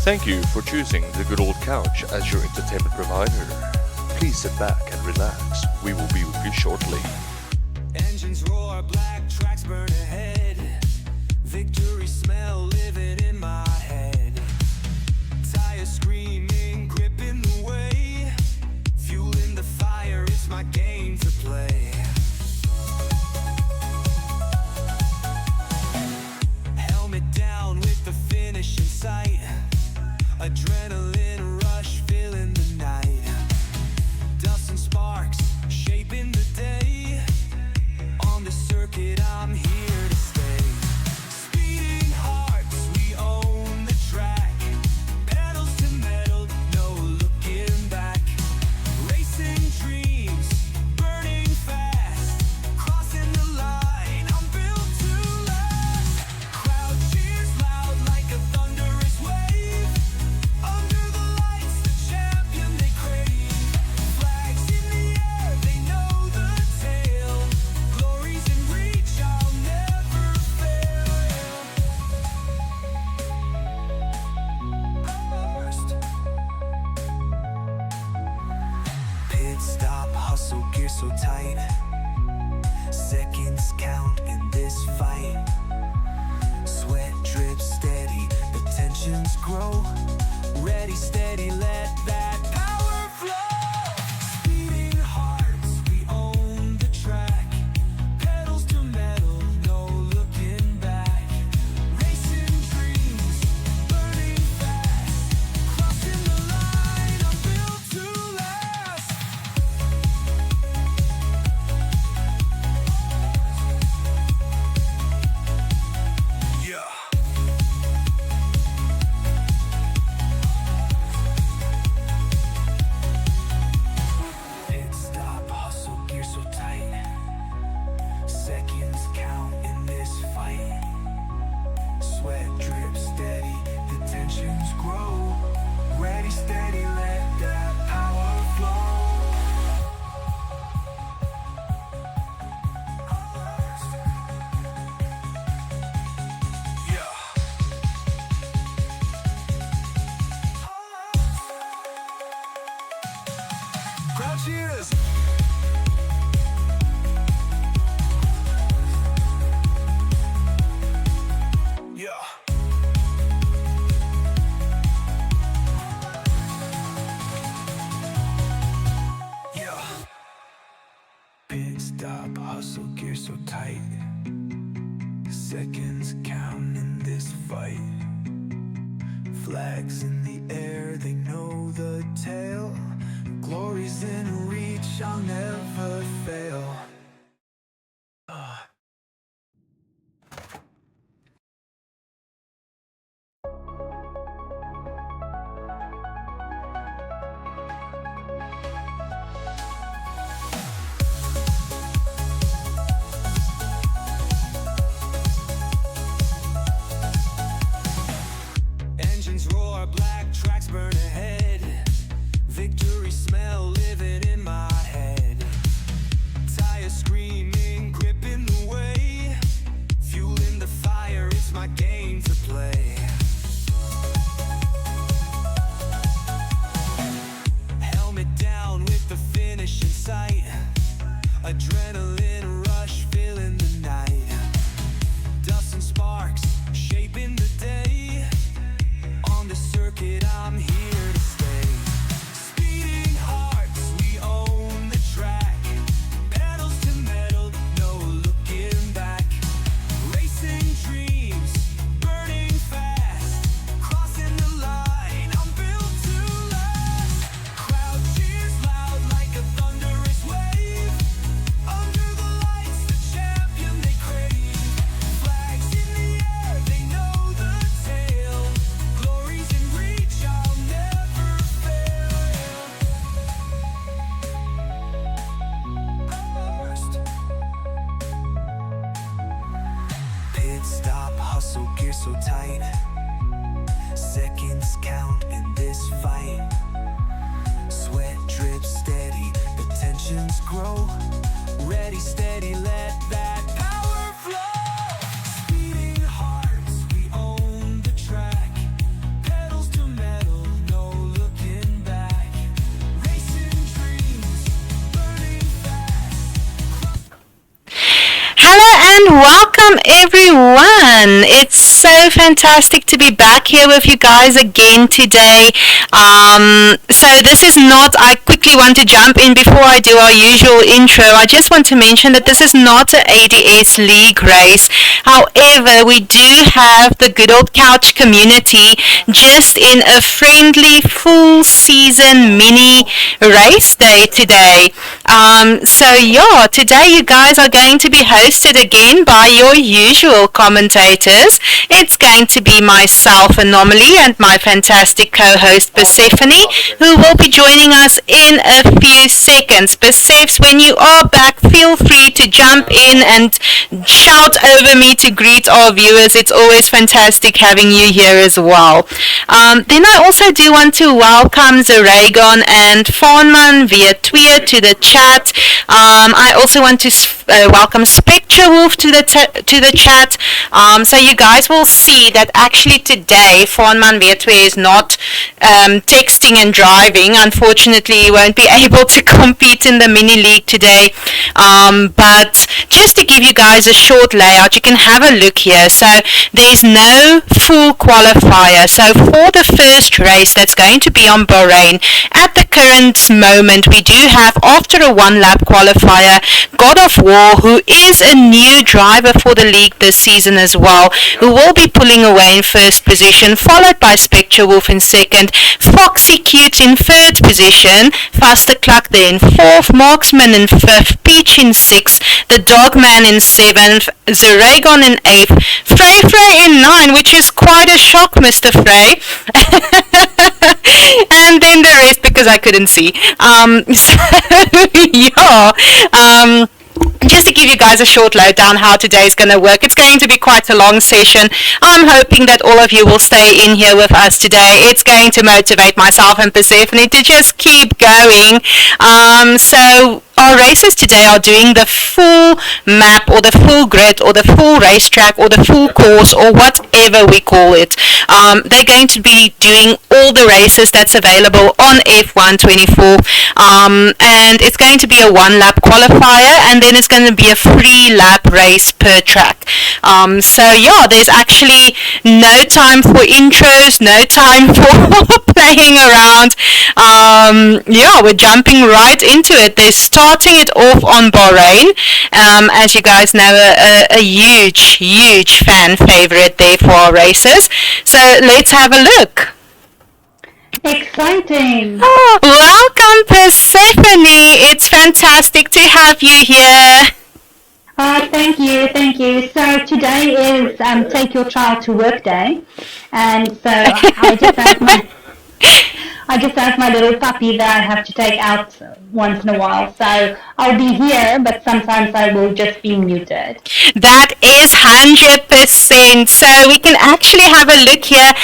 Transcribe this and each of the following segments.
Thank you for choosing the good old couch as your entertainment provider. Please sit back and relax. We will be with you shortly. Engines roar, black tracks burn ahead. Victory smell living in my head. Tires screaming, gripping the way. Fueling the fire, it's my game to play. Helmet down with the finish in sight. Adrenaline rush filling the night. Dust and sparks shaping the day. On the circuit I'm here to stay. Speeding hearts, we own the track. Pedals to metal, no looking back. Racing dreams, burning fast. Crossing the line, I'm built to last. Crowd cheers loud like a thunderous wave. Under the lights, the champion they crave. Flags in the air, they know the tale. Glory's in reach, I'll never fail. First. Pit stop, hustle, gear so tight. Seconds count in this fight. Sweat drips steady, the tensions grow. Ready, steady, let that power flow. Speeding hearts, we own the track. Pedals to metal, no looking back. Racing dreams, burning fast. Crossing the line, I'm built to last. Yeah. Pit stop, hustle, gear so tight. Seconds count in this fight. Sweat drips steady, the tensions grow. Ready, steady, let that power flow. Yeah. Crowd cheers. Yeah. Yeah. Pit stop, hustle, gear so tight. Seconds count in this fight. Flags in the air, they know the tale. Glory's in reach, I'll never fail. Engines roar, black tracks burn ahead. Victory smell living in my head. Tires screaming, gripping the way. Fueling the fire, it's my game to play. Helmet down with the finish in sight. Adrenaline rush filling the night. Dust and sparks shaping the day. On the circuit I'm here to stay. Speeding hearts, we own the track. Pedals to metal, no looking back. Racing dreams, burning fast. Crossing the line, I'm built to last. Crowd cheers loud like a thunderous wave. Under the lights, the champion they crave. Flags in the air, they know the tale. Glory's in reach, I'll never fail. First. Pit stop, hustle, gear so tight. Seconds count in this fight. Sweat drips steady, the tensions grow. Ready, steady, let that power flow. Speeding hearts, we own the track. Pedals to welcome everyone. It's so fantastic to be back here with you guys again today. So this is not, I quickly want to jump in before I do our usual intro. I just want to mention that this is not an ADS League race. However, we do have the Good Old Couch community just in a friendly full season mini race day today. Today you guys are going to be hosted again by your usual commentators. It's going to be myself, Anomaly, and my fantastic co-host, Persephone, who will be joining us in a few seconds. Persephs, when you are back, feel free to jump in and shout over me to greet our viewers. It's always fantastic having you here as well. Then I also do want to welcome Zeragon and Fawnman via Twitter to the chat. I also want to welcome Spectre Wolf to the chat. So you guys will see that actually today Fawnman via Twitter is not texting and driving. Unfortunately, he won't be able to compete in the mini league today. But just to give you guys a short layout, you can have a look here. So there's no full qualifier. So for the first race that's going to be on Bahrain, at the current moment we do have, after a one lap qualifier, God of War, who is a new driver for the league this season as well, who will be pulling away in first position, followed by Spectre Wolf in second, Foxy Cute in third position, Faster Cluck there in fourth, Marksman in fifth, Peach in sixth, the Dogman in seventh, Zeragon in eighth, Frey in nine, which is quite a shock, Mr. Frey. And then the rest because I couldn't see. Just to give you guys a short lowdown how today is going to work. It's going to be quite a long session. I'm hoping that all of you will stay in here with us today. It's going to motivate myself and Persephone to just keep going. So our racers today are doing the full map or the full grid or the full racetrack or the full course or whatever we call it. They're going to be doing all the races that's available on F124, and it's going to be a one lap qualifier, and then it's going to be a 3-lap race per track. There's actually no time for intros, no time for playing around. We're jumping right into it. They're starting it off on Bahrain, as you guys know, a huge fan favorite there for our racers. So let's have a look. Exciting! Oh, welcome Persephone! It's fantastic to have you here. Thank you. So today is Take Your Child to Work Day, and so I just have my little puppy that I have to take out once in a while. So I'll be here, but sometimes I will just be muted. That is 100%. So we can actually have a look here.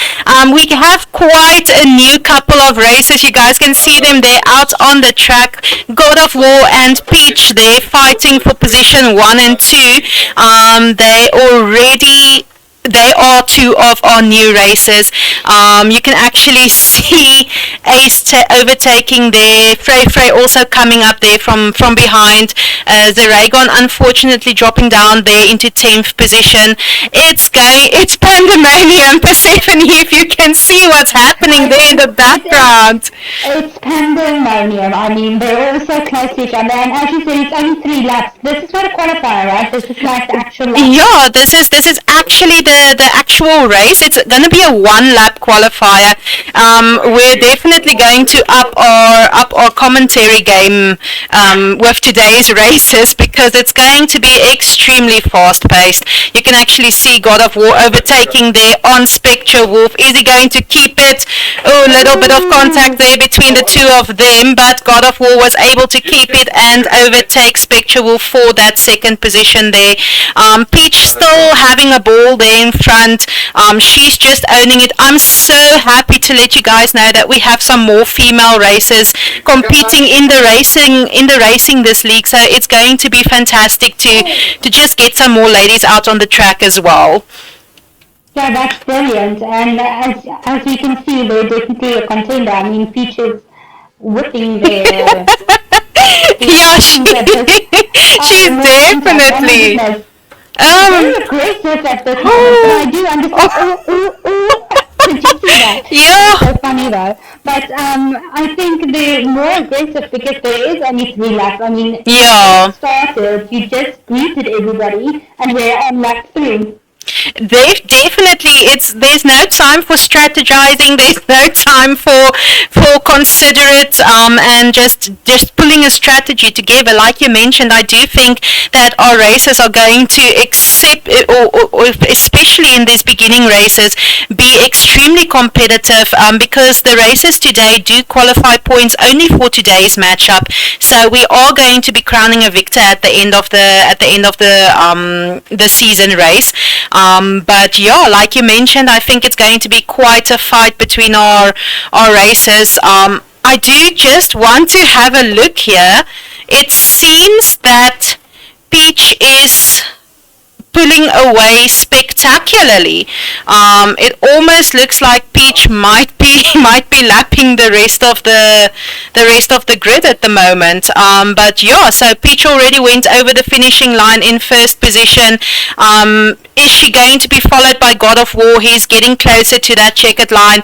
We have quite a new couple of racers. You guys can see them. They're out on the track. God of War and Peach, they're fighting for position 1 and 2. They are two of our new racers. You can actually see Ace overtaking there. Frey also coming up there from behind. Zeragon unfortunately dropping down there into 10th position. It's pandemonium, Persephone, if you can see what's happening there in the background. It's pandemonium. I mean, they're all so close to each other. And as you said, it's only 3 laps. This is not a qualifier, right? This is like the actual lap. Yeah, this is actually the actual race. It's going to be a 1-lap qualifier. We're definitely going to up our commentary game with today's races because it's going to be extremely fast paced. You can actually see God of War overtaking there on Spectre Wolf. Is he going to keep it? Oh, a little bit of contact there between the two of them, but God of War was able to keep it and overtake Spectre Wolf for that second position there. Peach still having a ball there in front. She's just owning it. I'm so happy to let you guys know that we have some more female racers competing in the racing this league. So it's going to be fantastic to just get some more ladies out on the track as well. Yeah, that's brilliant. And as you can see, they're definitely a contender. I mean, Peach is whipping their... Yeah, she's definitely... Very aggressive at this moment, but I do understand. Did you see that? Yeah. So funny though. But I think they're more aggressive because there is only 3 laps. I mean, Yeah. when it started, you just greeted everybody, and we're on lap 3. There's no time for strategizing. There's no time for considerate and just pulling a strategy together. Like you mentioned, I do think that our racers are going to accept, or especially in these beginning races, be extremely competitive because the races today do qualify points only for today's matchup. So we are going to be crowning a victor at the end of the season race. But yeah, like you mentioned, I think it's going to be quite a fight between our racers. I do just want to have a look here. It seems that Peach is pulling away spectacularly. It almost looks like Peach might be lapping the rest of the grid at the moment. But yeah, so Peach already went over the finishing line in first position. Is she going to be followed by God of War? He's getting closer to that checkered line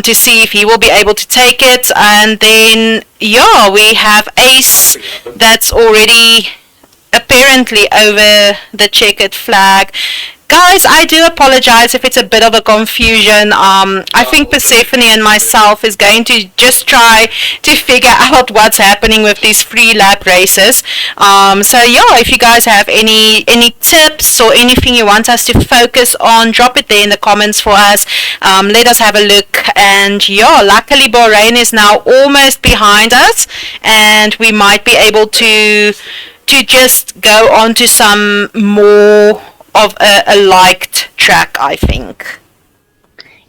to see if he will be able to take it. And then yeah, we have Ace that's already apparently over the checkered flag. Guys, I do apologize if it's a bit of a confusion. I think Persephone and myself is going to just try to figure out what's happening with these free lap races. So yeah, if you guys have any tips or anything you want us to focus on, drop it there in the comments for us. Let us have a look. And yeah, luckily Bahrain is now almost behind us, and we might be able to just go on to some more of a liked track, I think.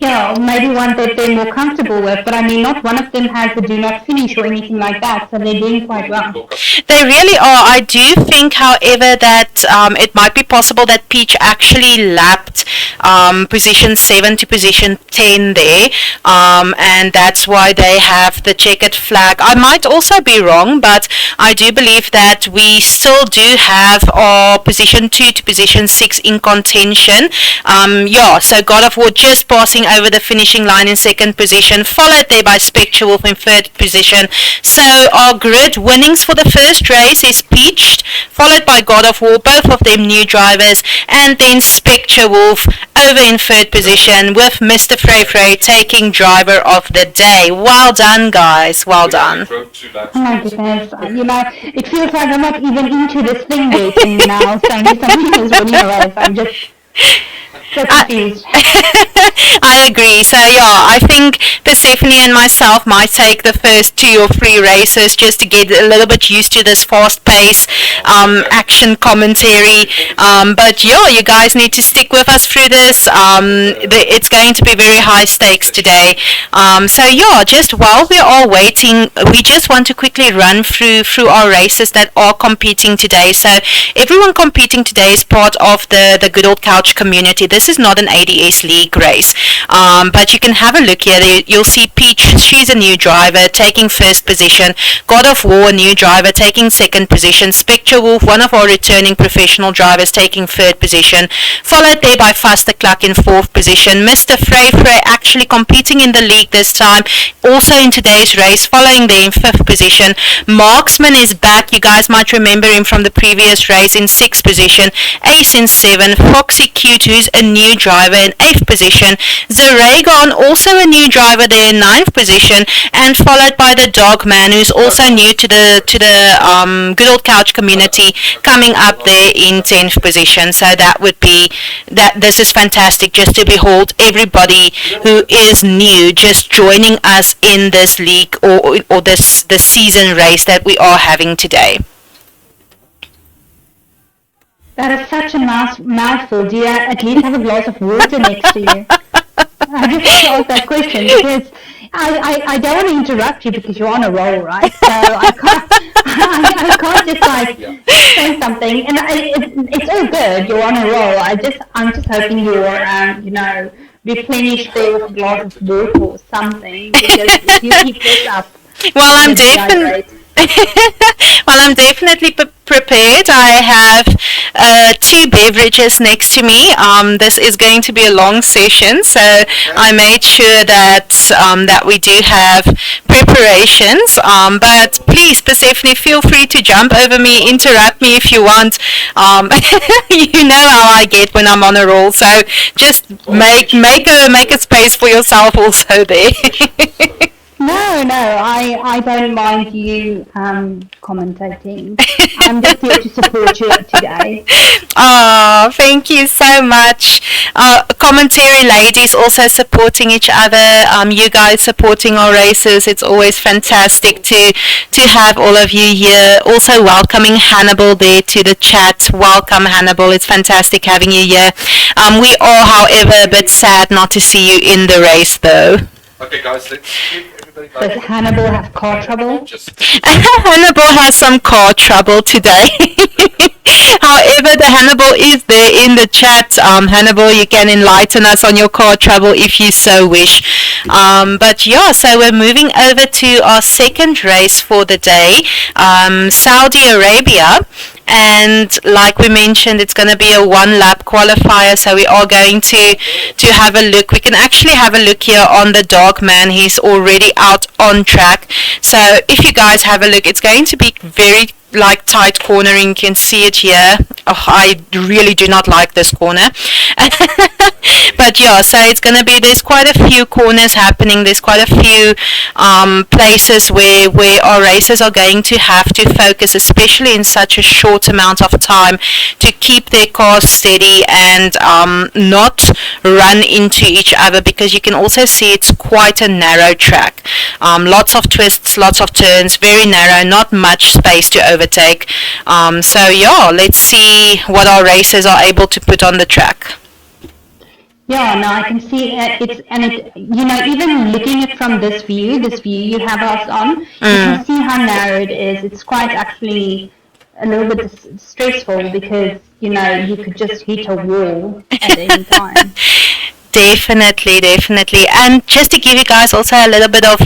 Yeah, maybe one that they're more comfortable with, but I mean, not one of them has a do not finish or anything like that, so they're doing quite well. They really are. I do think, however, that it might be possible that Peach actually lapped position 7 to position 10 there, and that's why they have the checkered flag. I might also be wrong, but I do believe that we still do have our position 2 to position 6 in contention. Yeah, so God of War just passing over the finishing line in second position, followed there by Spectre Wolf in third position. So our grid winnings for the first race is Peach, followed by God of War, both of them new drivers, and then Spectre Wolf over in third position with Mr. Frey taking driver of the day. Well done, guys. Well done. Oh my goodness, you know, it feels like I'm not even into this thing racing now, so I need something who's winning a race. I'm just so confused. I agree. So yeah, I think Persephone and myself might take the first 2 or 3 races just to get a little bit used to this fast-paced action commentary. But yeah, you guys need to stick with us through this. It's going to be very high stakes today. So yeah, just while we're all waiting, we just want to quickly run through our races that are competing today. So everyone competing today is part of the Good Old Couch community. This is not an ADS League race, but you can have a look here. You'll see Peach, she's a new driver, taking first position. God of War, a new driver, taking second position. Spectre Wolf, one of our returning professional drivers, taking third position. Followed there by Faster Cluck in fourth position. Mr. Frey actually competing in the league this time, also in today's race, following there in fifth position. Marksman is back. You guys might remember him from the previous race in sixth position. Ace in 7. Foxy Cute, who's a new driver, in 8th position. Zaragon, also a new driver there in 9th position, and followed by the Dogman, who's also new to the Good Old Couch community, coming up there in 10th position. So that would be that. This is fantastic, just to behold everybody who is new just joining us in this league or this season race that we are having today. That is such a mouthful. Do you at least have a glass of water next to you? I just have to ask that question because I don't want to interrupt you because you're on a roll, right? So I can't just like say something, and it's all good. You're on a roll. I'm just hoping you're replenish there with a glass of water or something because if you keep this up, Well, I'm definitely prepared. I have 2 beverages next to me. This is going to be a long session, so I made sure that that we do have preparations. But please, Persephone, feel free to jump over me, interrupt me if you want. You know how I get when I'm on a roll, so just make a space for yourself also there. No, I don't mind you commentating. I'm just here to support you today. Oh, thank you so much. Commentary ladies also supporting each other. You guys supporting our races. It's always fantastic to have all of you here. Also welcoming Hannibal there to the chat. Welcome, Hannibal. It's fantastic having you here. We are, however, a bit sad not to see you in the race, though. Okay, guys, let's give everybody Does Hannibal have car trouble? Hannibal has some car trouble today. However, the Hannibal is there in the chat. Hannibal, you can enlighten us on your car trouble if you so wish. But yeah, so we're moving over to our second race for the day, Saudi Arabia. And like we mentioned, it's going to be a 1-lap qualifier, so we are going to have a look. We can actually have a look here on the dog man. He's already out on track. So if you guys have a look, it's going to be very tight cornering. You can see it here. Oh, I really do not like this corner. But yeah, so it's going to be, there's quite a few corners happening. There's quite a few places where our racers are going to have to focus, especially in such a short amount of time, to keep their cars steady and not run into each other, because you can also see it's quite a narrow track. Lots of twists, lots of turns, very narrow, not much space to overtake. So yeah, let's see what our racers are able to put on the track. Yeah, no, I can see even looking at from this view you have us on, you can see how narrow it is. It's quite actually a little bit stressful because, you could just hit a wall at any time. Definitely. And just to give you guys also a little bit of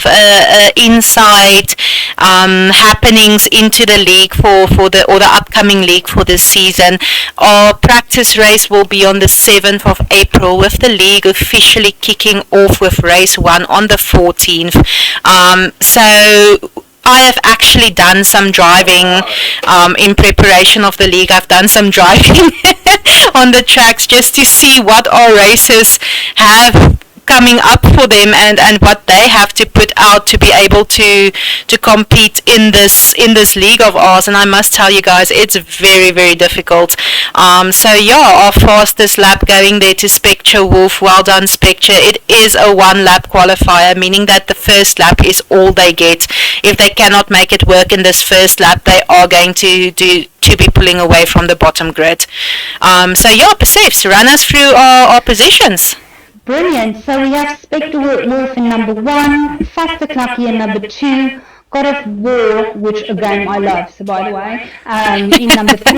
insight happenings into the league for the upcoming league for this season. Our practice race will be on the 7th of April, with the league officially kicking off with race 1 on the 14th. So I have actually done some driving in preparation of the league. I've done some driving on the tracks just to see what our racers have coming up for them and what they have to put out to be able to compete in this league of ours. And I must tell you guys, it's very, very difficult. So yeah, our fastest lap going there to Spectre Wolf. Well done, Spectre. It is a 1-lap qualifier, meaning that the first lap is all they get. If they cannot make it work in this first lap, they are going to be pulling away from the bottom grid. So yeah, Persephs, run us through our positions. Brilliant. So we have Spectre Wolf in number 1, Faster Clucky in number 2, God of War, which a game I love, so by the way, in number 3,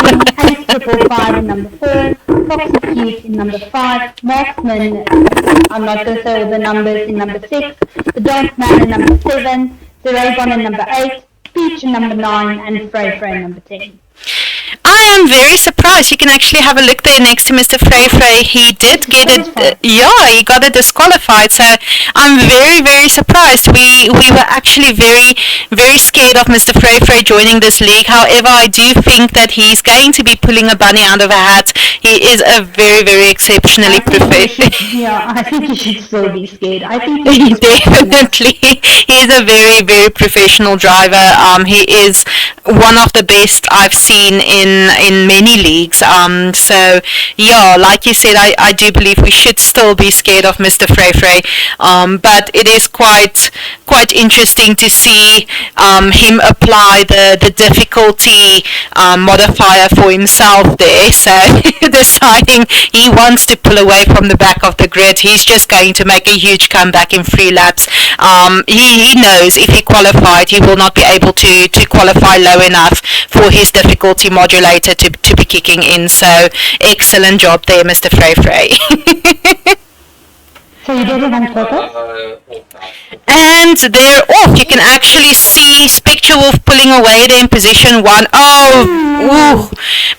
Ace Triple 5 in number 4, Fox Cute in number 5, Marksman, I'm not going to say all the numbers, in number 6, The Dog Man in number 7, The Raybon in number 8, Peach in number 9, and Frey in number 10. I am very surprised. You can actually have a look there next to Mr. Frey. He did get it. He got it disqualified. So I'm very, very surprised. We were actually very, very scared of Mr. Frey joining this league. However, I do think that he's going to be pulling a bunny out of a hat. He is a very, very exceptionally professional. Yeah, I think he should still be scared. I think definitely. He's a very, very professional driver. He is one of the best I've seen in many leagues. So yeah, like you said, I do believe we should still be scared of Mr. Frey. But it is quite interesting to see him apply the difficulty modifier for himself there. So deciding he wants to pull away from the back of the grid, he's just going to make a huge comeback in 3 laps. He knows if he qualified, he will not be able to qualify low enough for his difficulty modulator to be kicking in. So excellent job there, Mr. Frey. So you did it on purpose? And they're off. You can actually see Spectre Spectre Wolf pulling away there in position 1. Oh,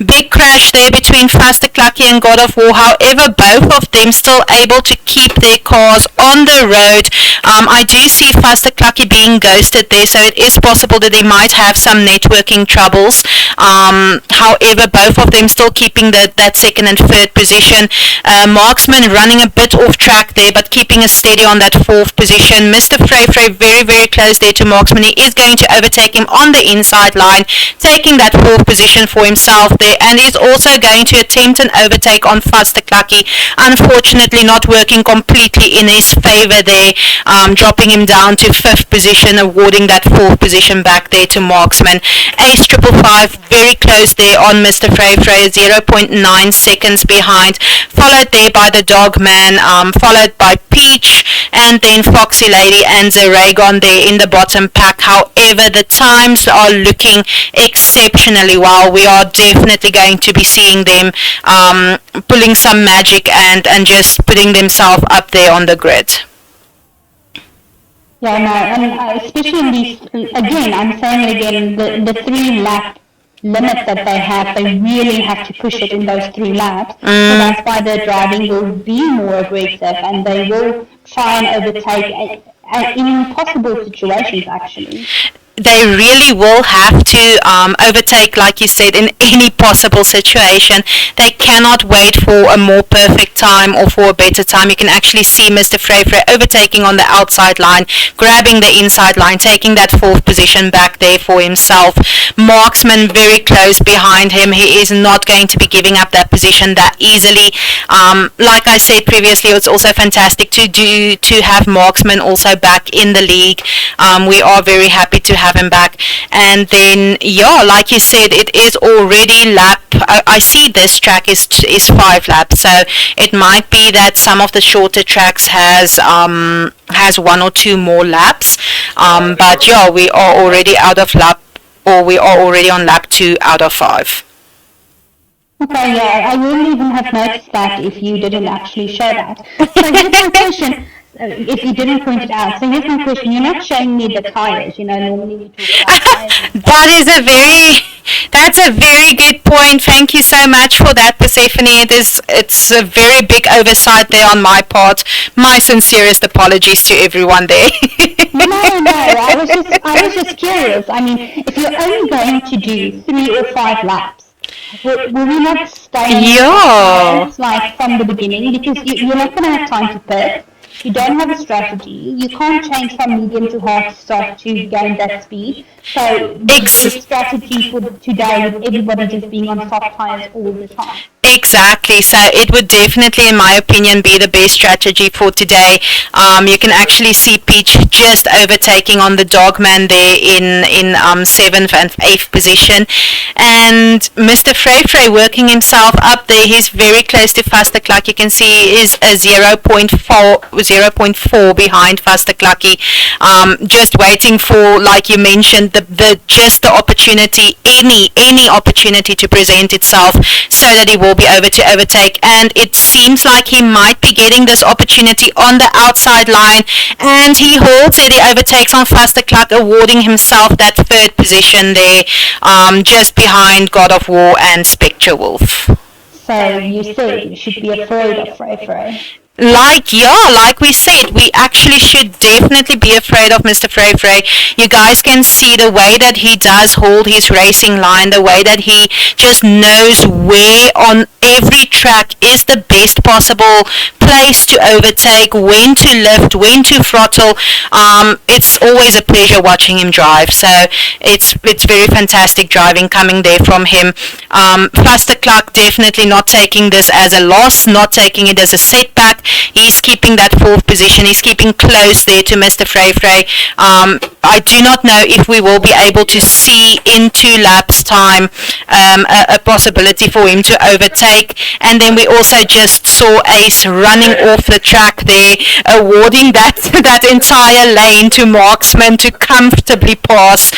big crash there between Fasterclucky and God of War. However, both of them still able to keep their cars on the road. I do see Fasterclucky being ghosted there, so it is possible that they might have some networking troubles. However, both of them still keeping that second and third position. Marksman running a bit off track there, but keeping a steady on that fourth position. Mr. Frey very, very close there to Marksman. He is going to overtake him on the inside line, taking that fourth position for himself there, and he's also going to attempt an overtake on Fasterclucky. Unfortunately, not working completely in his favor there, dropping him down to fifth position, awarding that fourth position back there to Marksman. Ace 555 very close there on Mr. Frey, 0.9 seconds behind, followed there by the Dogman, followed by Peach, and then Foxy Lady and Zeragon there in the bottom pack. However, the times are looking exceptionally well. We are definitely going to be seeing them pulling some magic and just putting themselves up there on the grid. Yeah, no, and especially in these, again, I'm saying it again, the 3-lap limit that they have, they really have to push it in those 3 laps. So that's why their driving will be more aggressive, and they will try and overtake in impossible situations, actually. They really will have to overtake, like you said, in any possible situation. They cannot wait for a more perfect time or for a better time. You can actually see Mr. Frey overtaking on the outside line, grabbing the inside line, taking that fourth position back there for himself. Marksman very close behind him. He is not going to be giving up that position that easily. Like I said previously, it's also fantastic to have Marksman also back in the league. We are very happy to have him back. And then, yeah, like you said, it is already lap, I see this track is 5 laps, so it might be that some of the shorter tracks has 1 or 2 more laps, but yeah, we are already out of lap, or we are already on lap 2 out of 5. Okay, yeah, I wouldn't even have noticed that if you didn't actually show that. So here's my question. If you didn't point it out. So here's my question. You're not showing me the tires. Normally you talk about tires. That's a very good point. Thank you so much for that, Persephone. It's a very big oversight there on my part. My sincerest apologies to everyone there. No. I was just curious. I mean, if you're only going to do 3 or 5 laps, will we not stay like from the beginning? Because you're not going to have time to pit. You don't have a strategy. You can't change from medium to hard start to gain that speed. So the strategy for today with everybody just being on soft tires all the time. Exactly. So it would definitely, in my opinion, be the best strategy for today. You can actually see Peach just overtaking on the Dogman there in 7th and 8th position. And Mr. Frey working himself up there. He's very close to Fasterclucky. You can see he is a 0.4 behind Fasterclucky. Just waiting for, like you mentioned, the opportunity, any opportunity to present itself so that he will be over to overtake, and it seems like he might be getting this opportunity on the outside line, and he holds it. He overtakes on Fastercluck, awarding himself that 3rd position there, just behind God of War and Spectre Wolf. So you said you should be afraid of Frey. Like we said, we actually should definitely be afraid of Mr. Frey. You guys can see the way that he does hold his racing line, the way that he just knows where on every track is the best possible place to overtake, when to lift, when to throttle. It's always a pleasure watching him drive, so it's very fantastic driving coming there from him. Fastercluck definitely not taking this as a loss, not taking it as a setback. He's keeping that 4th position. He's keeping close there to Mr. Frey. I do not know if we will be able to see in 2 laps time a possibility for him to overtake. And then we also just saw Ace running off the track there, awarding that entire lane to Marksman to comfortably pass.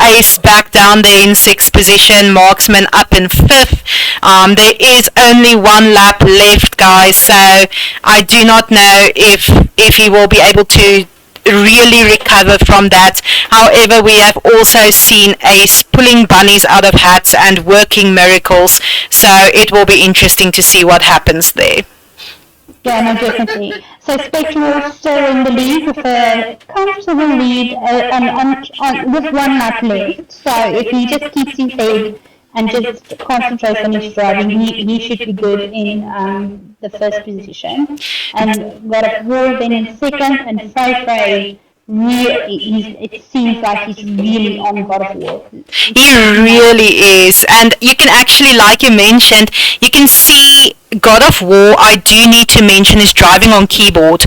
Ace back down there in 6th position, Marksman up in 5th. There is only 1 lap left, guys, so I do not know if he will be able to really recover from that. However, we have also seen Ace pulling bunnies out of hats and working miracles, so it will be interesting to see what happens there. Yeah, no, definitely. So Spectral still in the lead with a comfortable lead with 1 lap left. So if he just keeps his head and just concentrates on his driving, he should be good in the first position. And God of War then in second, and Frey really, it seems like he's really on God of War. He really is, and you can actually, like you mentioned, you can see God of War. I do need to mention is driving on keyboard.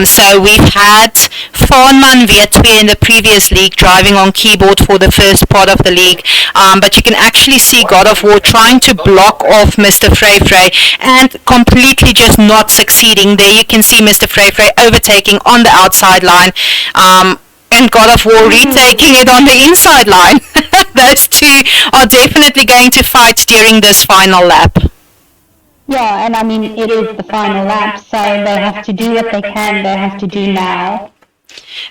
So we've had Farnman Vietwe in the previous league driving on keyboard for the first part of the league, but you can actually see God of War trying to block off Mr. Frey and completely just not succeeding. There you can see Mr. Frey overtaking on the outside line, and God of War retaking it on the inside line. Those two are definitely going to fight during this final lap. Yeah, and I mean, it is the final lap, so they have to do what they can, they have to do now.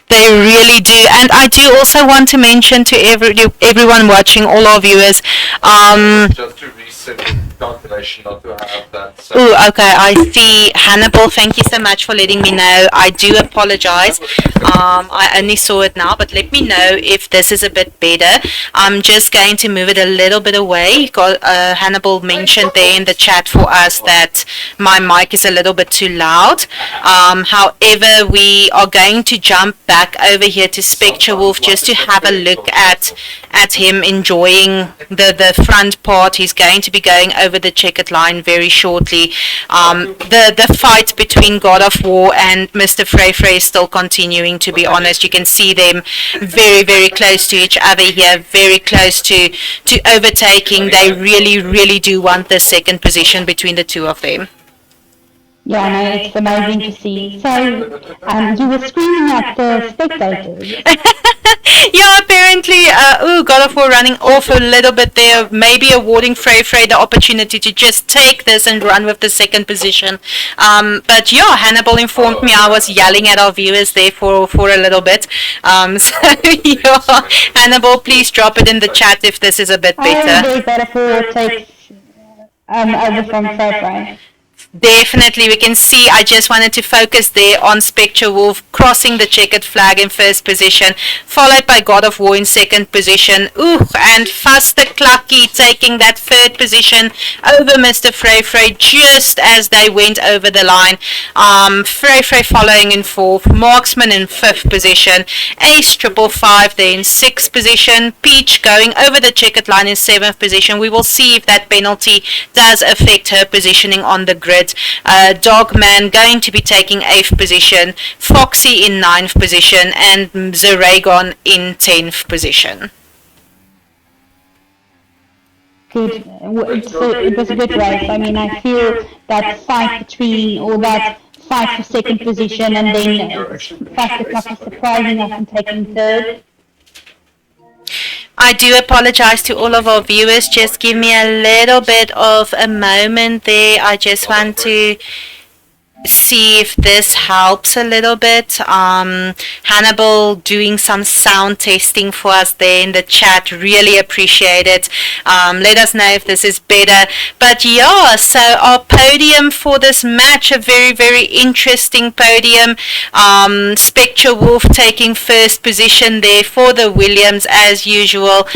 They really do, and I do also want to mention to everyone watching, all our viewers, Just to reset the calculation, not to have that. Oh, okay, I see. Hannibal, thank you so much for letting me know. I do apologize. I only saw it now, but let me know if this is a bit better. I'm just going to move it a little bit away. Hannibal mentioned there in the chat for us that my mic is a little bit too loud. However, we are going to jump back over here to Spectre Wolf just to have a look at him enjoying the front part. He's going to be going over the checkered line very shortly. The fight between God of War and Mr. Frey is still continuing, to be honest. You can see them very, very close to each other here, very close to overtaking. They really, really do want the second position between the two of them. Yeah, no, it's amazing to see. So, you were screaming at the spectators. Yeah, apparently, God of War running off a little bit there, maybe awarding Frey the opportunity to just take this and run with the second position. But yeah, Hannibal informed me I was yelling at our viewers there for a little bit. So yeah, Hannibal, please drop it in the chat if this is a bit better. I believe God of War takes over from Frey. Definitely, we can see. I just wanted to focus there on Spectre Wolf crossing the checkered flag in first position, followed by God of War in second position. And Faster Clucky taking that third position over Mr. Frey just as they went over the line. Frey following in fourth, Marksman in fifth position, Ace 555 there in sixth position, Peach going over the checkered line in seventh position. We will see if that penalty does affect her positioning on the grid. Dogman going to be taking 8th position, Foxy in 9th position, and Zeragon in 10th position. Good. It was a good race. I mean, I feel that fight for second position, and then Faster Cluck is surprising us and taking third. I do apologize to all of our viewers. Just give me a little bit of a moment there. I just want to see if this helps a little bit. Hannibal doing some sound testing for us there in the chat. Really appreciate it. Let us know if this is better. But yeah, so our podium for this match, a very, very interesting podium. Spectre Wolf taking first position there for the Williams as usual,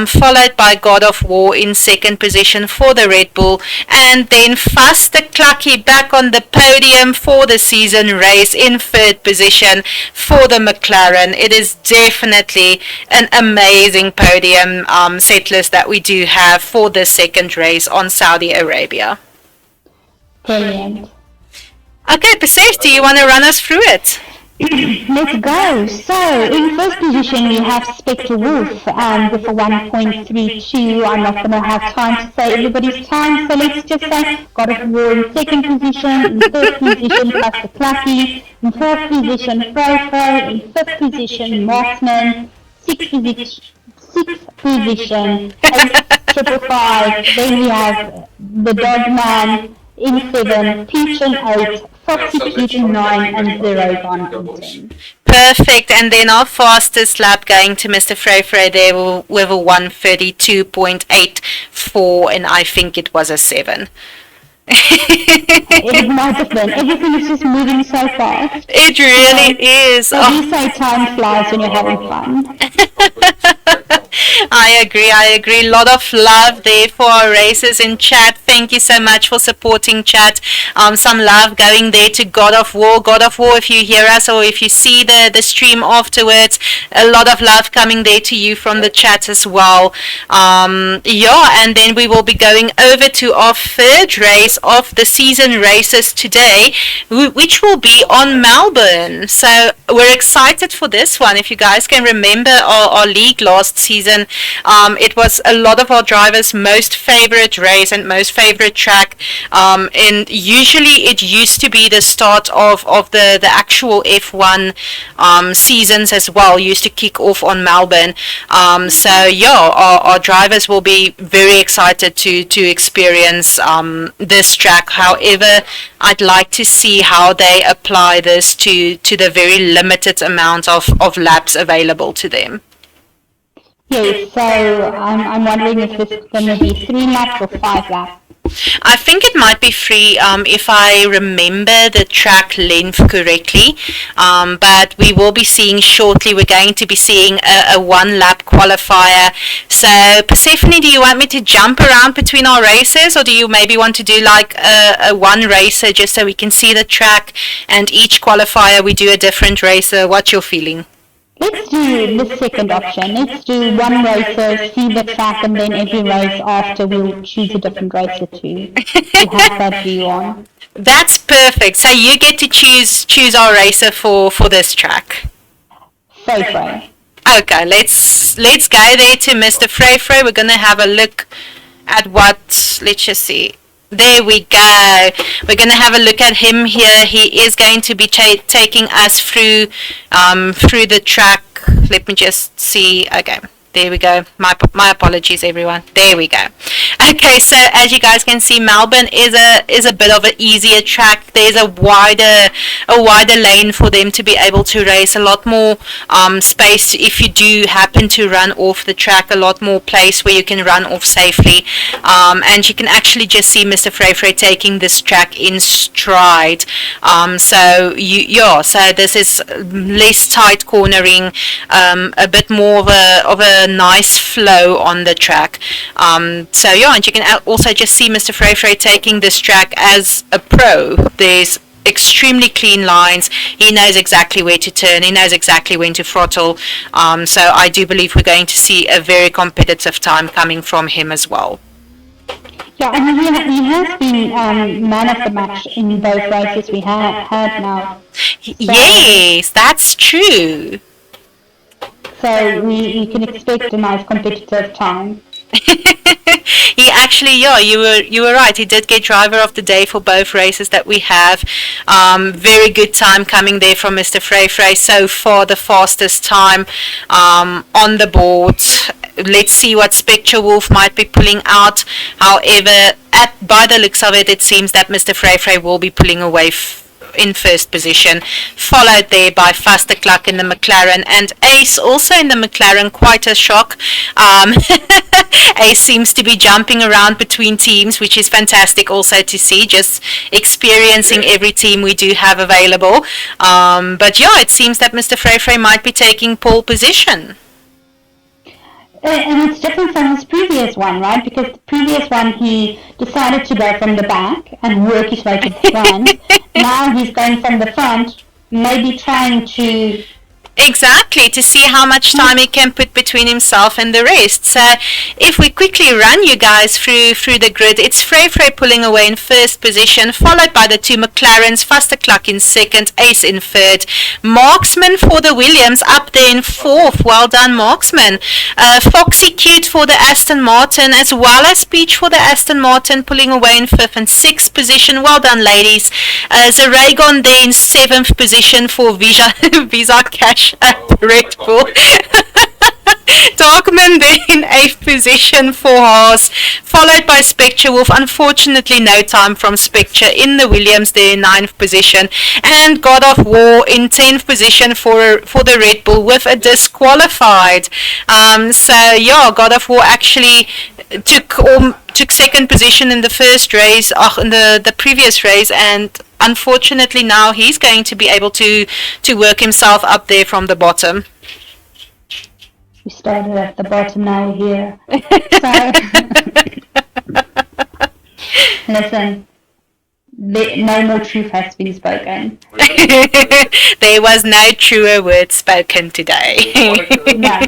followed by God of War in second position for the Red Bull, and then Faster Clucky back on the podium for the season race in third position for the McLaren. It is definitely an amazing podium set list that we do have for the second race on Saudi Arabia. Brilliant. Okay, Persef, do you want to run us through it? Let's go. So, in first position we have Spectre Wolf with a 1.32. I'm not going to have time to say everybody's time, so let's just say God of War in second position, in third position Faster Clucky, in fourth position Frey, in fifth position Marksman, sixth position Ace 555, then we have the Dogman in 7, Peach in 8, Foxy Peach in 9, and Zeragon in 10. Perfect. And then our fastest lap going to Mr. Frey there with a 1:32.84, and I think it was a 7. It might have been. Everything is just moving so fast. It really is. So you say time flies when you're having fun. I agree. A lot of love there for our racers in chat. Thank you so much for supporting chat. Some love going there to God of War. God of War, if you hear us or if you see the stream afterwards, a lot of love coming there to you from the chat as well. And then we will be going over to our third race of the season races today, which will be on Melbourne. So we're excited for this one. If you guys can remember our league last season, it was a lot of our drivers' most favorite race and most favorite track, and usually it used to be the start of the actual F1 seasons as well, used to kick off on Melbourne. Our drivers will be very excited to experience this track. However, I'd like to see how they apply this to the very limited amount of laps available to them. Yes, so I'm wondering if this is going to be 3 laps or 5 laps. I think it might be 3 if I remember the track length correctly, but we will be seeing shortly, we're going to be seeing a 1 lap qualifier. So Persephone, do you want me to jump around between our races, or do you maybe want to do like a 1 racer just so we can see the track, and each qualifier we do a different racer? What's your feeling? Let's do the second option. Let's do 1 racer, see the track, and then every race after we'll choose a different racer to have that view on. That's perfect. So you get to choose our racer for this track. Frey. Okay, let's go there to Mr. Frey. We're gonna have a look at what. Let's just see. There we go. We're going to have a look at him here. He is going to be taking us through the track. Let me just see. Okay. There we go. My apologies, everyone. There we go. Okay, so as you guys can see, Melbourne is a bit of an easier track. There's a wider lane for them to be able to race. A lot more space if you do happen to run off the track. A lot more place where you can run off safely. And you can actually just see Mr. Frey taking this track in stride. So this is less tight cornering, a bit more of a nice flow on the track. And you can also just see Mr. Frey taking this track as a pro. There's extremely clean lines. He knows exactly where to turn. He knows exactly when to throttle. So I do believe we're going to see a very competitive time coming from him as well. Yeah, and he has been man of the match in both races we have had now. So, yes, that's true. So we can expect a nice competitive time. He actually, you were right. He did get driver of the day for both races that we have. Very good time coming there from Mr. Frey. So far, the fastest time on the board. Let's see what Spectre Wolf might be pulling out. However, by the looks of it, it seems that Mr. Frey will be pulling away in first position, followed there by Fastercluck in the McLaren, and Ace also in the McLaren. Quite a shock. Ace seems to be jumping around between teams, which is fantastic also to see, just experiencing every team we do have available. It seems that Mr. Frey might be taking pole position. And it's different from his previous one, right? Because the previous one, he decided to go from the back and work his way to the front. Now he's going from the front, maybe trying to... Exactly, to see how much time he can put between himself and the rest. So if we quickly run you guys through the grid, it's Frey pulling away in first position, followed by the 2 McLarens, Fastercluck in second, Ace in third, Marksman for the Williams up there in fourth. Well done, Marksman. Foxy Cute for the Aston Martin, as well as Peach for the Aston Martin, pulling away in fifth and sixth position. Well done, ladies. Zaragon there in seventh position for Visa Cash at Red Bull. Darkman there in 8th position for Haas, followed by Spectre Wolf. Unfortunately, no time from Spectre in the Williams there in 9th position, and God of War in 10th position for the Red Bull with a disqualified. So yeah, God of War actually took second position in the first race, in the previous race, and unfortunately now he's going to be able to work himself up there from the bottom. We started at the bottom, now we're here. So, listen, no more truth has been spoken. There was no truer word spoken today. No.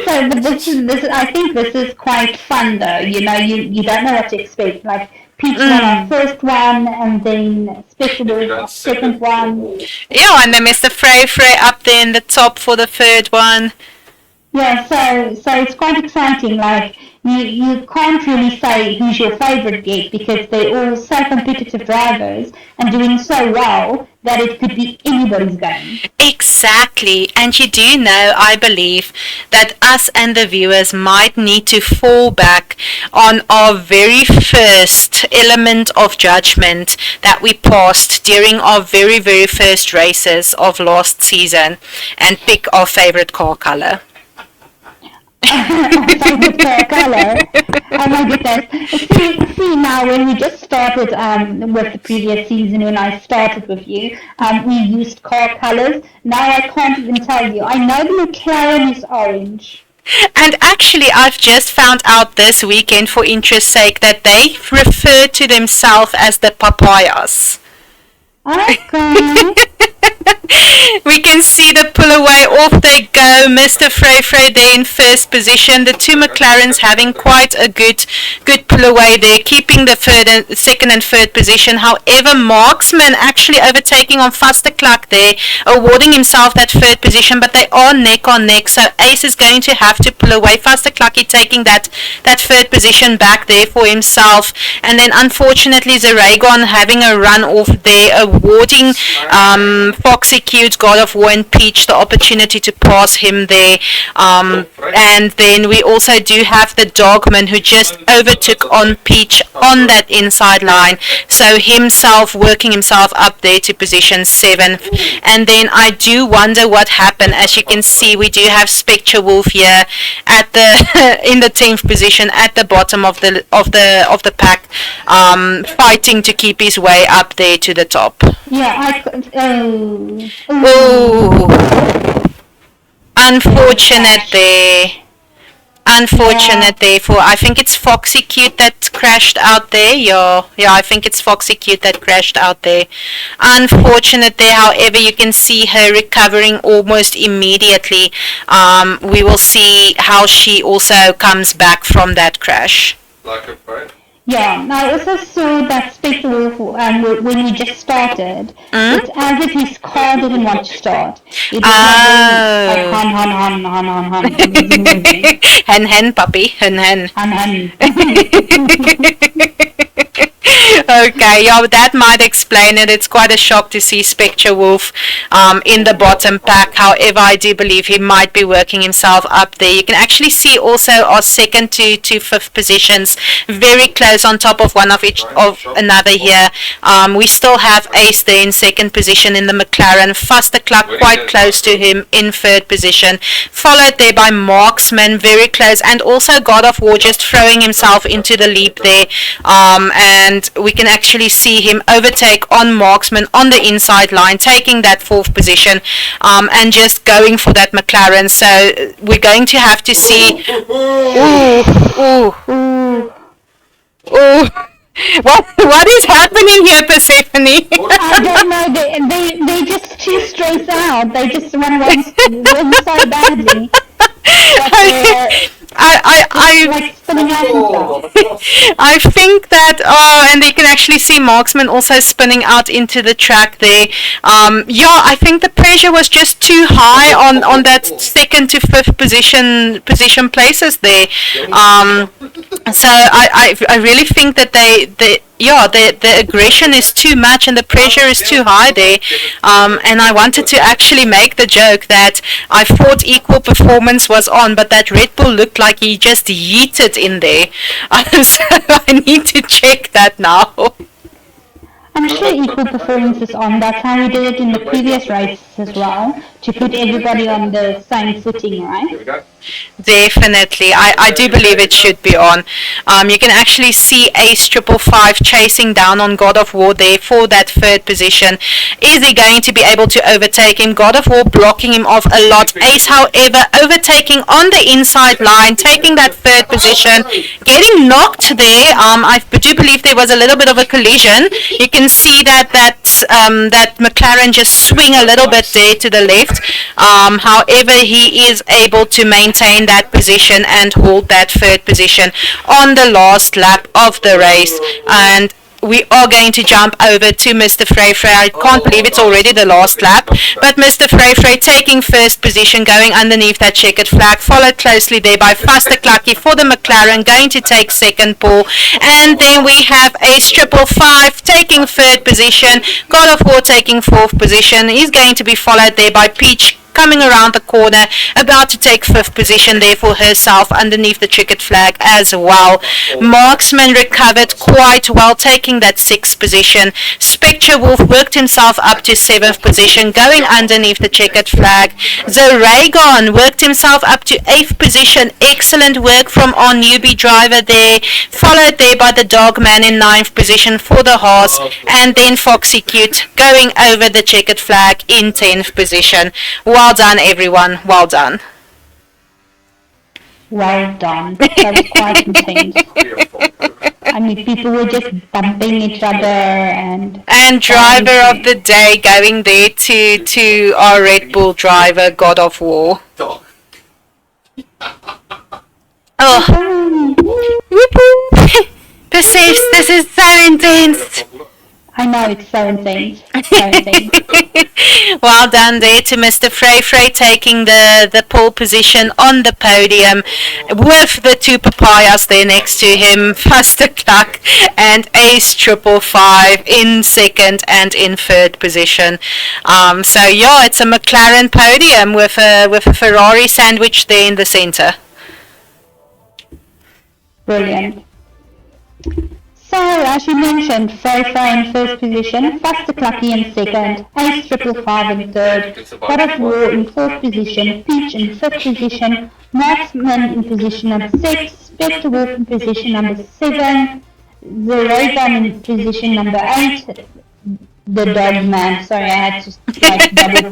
So, but this I think this is quite fun though. You know, you don't know what to expect. Like Peach won our first one, and then Spectre was second one. Yeah, and then Mr. Frey up there in the top for the third one. Yeah, so it's quite exciting. Like you can't really say who's your favorite yet because they're all so competitive drivers and doing so well that it could be anybody's game. Exactly, and you do know, I believe, that us and the viewers might need to fall back on our very first element of judgment that we passed during our very, very first races of last season and pick our favorite car color. Favorite color. Oh my goodness. See now, when we just started with the previous season, when I started with you, we used car colors. Now I can't even tell you. I know the McLaren is orange. And actually, I've just found out this weekend, for interest's sake, that they refer to themselves as the papayas. Okay. We can see the pull away, off they go. Mr. Frey there in first position. The two McLarens having quite a good pull away there, keeping the second and third position. However, Marksman actually overtaking on Vasterklak there, awarding himself that third position, but they are neck on neck, so Ace is going to have to pull away. Vasterklak taking that third position back there for himself, and then unfortunately Zaragon having a run off there, awarding Foxy Cute, God of War and Peach the opportunity to pass him there, and then we also do have the Dogman who just overtook on Peach on that inside line, so himself working himself up there to position 7th. And then I do wonder what happened. As you can see, we do have Spectre Wolf here at the in the 10th position at the bottom of the pack, fighting to keep his way up there to the top. Yeah, Unfortunate there for, I think it's Foxy Cute that crashed out there. Yeah, I think it's Foxy Cute that crashed out there. Unfortunate there, however, you can see her recovering almost immediately. We will see how she also comes back from that crash. Like a friend. yeah, I also saw that Spectre Wolf when we just started. It's as if his car didn't want to start. It was like hun. Hen puppy, hen. Hun. Okay, yeah, that might explain it. It's quite a shock to see Spectre Wolf in the bottom pack. However, I do believe he might be working himself up there. You can actually see also our second to fifth positions very close on top of one of another here. We still have Ace there in second position in the McLaren. Vasterklak quite close to him in third position, followed there by Marksman very close, and also God of War just throwing himself into the leap there, and we can actually see him overtake on Marksman on the inside line, taking that fourth position, and just going for that McLaren. So we're going to have to see. What is happening here, Persephone? I don't know. They just too straight out. They just want to win so badly. I think that, and you can actually see Marksman also spinning out into the track there. I think the pressure was just too high on that second to fifth position places there. So I really think that the aggression is too much and the pressure is too high there. And I wanted to actually make the joke that I thought equal performance was on, but that Red Bull looked like he just yeeted in there. So I need to check that now. I'm sure equal performance is on. That's how we did it in the previous races as well, to put everybody on the same footing, right? Definitely. I do believe it should be on. You can actually see Ace 555 chasing down on God of War there for that third position. Is he going to be able to overtake him? God of War blocking him off a lot. Ace, however, overtaking on the inside line, taking that third position, getting knocked there. I do believe there was a little bit of a collision. You can see that McLaren just swing a little bit there to the left. However, he is able to maintain that position and hold that third position on the last lap of the race. And we are going to jump over to Mr. Frey. I can't believe it's already the last lap, but Mr. Frey taking first position, going underneath that checkered flag, followed closely there by Vasteklakkie for the McLaren, going to take second pole, and then we have Ace 555 taking third position, God of War taking fourth position. He's going to be followed there by Peach coming around the corner, about to take fifth position there for herself underneath the checkered flag as well. Marksman recovered quite well, taking that sixth position. Spectre Wolf worked himself up to seventh position, going underneath the checkered flag. Zaragon worked himself up to eighth position. Excellent work from our newbie driver there, followed there by the Dogman in ninth position for the Haas, and then Foxy Cute going over the checkered flag in 10th position. Well done, everyone. Well done. Well done. That was quite intense. I mean, people were just bumping each other and driver of the day going there to our Red Bull driver, God of War. Oh. Perseus, this is so intense. I know, it's so intense. So intense. Well done there to Mr. Frey taking the pole position on the podium with the two papayas there next to him, Vasteklak and Ace 555 in second and in third position. So yeah, it's a McLaren podium with a Ferrari sandwich there in the center. Brilliant. So, as you mentioned, Frey in first position, Vasteklakkie in second, Ace 555 in third, God of War in fourth position, Peach in fifth position, Marksman in position number 6, Spectre Wolf in position number 7, Zaragon in position number 8, the Dogman, sorry, I had to like double,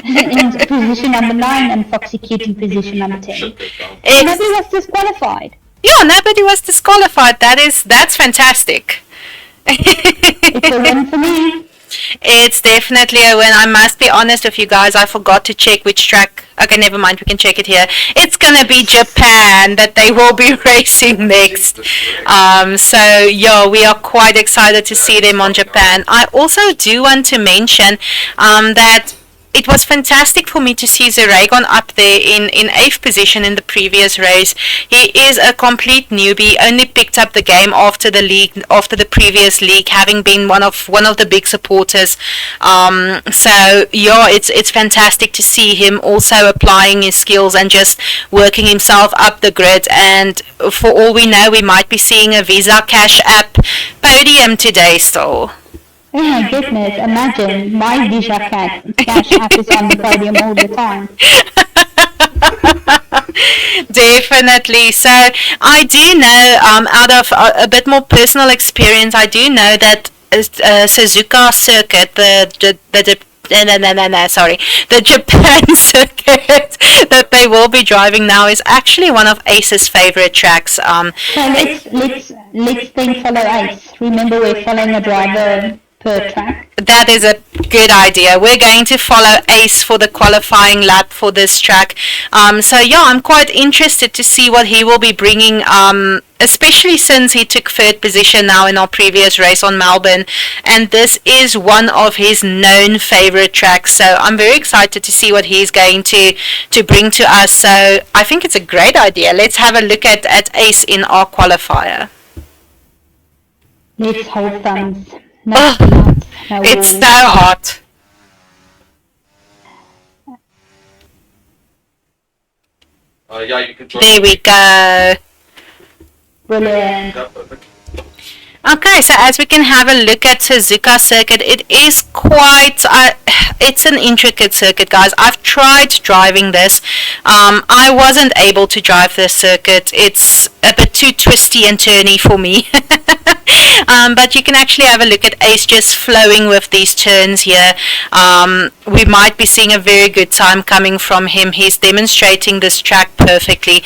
in position number 9, and Foxy Cute in position number 10. Nobody was disqualified. Yeah, nobody was disqualified. That's fantastic. It's a win for me. It's definitely a win. I must be honest with you guys, I forgot to check which track. Okay, never mind, we can check it here. It's gonna be Japan that they will be racing next. So yeah, we are quite excited to see them on Japan. I also do want to mention that it was fantastic for me to see Zaragon up there in 8th position in the previous race. He is a complete newbie, only picked up the game after the previous league, having been one of the big supporters. So yeah, it's fantastic to see him also applying his skills and just working himself up the grid. And for all we know, we might be seeing a Visa Cash App podium today still. Oh my goodness, imagine my Visa Cash App is on the podium all the time. Definitely. So I do know, out of a bit more personal experience, I do know that Suzuka circuit, the Japan circuit that they will be driving now is actually one of Ace's favorite tracks. So let's then follow Ace. Remember, we're following a driver per track. That is a good idea. We're going to follow Ace for the qualifying lap for this track. So yeah, I'm quite interested to see what he will be bringing, especially since he took third position now in our previous race on Melbourne. And this is one of his known favorite tracks. So I'm very excited to see what he's going to bring to us. So I think it's a great idea. Let's have a look at Ace in our qualifier. Let's hold thumbs. No, Oh, peanuts, no It's walls. so hot. Yeah, you can join. There we go. Brilliant. Yeah, perfect. Okay, so as we can have a look at Suzuka Circuit, it is quite, it's an intricate circuit, guys. I've tried driving this. I wasn't able to drive this circuit. It's a bit too twisty and turny for me. But you can actually have a look at Ace just flowing with these turns here. We might be seeing a very good time coming from him. He's demonstrating this track perfectly.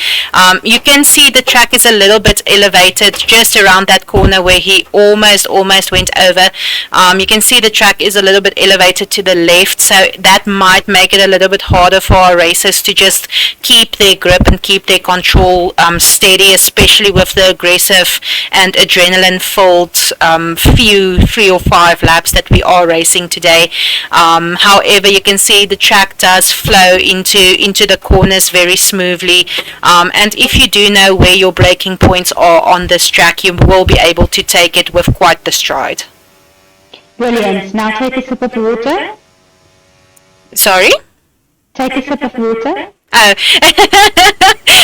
You can see the track is a little bit elevated just around that corner where he almost went over. You can see the track is a little bit elevated to the left, so that might make it a little bit harder for our racers to just keep their grip and keep their control steady, especially with the aggressive and adrenaline-filled few 3 or 5 laps that we are racing today. However, you can see the track does flow into the corners very smoothly, and if you do know where your braking points are on this track, you will be able to take it with quite the stride. Brilliant. Now take a sip of water. Sorry? Take a sip of water. Oh,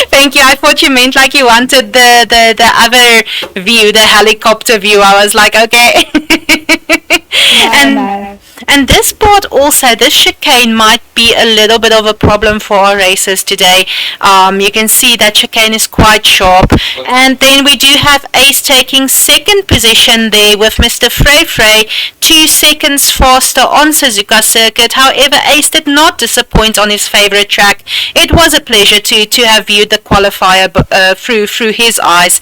thank you. I thought you meant like you wanted the other view, the helicopter view. I was like, okay. No. And this part also, this chicane might be a little bit of a problem for our racers today. You can see that chicane is quite sharp. And then we do have Ace taking second position there with Mr. Frey, 2 seconds faster on Suzuka Circuit. However, Ace did not disappoint on his favorite track. It was a pleasure to have viewed the qualifier through his eyes.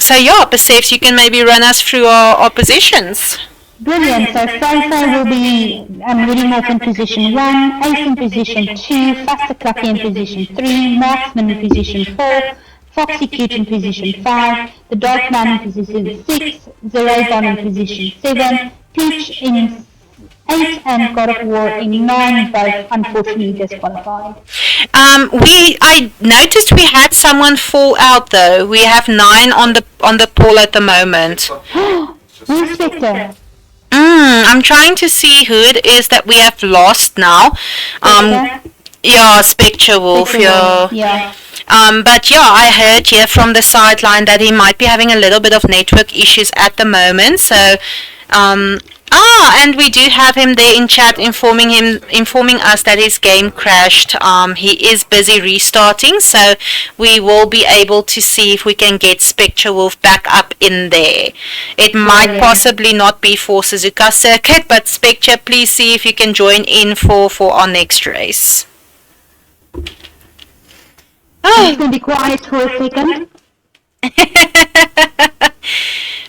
So yeah, Persephs, you can maybe run us through our positions. Brilliant. So Frey will be leading off in position 1, Ace in position 2, Faster Clucky in position 3, Marksman in position 4, Foxy Cute in position 5, the Dark Man in position 6, Zerazon in position 7, Peach in 8, and God of War in 9, both unfortunately disqualified. I noticed we had someone fall out though. We have 9 on the poll at the moment. Who's Victor? I'm trying to see who it is that we have lost now. Yeah, Spectre Wolf, yeah. Yeah. But yeah, I heard here from the sideline that he might be having a little bit of network issues at the moment. So, and we do have him there in chat informing us that his game crashed. He is busy restarting, so we will be able to see if we can get Spectre Wolf back up in there. It might possibly not be for Suzuka Circuit, but Spectre, please see if you can join in for our next race. It's going to be quiet for a second.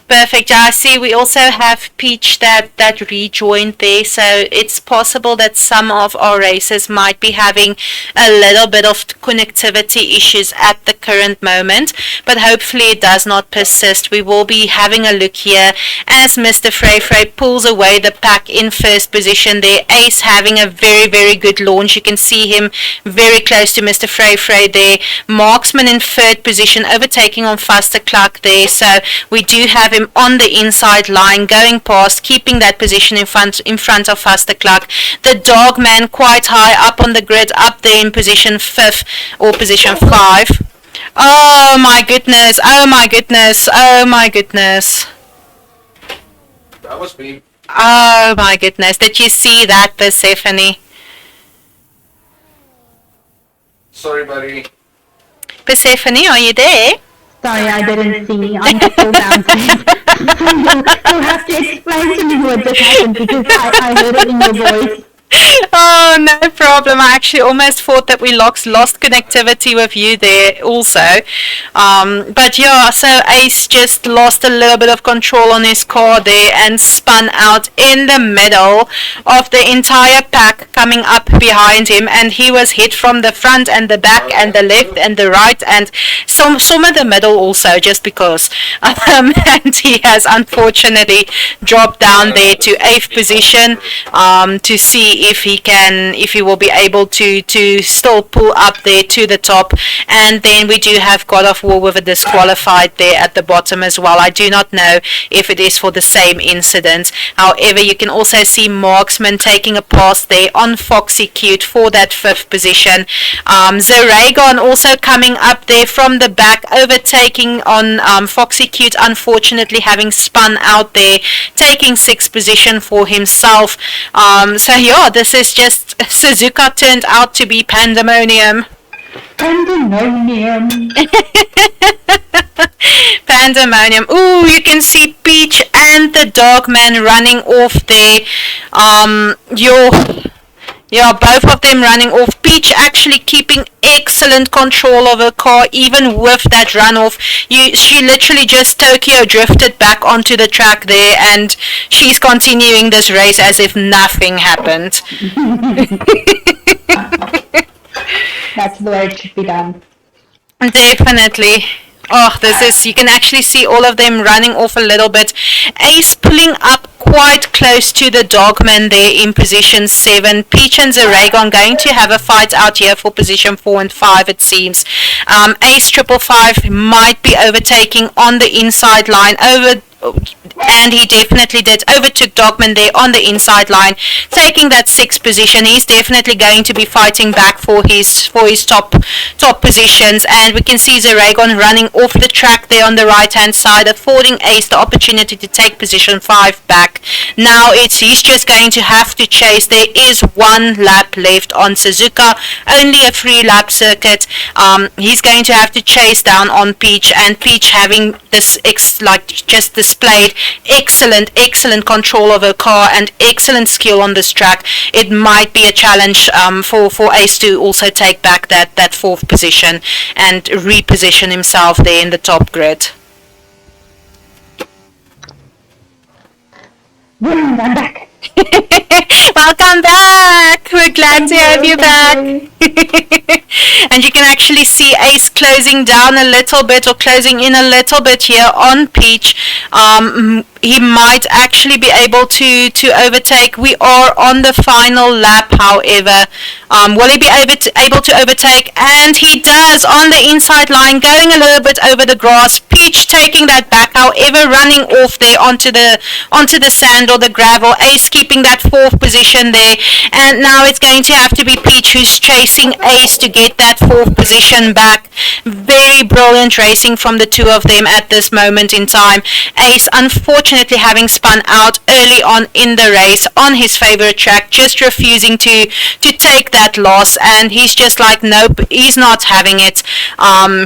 Perfect. I see we also have Peach that rejoined there, so it's possible that some of our racers might be having a little bit of connectivity issues at the current moment, but hopefully it does not persist. We will be having a look here as Mr. Frey pulls away the pack in first position there. Ace having a very, very good launch. You can see him very close to Mr. Frey there. Marksman in third position, overtaking on Faster Clark there, so we do have him on the inside line, going past, keeping that position in front of Faster Clark. The Dogman quite high up on the grid, up there in position 5th or position 5. Oh my goodness, oh my goodness, oh my goodness. That was me. Oh my goodness, did you see that, Persephone? Sorry, buddy. Persephone, are you there? Sorry, I didn't see. I'm still downstairs. You'll have to explain to me what just happened because I heard it in your voice. Oh, no problem. I actually almost thought that we lost connectivity with you there also. But yeah, so Ace just lost a little bit of control on his car there and spun out in the middle of the entire pack coming up behind him, and he was hit from the front and the back and the left and the right and some of the middle also, just because. And he has unfortunately dropped down there to 8th position, to see if he will be able to still pull up there to the top. And then we do have God of War with a disqualified there at the bottom as well. I do not know if it is for the same incident. However, you can also see Marksman taking a pass there on Foxy Cute for that 5th position. Zeragon also coming up there from the back, overtaking on Foxy Cute, unfortunately having spun out there, taking 6th position for himself. So yeah, this is just, Suzuka turned out to be pandemonium. Pandemonium. Pandemonium. Ooh, you can see Peach and the Dogman running off there. Both of them running off. Peach actually keeping excellent control of her car, even with that runoff. She literally just Tokyo drifted back onto the track there, and she's continuing this race as if nothing happened. That's the way it should be done. Definitely. Oh, you can actually see all of them running off a little bit. Ace pulling up quite close to the Dogman there in position 7. Peach and Zeragon going to have a fight out here for position 4 and 5, it seems. Ace 555 might be overtaking on the inside line, and he definitely did, overtook Dogman there on the inside line, taking that 6th position. He's definitely going to be fighting back for his top positions, and we can see Zeragon running off the track there on the right hand side, affording Ace the opportunity to take position 5 back. Now he's just going to have to chase. There is 1 lap left on Suzuka, only a 3-lap circuit. He's going to have to chase down on Peach, and Peach having this just displayed excellent control of her car and excellent skill on this track. It might be a challenge for Ace to also take back that 4th position and reposition himself there in the top grid. I'm back. Welcome back! We're glad to have you back. And you can actually see Ace closing down a little bit, or closing in a little bit here on Peach. He might actually be able to overtake. We are on the final lap, however. Will he be able to overtake? And he does, on the inside line, going a little bit over the grass. Peach taking that back, however, running off there onto the sand or the gravel. Ace keeping that 4th position there, and now it's going to have to be Peach who's chasing Ace to get that 4th position back. Very brilliant racing from the two of them at this moment in time. Ace unfortunately having spun out early on in the race on his favorite track, just refusing to take that loss, and he's just like, nope, he's not having it.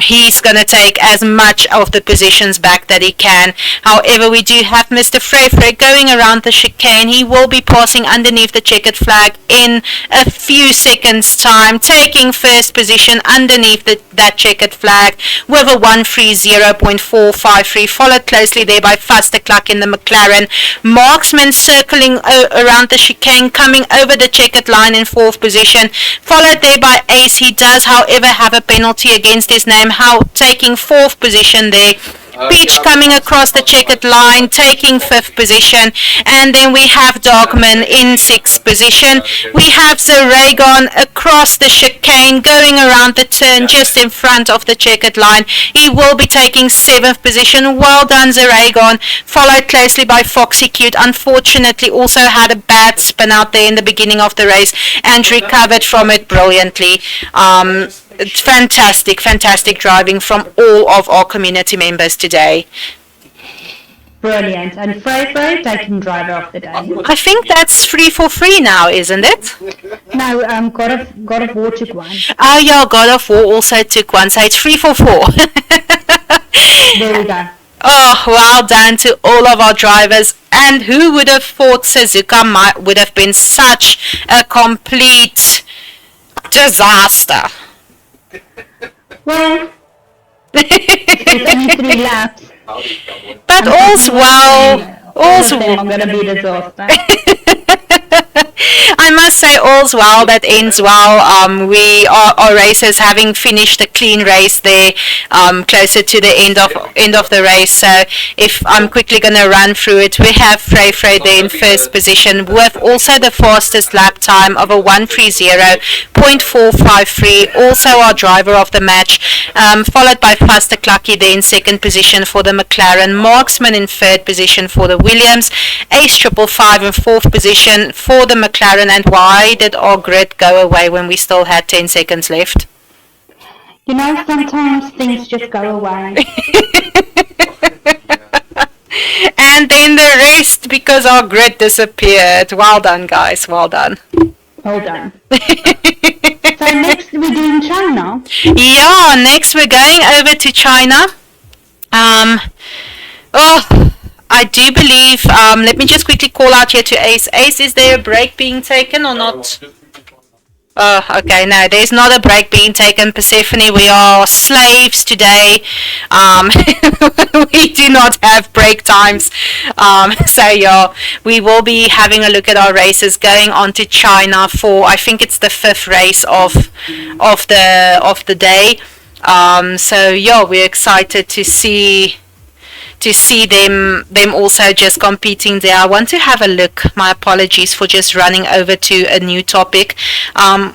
He's gonna take as much of the positions back that he can. However, we do have Mr. Frey going around the chicane. He will be passing underneath the checkered flag in a few seconds time, taking 1st position underneath that checkered flag with a 130.453, followed closely there by Fastercluck in the McLaren. Marksman circling around the chicane, coming over the checkered line in 4th position, followed there by Ace. He does, however, have a penalty against his name, taking 4th position there. Peach coming across the checkered line, taking 5th position, and then we have Dogman in 6th position. We have Zeragon across the chicane, going around the turn just in front of the checkered line. He will be taking 7th position. Well done, Zeragon, followed closely by Foxy Cute. Unfortunately, also had a bad spin out there in the beginning of the race and recovered from it brilliantly. Fantastic driving from all of our community members today. Brilliant. And Frey taking driver of the day. I think that's 3 for 3 now, isn't it? No, God of War took 1. Oh yeah, God of War also took 1, so it's 3 for 4. There we go. Oh, well done to all of our drivers. And who would have thought Suzuka would have been such a complete Disaster. Well, it's only 3 laps. But all's well. All's All of them well. are going to be disaster. I must say all's well that ends well. We are our racers having finished a clean race there, closer to the end of the race. So if I'm quickly gonna run through it, we have Frey there in first position with also the fastest lap time of a 1:30.453. Also our driver of the match, followed by Faster Clucky there in second position for the McLaren, Marksman in third position for the Williams, Ace 555 in fourth position for the McLaren. And why did our grid go away when we still had 10 seconds left? You know, sometimes things just go away. And then the rest because our grid disappeared. Well done, guys. Well done. Hold on. So next we're doing China. Yeah, next we're going over to China. I do believe, let me just quickly call out here to Ace. Ace, is there a break being taken or not? Oh, okay, no, there's not a break being taken, Persephone. We are slaves today. We do not have break times. So yeah, we will be having a look at our races going on to China for, I think it's the 5th race of the day. So yeah, we're excited to see them also just competing there. I want to have a look. My apologies for just running over to a new topic.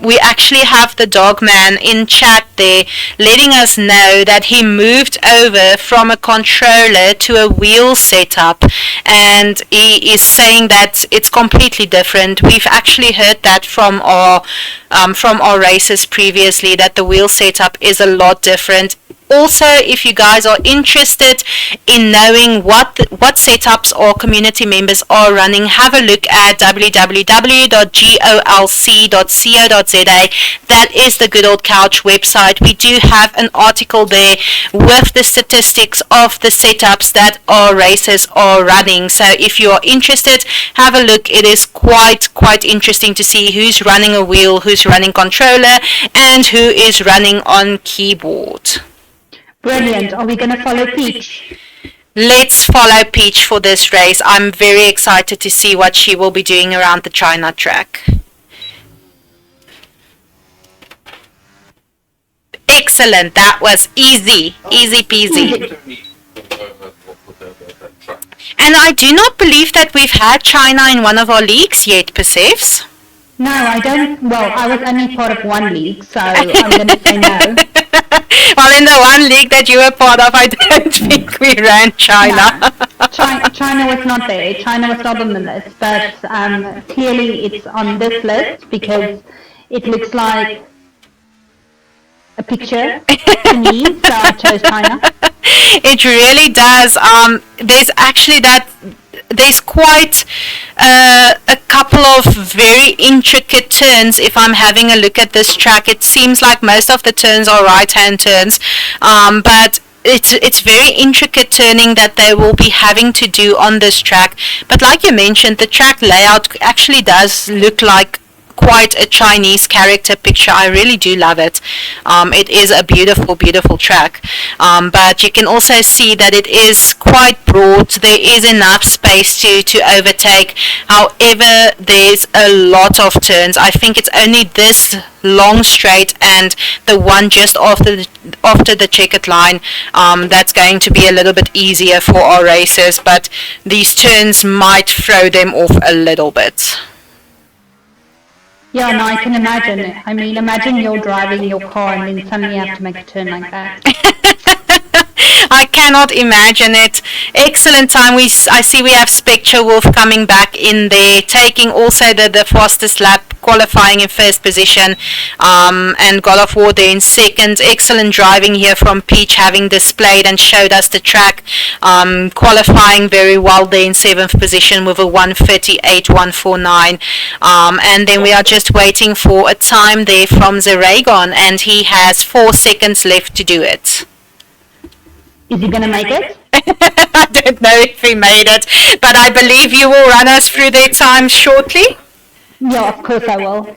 We actually have the Dogman in chat there letting us know that he moved over from a controller to a wheel setup, and he is saying that it's completely different. We've actually heard that from our races previously, that the wheel setup is a lot different. Also, if you guys are interested in knowing what setups our community members are running, have a look at www.golc.co.za. That is the Good Old Couch website. We do have an article there with the statistics of the setups that our racers are running. So if you are interested, have a look. It is quite interesting to see who's running a wheel, who's running controller, and who is running on keyboard. Brilliant. Are we going to follow Peach? Let's follow Peach for this race. I'm very excited to see what she will be doing around the China track. Excellent. That was easy. Easy peasy. And I do not believe that we've had China in one of our leagues yet, Persefs. No, I don't. Well, I was only part of one league, so I'm going to say no. Well, in the one league that you were part of, I don't think we ran China. No. China was not there. China was not on the list, but clearly it's on this list because it looks like a picture to me, so I chose China. It really does. There's quite a couple of very intricate turns. If I'm having a look at this track, it seems like most of the turns are right-hand turns, but it's very intricate turning that they will be having to do on this track. But like you mentioned, the track layout actually does look like quite a Chinese character picture. I really do love it. It is a beautiful track, but you can also see that it is quite broad. There is enough space to overtake. However, there's a lot of turns. I think it's only this long straight and the one just after the checkered line that's going to be a little bit easier for our racers, but these turns might throw them off a little bit. Yeah, no, I can imagine. I mean, imagine you're driving your car and then suddenly you have to make a turn like that. I cannot imagine it. Excellent time. I see we have Spectre Wolf coming back in there, taking also the fastest lap, qualifying in first position, and God of War there in second. Excellent driving here from Peach, having displayed and showed us the track, qualifying very well there in seventh position with a 1:38.149, and then we are just waiting for a time there from Zeragon, and he has 4 seconds left to do it. Is he going to make it? I don't know if he made it, but I believe you will run us through their time shortly. Yeah, of course I will.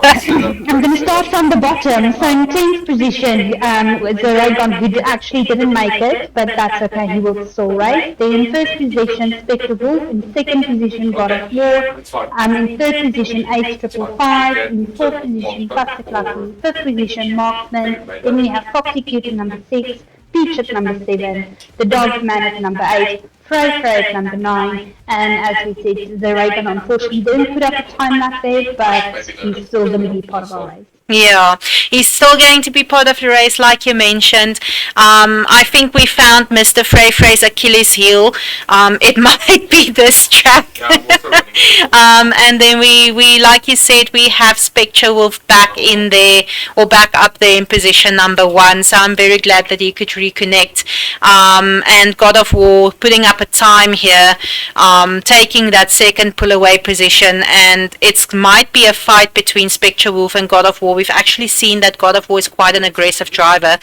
I'm going to starts on the bottom. So in 10th position, the Raygon who actually didn't make it, but that's okay, he will still race. Then in first position, Spectre Wolf. In second position, God of War. In third position, Ace 555. In fourth position, Faster Clucky. Fifth position, Marksman. Then we have Foxy Cute at number 6. Peach at number 7. The Dog Man at number 8. Frey at number 9, and as we said, the Raygon unfortunately didn't put up a time lap there, but he's still going to be part of our race. Yeah, he's still going to be part of the race, like you mentioned. I think we found Mr. Frey's Achilles heel. It might be this track. And then we, like you said, we have Spectre Wolf back in there, or back up there in position number 1. So I'm very glad that he could reconnect. And God of War putting up a time here, taking that second pull away position, and it might be a fight between Spectre Wolf and God of War. We've actually seen that God of War is quite an aggressive driver.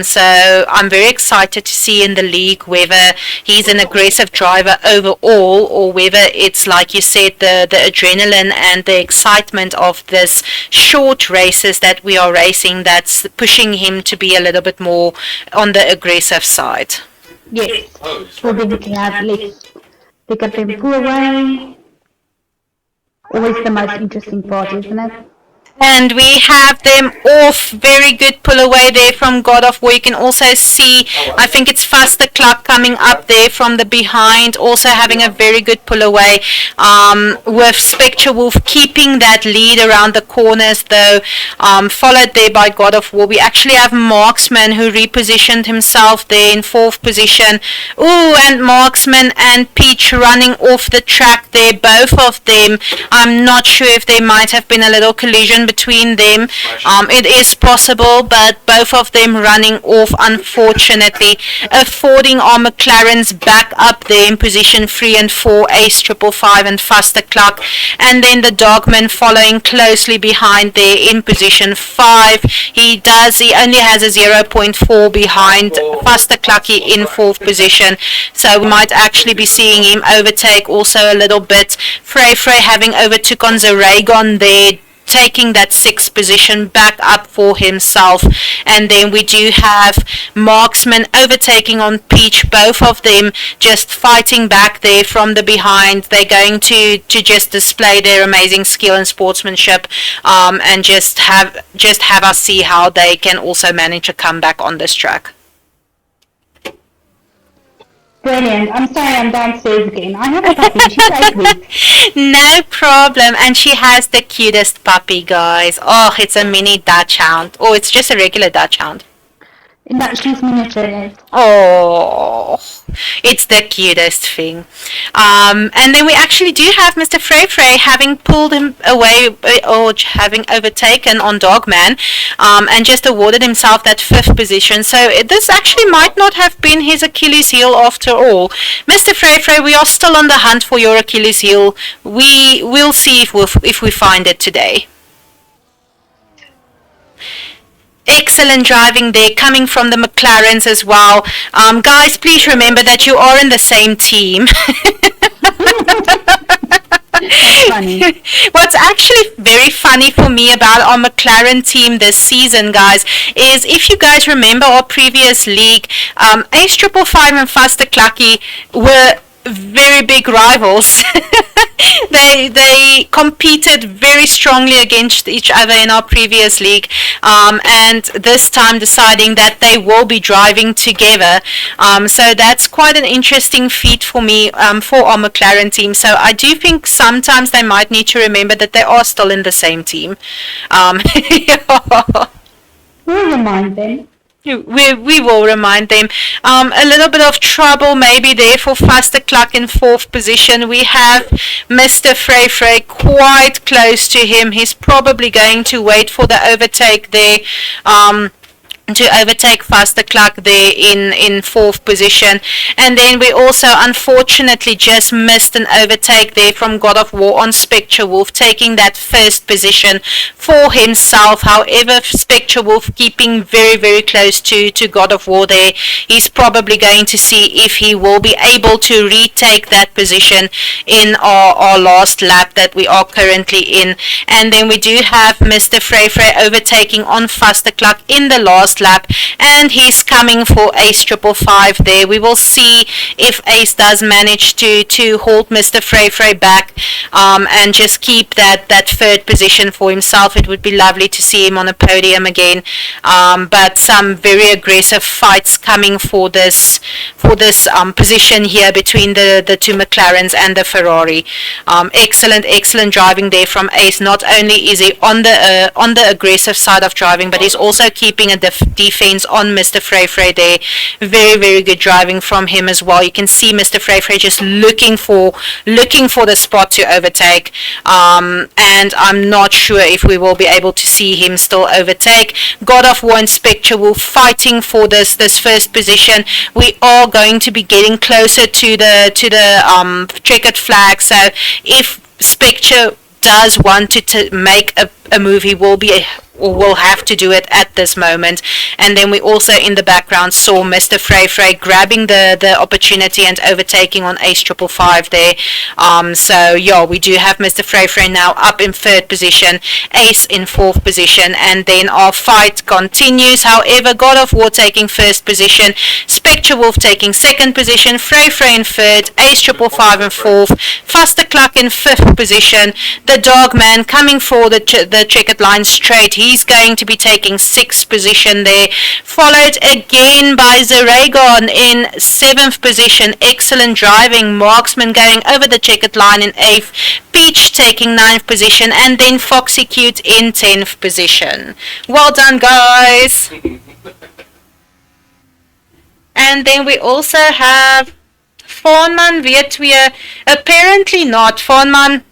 So I'm very excited to see in the league whether he's an aggressive driver overall, or whether it's, like you said, the adrenaline and the excitement of this short races that we are racing that's pushing him to be a little bit more on the aggressive side. Yes. So then we can have let's pick up and pull away. Always the most interesting part, isn't it? And we have them off. Very good pull away there from God of War. You can also see, I think it's Faster Cluck coming up there from the behind, also having a very good pull away, with Spectre Wolf keeping that lead around the corners though, followed there by God of War. We actually have Marksman who repositioned himself there in 4th position. Ooh, and Marksman and Peach running off the track there, both of them. I'm not sure if there might have been a little collision between them. It is possible, but both of them running off, unfortunately, affording our McLarens back up there in position 3 and 4, Ace 555 and Faster Cluck, and then the Dogman following closely behind there in position 5. He only has a 0.4 behind Faster Clucky in 4th position, so we might actually be seeing him overtake also a little bit. Frey having overtook on the Raygon there, taking that 6th position back up for himself. And then we do have Marksman overtaking on Peach, both of them just fighting back there from the behind. They're going to just display their amazing skill and sportsmanship, and just have us see how they can also manage a comeback on this track. Brilliant. I'm sorry I'm downstairs again. I have a puppy. She's 8 weeks. No problem. And she has the cutest puppy, guys. Oh, it's a mini Dutch Hound. Oh, it's just a regular Dutch Hound. No, she's miniature, yes. Oh, it's the cutest thing. And then we actually do have Mr. Frey having pulled him away, or having overtaken on Dogman, and just awarded himself that 5th position. So this actually might not have been his Achilles heel after all. Mr. Frey, we are still on the hunt for your Achilles heel. We will see if we find it today. Excellent driving there, coming from the McLarens as well. Guys, please remember that you are in the same team. That's funny. What's actually very funny for me about our McLaren team this season, guys, is if you guys remember our previous league, Ace 555 and Faster Clucky were very big rivals. They competed very strongly against each other in our previous league, and this time deciding that they will be driving together. So that's quite an interesting feat for me, for our McLaren team. So I do think sometimes they might need to remember that they are still in the same team. We'll remind them. We will remind them. A little bit of trouble maybe there for Faster Cluck in 4th position. We have Mr. Frey quite close to him. He's probably going to wait for the overtake there. to overtake Faster Clark there in fourth position. And then we also unfortunately just missed an overtake there from God of War on Spectre Wolf, taking that first position for himself. However, Spectre Wolf keeping very, very close to God of War there. He's probably going to see if he will be able to retake that position in our last lap that we are currently in. And then we do have Mr. Frey overtaking on Faster Clark in the last lap, and he's coming for Ace 555 there. We will see if Ace does manage to hold Mr. Frey back and just keep that third position for himself. It would be lovely to see him on a podium again, but some very aggressive fights coming for this position here between the two McLarens and the Ferrari. Excellent driving there from Ace. Not only is he on the aggressive side of driving, but he's also keeping a defense on Mr. Frey there. Very, very good driving from him as well. You can see Mr. Frey just looking for the spot to overtake, and I'm not sure if we will be able to see him still overtake. God of War and Spectre Wolf fighting for this first position. We are going to be getting closer to the checkered flag, so if Spectre does want to make a move, he will have to do it at this moment. And then we also in the background saw Mr. Frey grabbing the opportunity and overtaking on Ace 555 there. So yeah, we do have Mr. Frey now up in third position, Ace in fourth position, and then our fight continues. However, God of War taking first position, Spectre Wolf taking second position, Frey in third, Ace 555 in fourth, Faster Clark in fifth position, the Dogman coming for the checkered line straight. He's going to be taking sixth position there, followed again by Zeragon in seventh position. Excellent driving. Marksman going over the checkered line in eighth, Peach taking ninth position, and then Foxy Cute in 10th position. Well done, guys. And then we also have Fawnman Vietweer. Apparently not. Fawnman,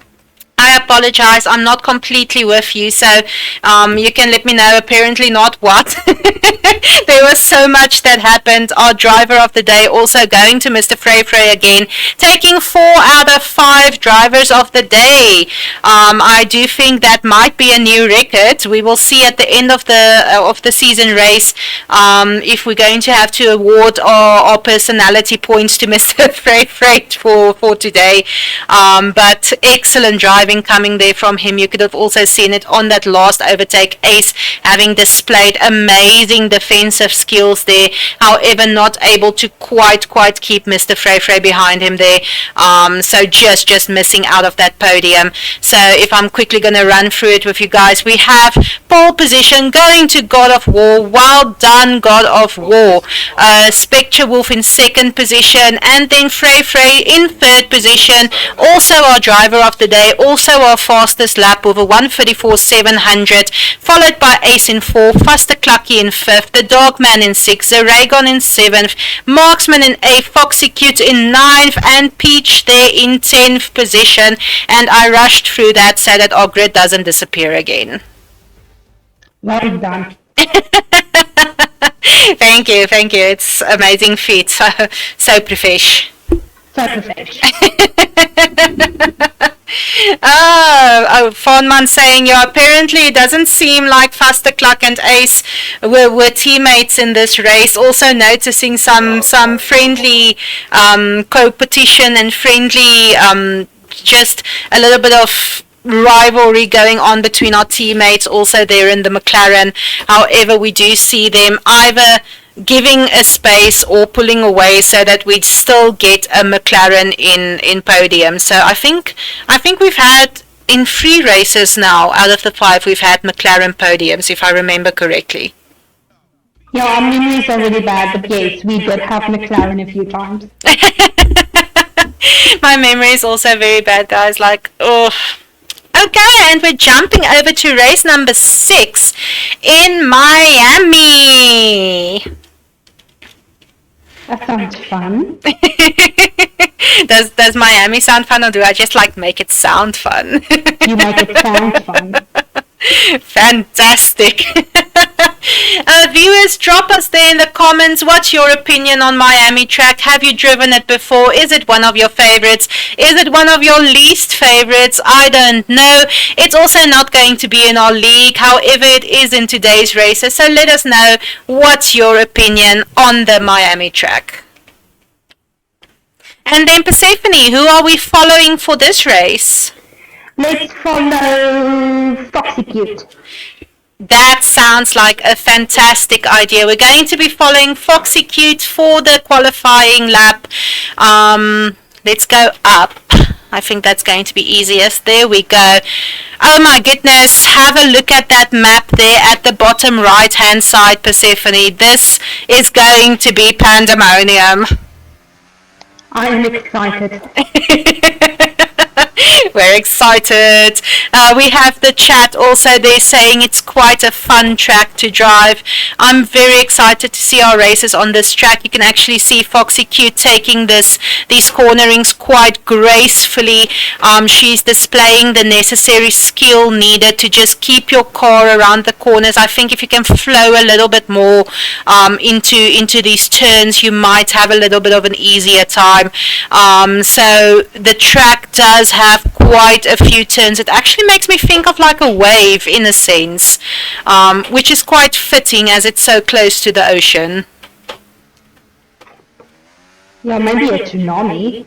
I apologize, I'm not completely with you, so you can let me know. Apparently not what. There was so much that happened. Our driver of the day also going to Mr. Frey again, taking 4 out of 5 drivers of the day. I do think that might be a new record. We will see at the end of the season race if we're going to have to award our personality points to Mr. Frey for today. But excellent driving coming there from him. You could have also seen it on that last overtake. Ace having displayed amazing defensive skills there, however not able to quite keep Mr. Frey behind him there, so just missing out of that podium. So if I'm quickly going to run through it with you guys, we have pole position going to God of War. Well done, God of War. Spectre Wolf in second position, and then Frey in third position. Also our driver of the day, also our fastest lap with a 1:34.700, followed by Ace in 4th, Faster Clucky in 5th, the Dogman in 6th, Zeragon in 7th, Marksman in 8th, Foxy Cute in 9th, and Peach there in 10th position. And I rushed through that so that our grid doesn't disappear again. Well done. Thank you. It's amazing feat. So profesh. So profesh. Fawnman saying, yeah, apparently it doesn't seem like Faster Cluck and Ace were teammates in this race. Also noticing some friendly competition and friendly just a little bit of rivalry going on between our teammates also there in the McLaren. However, we do see them either giving a space or pulling away so that we'd still get a McLaren in podium. So I think we've had in 3 races now out of the 5 we've had McLaren podiums, if I remember correctly. Yeah, our memories are really bad, but yes, we did have McLaren a few times. My memory is also very bad, guys. Like, oh. Okay, and we're jumping over to race number 6 in Miami. That sounds fun. Does Miami sound fun, or do I just like make it sound fun? You make it sound fun. Fantastic. Viewers, drop us there in the comments. What's your opinion on Miami track? Have you driven it before? Is it one of your favorites? Is it one of your least favorites? I don't know. It's also not going to be in our league. However, it is in today's races. So let us know what's your opinion on the Miami track. And then Persephone, who are we following for this race? Let's follow Foxy Cute. That sounds like a fantastic idea. We're going to be following Foxy Cute for the qualifying lap. Let's go up. I think that's going to be easiest. There we go. Oh my goodness, have a look at that map there at the bottom right hand side, Persephone. This is going to be pandemonium. I am excited. We're excited. We have the chat also there saying it's quite a fun track to drive. I'm very excited to see our races on this track. You can actually see Foxy Cute taking these cornerings quite gracefully. She's displaying the necessary skill needed to just keep your car around the corners. I think if you can flow a little bit more into these turns, you might have a little bit of an easier time. So the track does have quite a few turns. It actually makes me think of like a wave in a sense, which is quite fitting as it's so close to the ocean. Yeah, maybe a tsunami.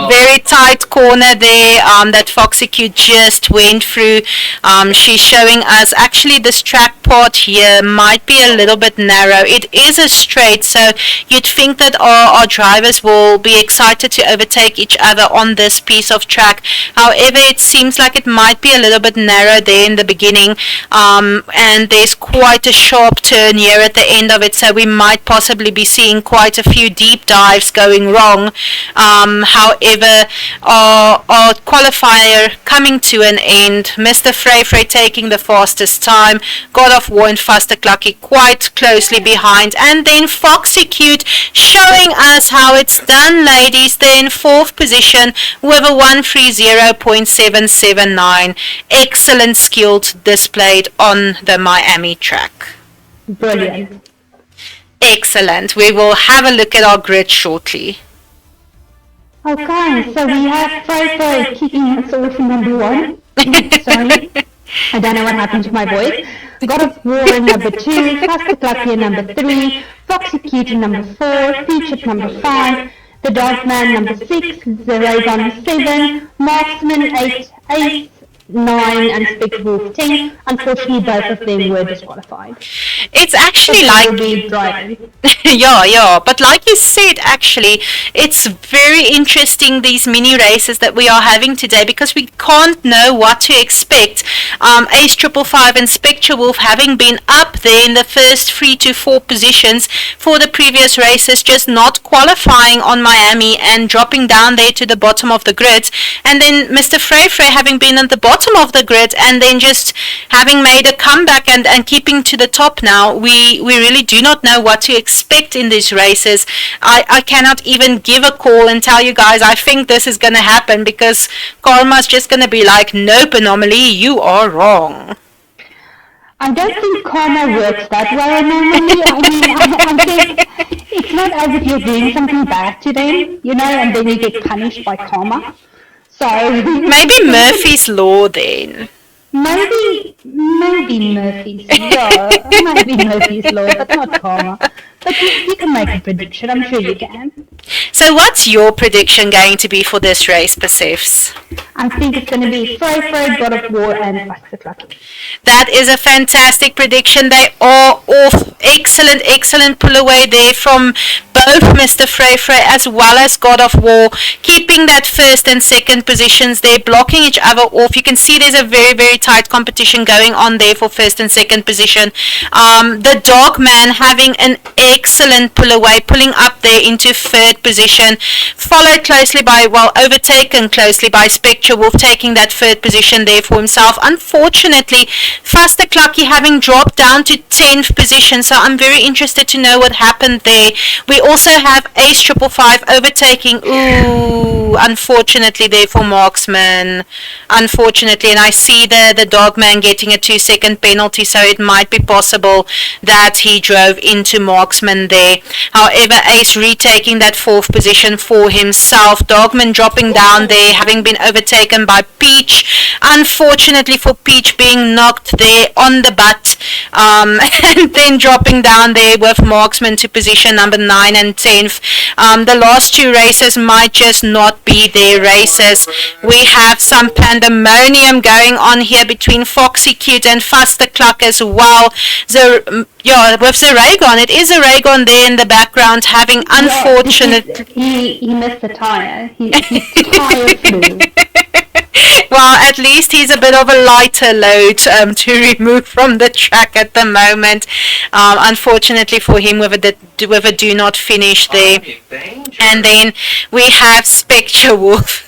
Very tight corner there that Foxy Cute just went through. She's showing us actually this track part here might be a little bit narrow. It is a straight, so you'd think that our drivers will be excited to overtake each other on this piece of track. However, it seems like it might be a little bit narrow there in the beginning, and there's quite a sharp turn here at the end of it, so we might possibly be seeing quite a few deep dives going wrong. However, our qualifier coming to an end, Mr. Frey taking the fastest time, God of War and Faster Clucky quite closely behind, and then Foxy Cute showing us how it's done, ladies. They're in 4th position with a 130.779. Excellent skills displayed on the Miami track. Brilliant. Excellent. We will have a look at our grid shortly. Okay, so we have Frey kicking us off in number 1. Sorry, I don't know what happened to my voice. God of War in number 2, Faster Clucky in number 3, Foxy Cute in number 4, Featured number 5, The Dark Man number 6, The Raygun 7, Marksman 8, 9 and Spectre Wolf 10. Unfortunately, both of them were disqualified. It's actually So like... they'll be driving. yeah, but like you said, actually, it's very interesting, these mini races that we are having today, because we can't know what to expect. Ace 555 and Spectre Wolf having been up there in the first 3 to 4 positions for the previous races, just not qualifying on Miami and dropping down there to the bottom of the grid. And then Mr. Frey having been at the bottom of the grid and then just having made a comeback and keeping to the top now. We really do not know what to expect in these races. I cannot even give a call and tell you guys I think this is going to happen, because Karma's just going to be like, nope, Anomaly, you are wrong. I don't think karma works that way normally. I mean, I think it's not as if you're doing something bad to them, you know, and then you get punished by karma. So Maybe Murphy's Law then. maybe Murphy's Law, but not karma. But you can make a prediction. I'm sure you can. So what's your prediction going to be for this race, Persephs? I think it's going to be Frey, God of War, and Faster Clucky. That is a fantastic prediction. They are off. Excellent pull away there from both Mr. Frey as well as God of War, keeping that first and second positions there, blocking each other off. You can see there's a very tight competition going on there for first and second position. The Dark Man having an excellent pull away, pulling up there into third position, followed closely by, overtaken closely by Spectre Wolf, taking that third position there for himself. Unfortunately, Faster Clucky having dropped down to 10th position, so I'm very interested to know what happened there. We also have Ace 555 overtaking. Ooh, unfortunately there for Marksman. Unfortunately, and I see the Dogman getting a 2-second penalty, so it might be possible that he drove into Marksman there. However, Ace retaking that 4th position for himself. Dogman dropping down there, having been overtaken by Peach. Unfortunately for Peach, being knocked there on the butt, and then dropping down there with Marksman to position number 9 and 10th. The last 2 races might just not be their races. We have some pandemonium going on here between Foxy Cute and Faster Clock as well. With Zaragon, it is Zaragon there in the background having unfortunate. He missed the tire. His tire flew. Well, at least he's a bit of a lighter load to remove from the track at the moment. Unfortunately for him, with a do not finish there. And then we have Spectre Wolf.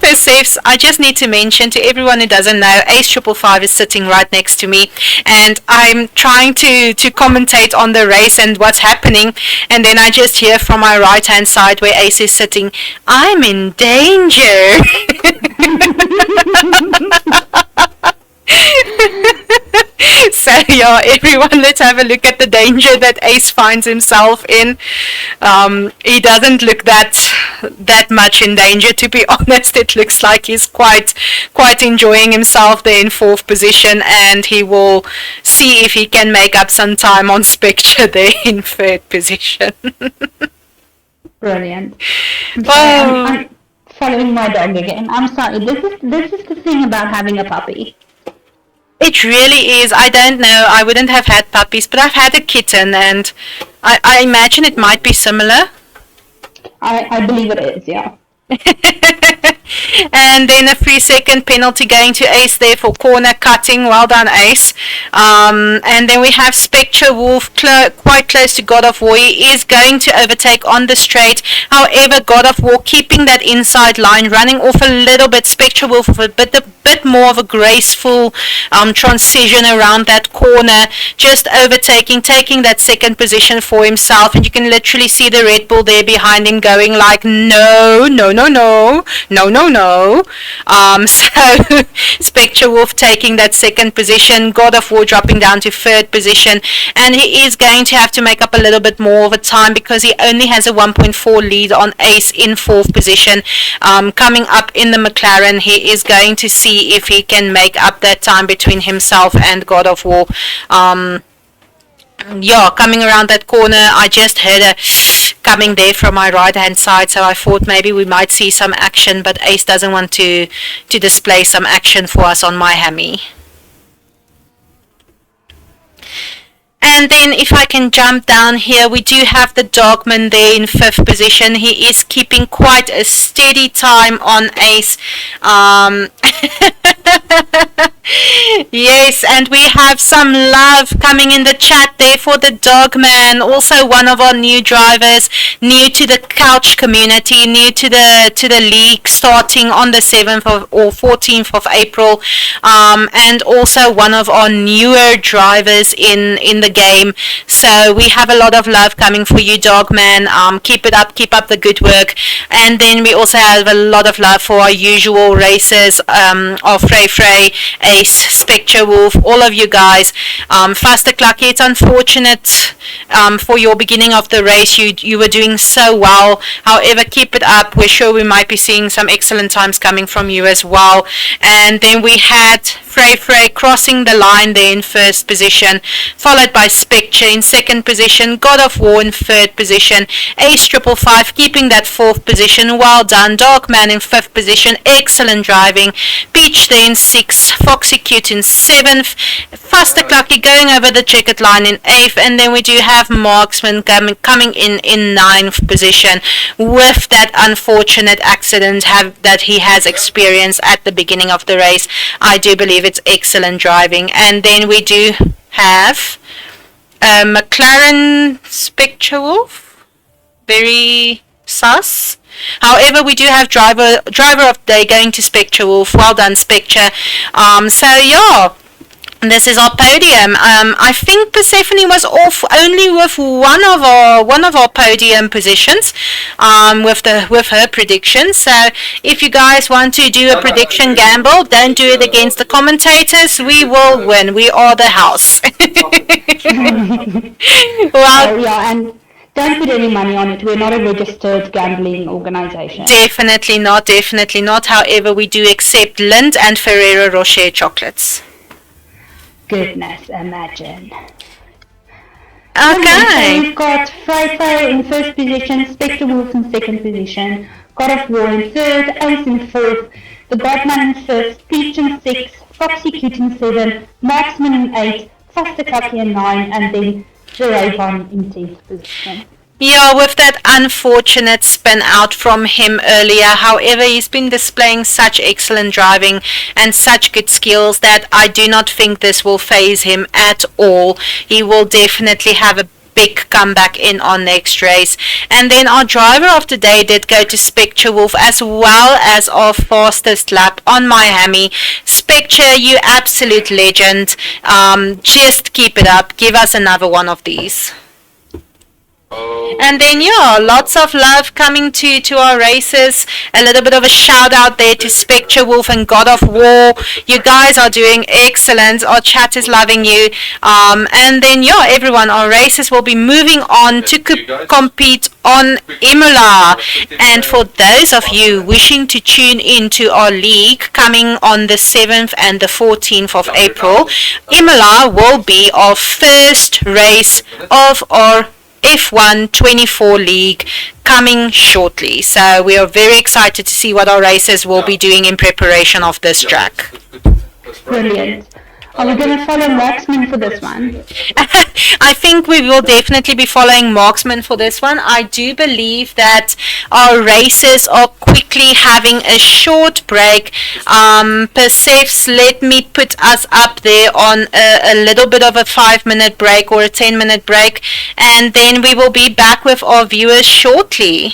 Perseus, I just need to mention to everyone who doesn't know, Ace 555 is sitting right next to me, and I'm trying to commentate on the race and what's happening, and then I just hear from my right hand side where Ace is sitting, I'm in danger. So yeah, everyone, let's have a look at the danger that Ace finds himself in. He doesn't look that much in danger, to be honest. It looks like he's quite enjoying himself there in 4th position, and he will see if he can make up some time on Spectre there in 3rd position. Brilliant. Oh. I'm following my dog again. I'm sorry. This is the thing about having a puppy. It really is. I don't know. I wouldn't have had puppies, but I've had a kitten, and I imagine it might be similar. I believe it is, yeah. And then a 3-second penalty going to Ace there for corner cutting. Well done, Ace. And then we have Spectre Wolf quite close to God of War. He is going to overtake on the straight. However, God of War keeping that inside line, running off a little bit. Spectre Wolf with a bit more of a graceful transition around that corner, just overtaking, taking that 2nd position for himself, and you can literally see the Red Bull there behind him going like, no. So Spectre Wolf taking that 2nd position, God of War dropping down to 3rd position, and he is going to have to make up a little bit more of a time because he only has a 1.4 lead on Ace in 4th position. Coming up in the McLaren, he is going to see if he can make up that time between himself and God of War. Coming around that corner, I just heard a coming there from my right hand side, so I thought maybe we might see some action, but Ace doesn't want to display some action for us on my Hemi. And then if I can jump down here, we do have the Dogman there in 5th position. He is keeping quite a steady time on Ace. Yes, and we have some love coming in the chat there for the Dogman, also one of our new drivers, new to the couch community, new to the league, starting on the 7th or 14th of April, and also one of our newer drivers in the game. So we have a lot of love coming for you, Dogman. Keep it up, keep up the good work. And then we also have a lot of love for our usual racers of Frey, Ace, Spectre Wolf, all of you guys. Faster Clucky, it's unfortunate for your beginning of the race. You were doing so well. However, keep it up. We're sure we might be seeing some excellent times coming from you as well. And then we had Frey crossing the line there in 1st position, followed by Spectre in 2nd position, God of War in 3rd position, Ace 555 keeping that 4th position. Well done. Dogman in 5th position, excellent driving. Peach there in 6th, Foxy Cute in 7th, Faster Clucky going over the checkered line in 8th, and then we do have Marksman coming in 9th position with that unfortunate accident that he has experienced at the beginning of the race. I do believe it's excellent driving. And then we do have McLaren Spectre Wolf, very sus. However, we do have driver of the day going to Spectre Wolf. Well done, Spectre. So yeah, This is our podium. I think Persephone was off only with one of our podium positions, with her prediction. So if you guys want to do a prediction gamble, don't do it against the commentators. We will win. We are the house. Well, yeah, and don't put any money on it. We're not a registered gambling organization. definitely not. Definitely not. However, we do accept Lindt and Ferrero Rocher chocolates. Goodness, imagine. Okay. So we've got Fraser in first position, Spectre Wolf in second position, God of War in third, Ace in fourth, the Godman in fifth, Peach in sixth, Foxy Cute in seven, Marksman in eighth, Foster Cucky in nine, and then the Raybon in 10th position. Yeah, with that unfortunate spin out from him earlier. However, he's been displaying such excellent driving and such good skills that I do not think this will phase him at all. He will definitely have a big comeback in our next race. And then our driver of the day did go to Spectre Wolf as well as our fastest lap on Miami. Spectre, you absolute legend. Just keep it up. Give us another one of these. And then, yeah, lots of love coming to our races. A little bit of a shout out there to Spectre Wolf and God of War. You guys are doing excellent. Our chat is loving you. And then, yeah, everyone, our races will be moving on to compete on Imola. And for those of you wishing to tune into our league coming on the 7th and the 14th of April, Imola will be our first race of our F1 24 league coming shortly. So we are very excited to see what our racers will be doing in preparation of this track. Brilliant. Are we going to follow Marksman for this one? I think we will definitely be following Marksman for this one. I do believe that our racers are quickly having a short break. Persefs, let me put us up there on a little bit of a 5-minute break or a 10-minute break, and then we will be back with our viewers shortly.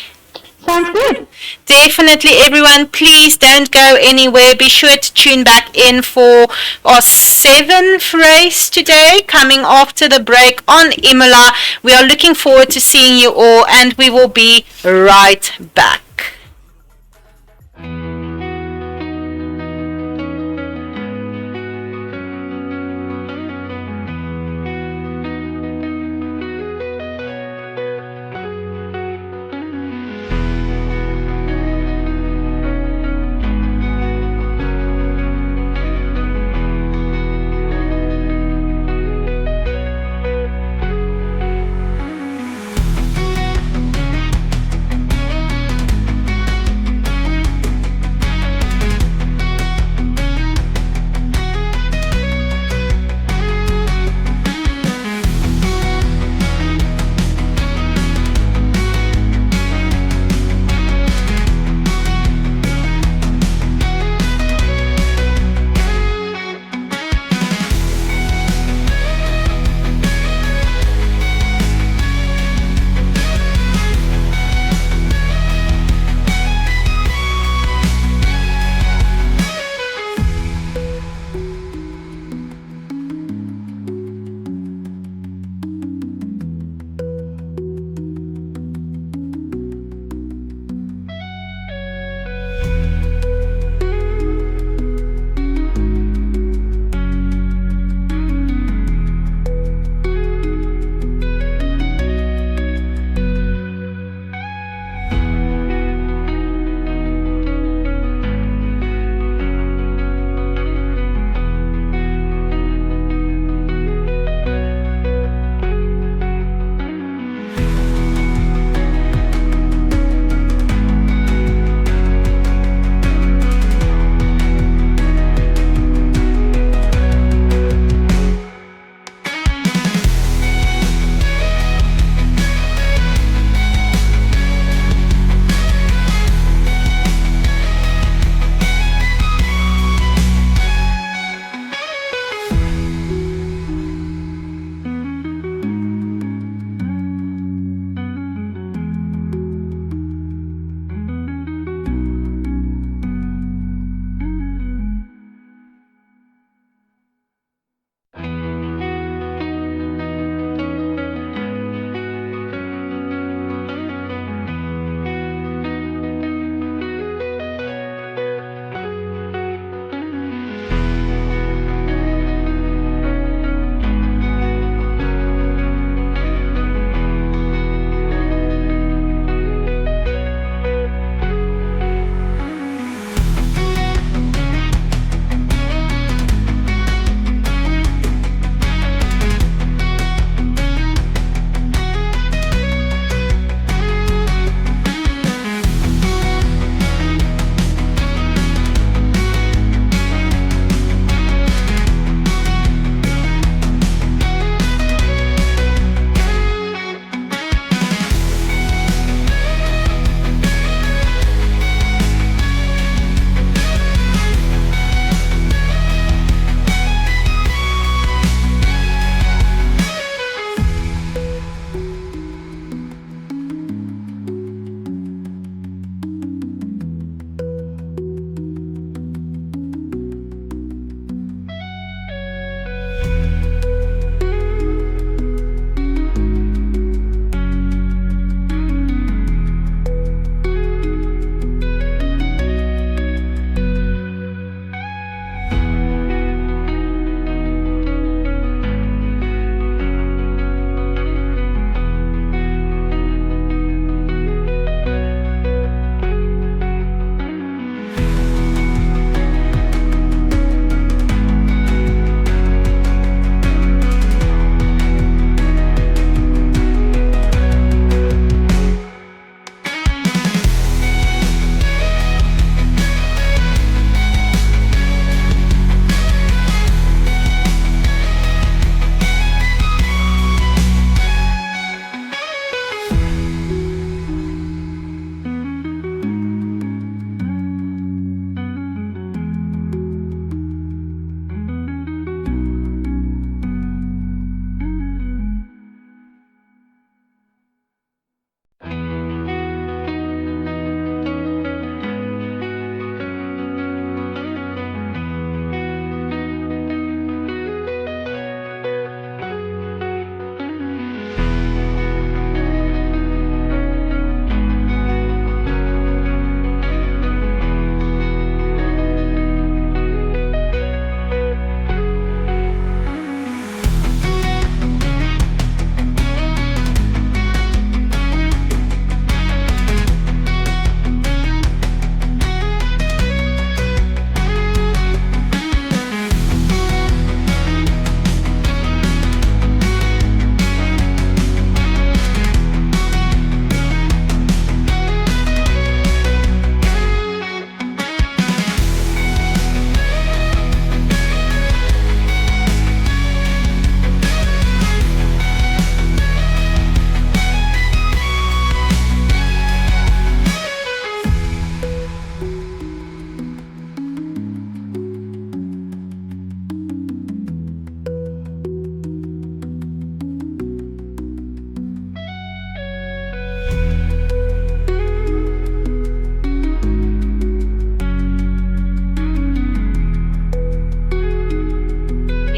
Sounds good. Definitely, everyone, please don't go anywhere. Be sure to tune back in for our 7th race today, coming after the break on Imola. We are looking forward to seeing you all, and we will be right back.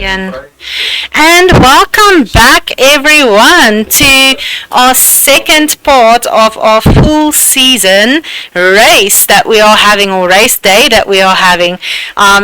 Ian. And welcome back everyone to our second part of our full season race that we are having, or race day that we are having.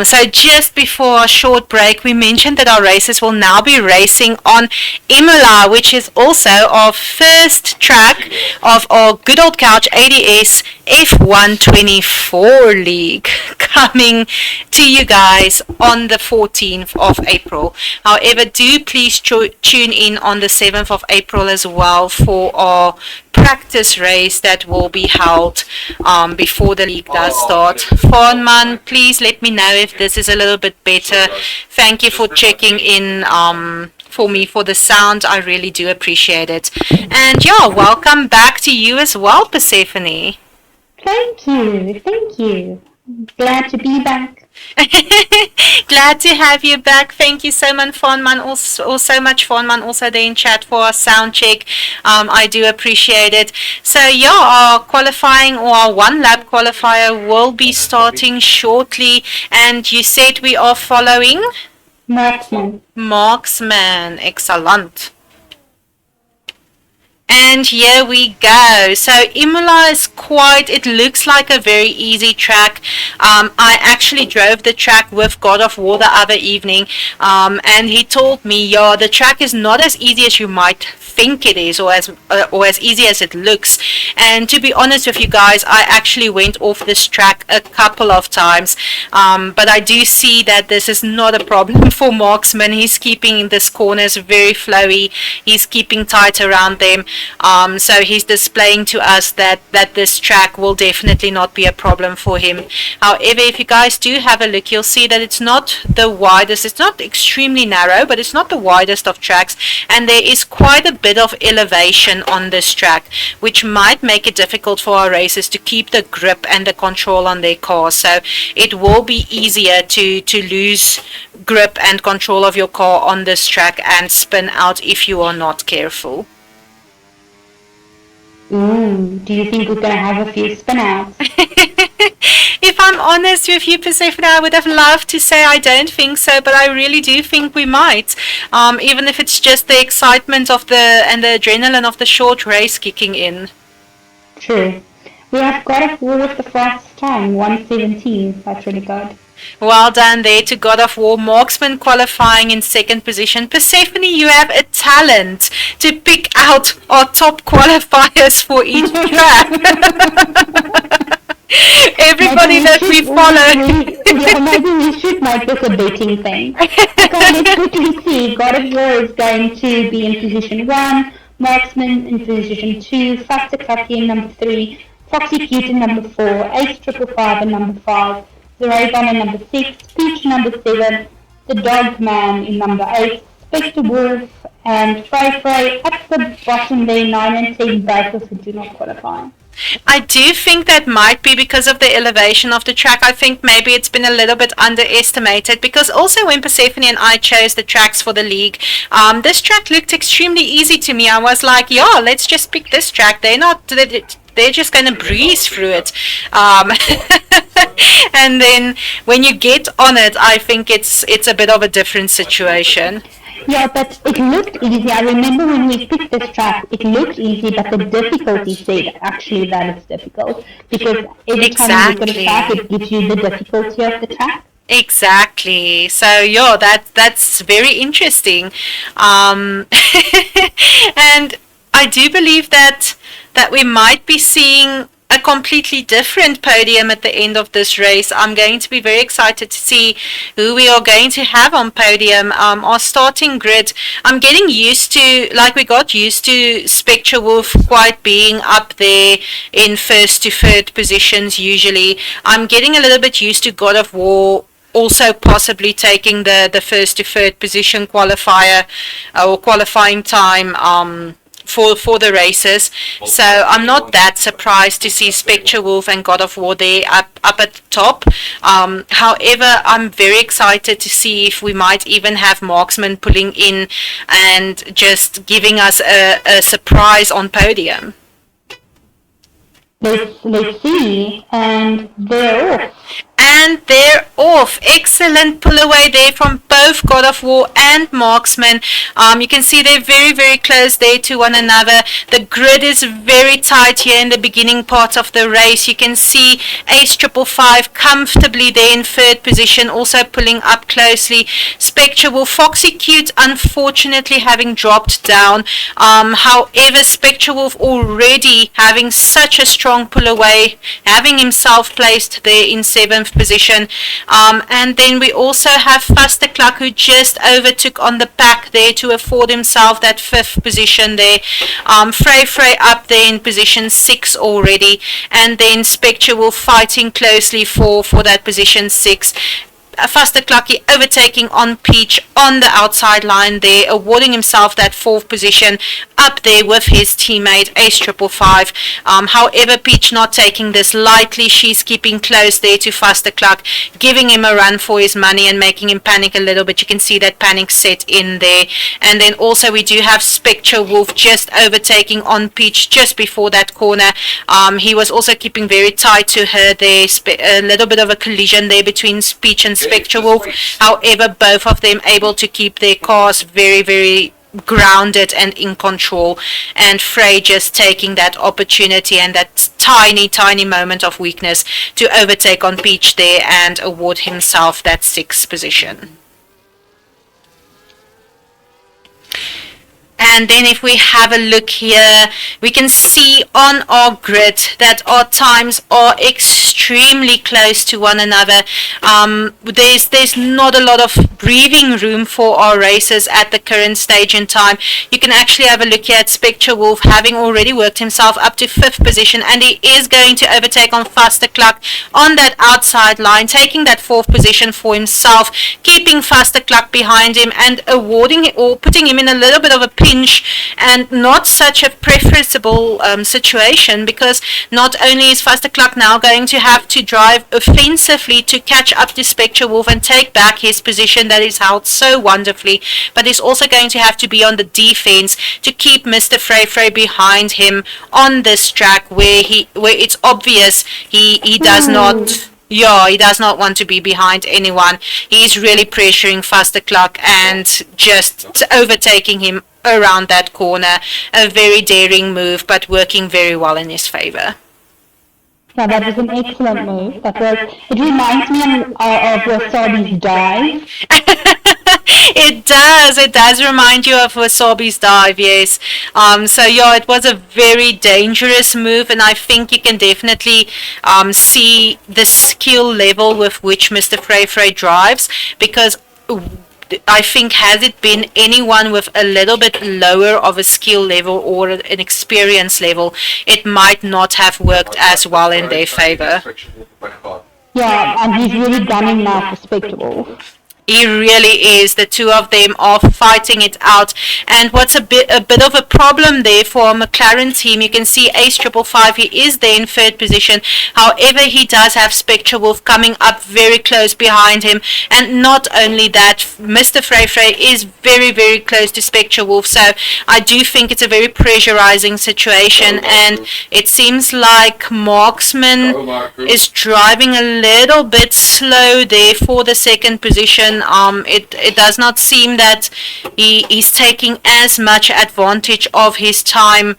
So just before a short break, we mentioned that our races will now be racing on Imola, which is also our first track of our Good Old Couch ADS F124 League, coming to you guys on the 14th of April. However, do please tune in on the 7th of April as well for our practice race that will be held before the league does start. Fawnman, please let me know if this is a little bit better. Thank you for checking in for me for the sound. I really do appreciate it. And yeah, welcome back to you as well, Persephone. Thank you. Glad to be back. Glad to have you back. Thank you so much, Fawnman. Also there in chat for our sound check. I do appreciate it. So yeah, our qualifying, or our one lap qualifier, will be starting shortly. And you said we are following Marksman. Excellent. And here we go. So Imola is it looks like a very easy track. I actually drove the track with God of War the other evening, and he told me, yeah, the track is not as easy as you might think it is, or as easy as it looks. And to be honest with you guys, I actually went off this track a couple of times, but I do see that this is not a problem for Marksman. He's keeping this corners very flowy. He's keeping tight around them. So he's displaying to us that this track will definitely not be a problem for him. However, if you guys do have a look, you'll see that it's not the widest. It's not extremely narrow, but it's not the widest of tracks. And there is quite a bit of elevation on this track, which might make it difficult for our racers to keep the grip and the control on their car. So it will be easier to lose grip and control of your car on this track and spin out if you are not careful. Do you think we're going to have a few spin-outs? If I'm honest with you, Persephone, I would have loved to say I don't think so, but I really do think we might. Even if it's just the excitement and the adrenaline of the short race kicking in. True. We have God of War with the first time, 1:17. That's really good. Well done there to God of War. Marksman qualifying in second position. Persephone, you have a talent to pick out our top qualifiers for each track. Everybody that we follow. Maybe we should make this a betting thing. Okay, let's quickly see. God of War is going to be in position 1, Marksman in position 2, Faster Cucky in number 3, Foxy Cute in number 4, Ace 555 in number 5, The Raygun in number 6, Peach number 7, The Dog Man in number 8, Spectre Wolf, and Frey at the bottom there, 9 and 10 both who do not qualify. I do think that might be because of the elevation of the track. I think maybe it's been a little bit underestimated, because also when Persephone and I chose the tracks for the league, this track looked extremely easy to me. I was like, yeah, let's just pick this track. They're just going to breeze through it. And then when you get on it, I think it's a bit of a different situation. Yeah, but it looked easy. I remember when we picked this track, it looked easy, but the difficulty said actually that it's difficult. Because every time you look at a track, it gives you the difficulty of the track. Exactly. So yeah, that's very interesting. And I do believe that we might be seeing a completely different podium at the end of this race. I'm going to be very excited to see who we are going to have on podium. Our starting grid, I'm getting used to, like we got used to Spectre Wolf quite being up there in first to third positions usually. I'm getting a little bit used to God of War also possibly taking the first to third position qualifier or qualifying time for the races. So I'm not that surprised to see Spectre Wolf and God of War there up at the top. However, I'm very excited to see if we might even have Marksman pulling in and just giving us a surprise on podium. Let's see, and they're off. and they're off. Excellent pull away there from both God of War and Marksman. You can see they're very, very close there to one another. The grid is very tight here in the beginning part of the race. You can see Ace 555 comfortably there in third position, also pulling up closely. Spectre Wolf, Foxy Cute unfortunately having dropped down. However, Spectre Wolf already having such a strong pull away, having himself placed there in 7th position. And then we also have Faster Cluck, who just overtook on the pack there to afford himself that 5th position there. Frey up there in position 6 already, and then Spectre Wolf fighting closely for that position 6. Faster Clucky overtaking on Peach on the outside line there, awarding himself that 4th position up there with his teammate Ace 555. However, Peach not taking this lightly. She's keeping close there to Faster Cluck, giving him a run for his money and making him panic a little bit. You can see that panic set in there. And then also we do have Spectre Wolf just overtaking on Peach just before that corner. He was also keeping very tight to her there. A little bit of a collision there between Peach and Spectre Wolf. However, both of them able to keep their cars very, very grounded and in control, and Frey just taking that opportunity and that tiny moment of weakness to overtake on Peach there and award himself that 6th position. And then if we have a look here, we can see on our grid that our times are extremely close to one another. There's not a lot of breathing room for our racers at the current stage in time. You can actually have a look here at Spectre Wolf having already worked himself up to 5th position, and he is going to overtake on Faster Cluck on that outside line, taking that 4th position for himself, keeping Faster Cluck behind him and awarding or putting him in a little bit of a pinch, and not such a preferable situation, because not only is Faster Cluck now going to have to drive offensively to catch up to Spectre Wolf and take back his position that is held so wonderfully, but he's also going to have to be on the defense to keep Mr. Frey behind him on this track where it's obvious he does not. Yeah, he does not want to be behind anyone. He's really pressuring Faster Cluck and just overtaking him around that corner. A very daring move, but working very well in his favor. Yeah, that was an excellent move. It reminds me of Wasabi's dive. It does remind you of Wasabi's dive, yes. So yeah, it was a very dangerous move, and I think you can definitely see the skill level with which Mr. Frey drives, because I think had it been anyone with a little bit lower of a skill level or an experience level, it might not have worked as well in their favor. Yeah, and he's really gunning now for Spectre Wolf. He really is. The two of them are fighting it out. And what's a bit of a problem there for our McLaren team, you can see Ace 555, he is there in 3rd position. However, he does have Spectre Wolf coming up very close behind him. And not only that, Mr. Frey is very, very close to Spectre Wolf. So I do think it's a very pressurizing situation. And it seems like Marksman is driving a little bit slow there for the 2nd position. It does not seem that he's taking as much advantage of his time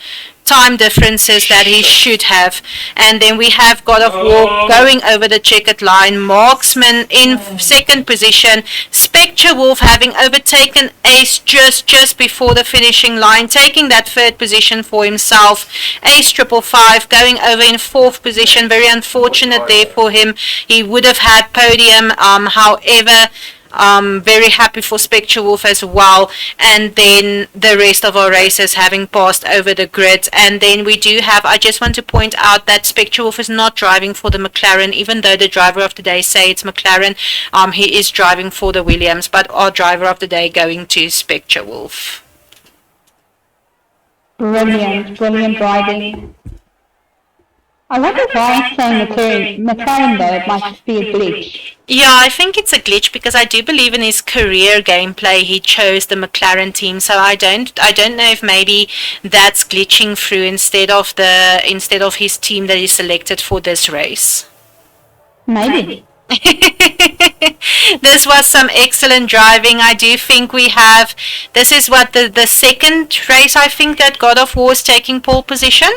differences that he should have. And then we have God of War going over the checkered line, Marksman in 2nd position, Spectre Wolf having overtaken Ace just before the finishing line, taking that 3rd position for himself. Ace 555 going over in 4th position, very unfortunate there for him. He would have had podium, however, very happy for Spectre Wolf as well, and then the rest of our racers having passed over the grid. And then we do have, I just want to point out that Spectre Wolf is not driving for the McLaren, even though the driver of the day say it's McLaren. He is driving for the Williams, but our driver of the day going to Spectre Wolf. Brilliant driving. I wonder why it's saying McLaren though, it might just be a glitch. Yeah, I think it's a glitch because I do believe in his career gameplay he chose the McLaren team, so I don't know if maybe that's glitching through instead of his team that he selected for this race. Maybe. This was some excellent driving. I do think we have. This is what the second race I think that God of War is taking pole position.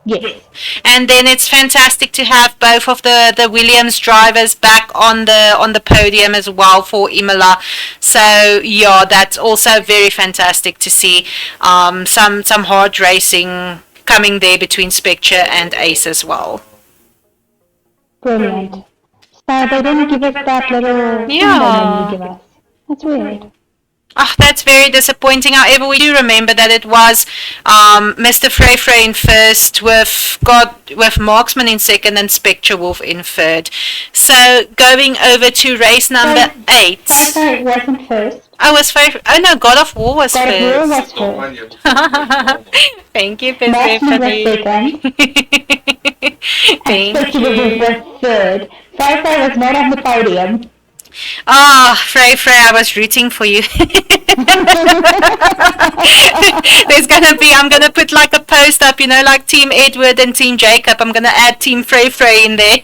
Yes. And then it's fantastic to have both of the Williams drivers back on the podium as well for Imola. So yeah, that's also very fantastic to see. Some hard racing coming there between Spectre and Ace as well. Brilliant. So they didn't give us that little thing Yeah. they normally give us. That's weird. Ah, that's very disappointing. However, we do remember that it was Mr. Frey in first, with Marksman in second, and Spectre Wolf in third. So going over to race number 8. It wasn't first. I was Oh no, God of War was God of War first. was first. Thank you, Marksman was Persephone. second. Thank Spectre you. Wolf was third. Frey was not on the podium. Ah, Frey, I was rooting for you. I'm gonna put like a post up, like Team Edward and Team Jacob. I'm gonna add Team Frey in there.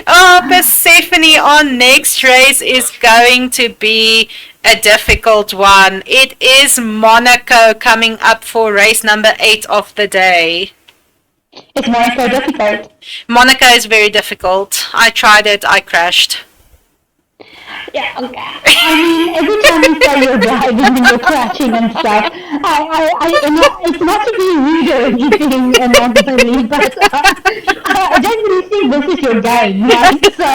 Oh, Persephone, our next race is going to be a difficult one. It is Monaco coming up for race number 8 of the day. It's Monaco difficult. Monaco is very difficult. I tried it, I crashed. Yeah, okay. I mean, every time you say you're driving and you're crashing and stuff, it's not to be rude or anything, really, but I don't really think this is your game, right? So,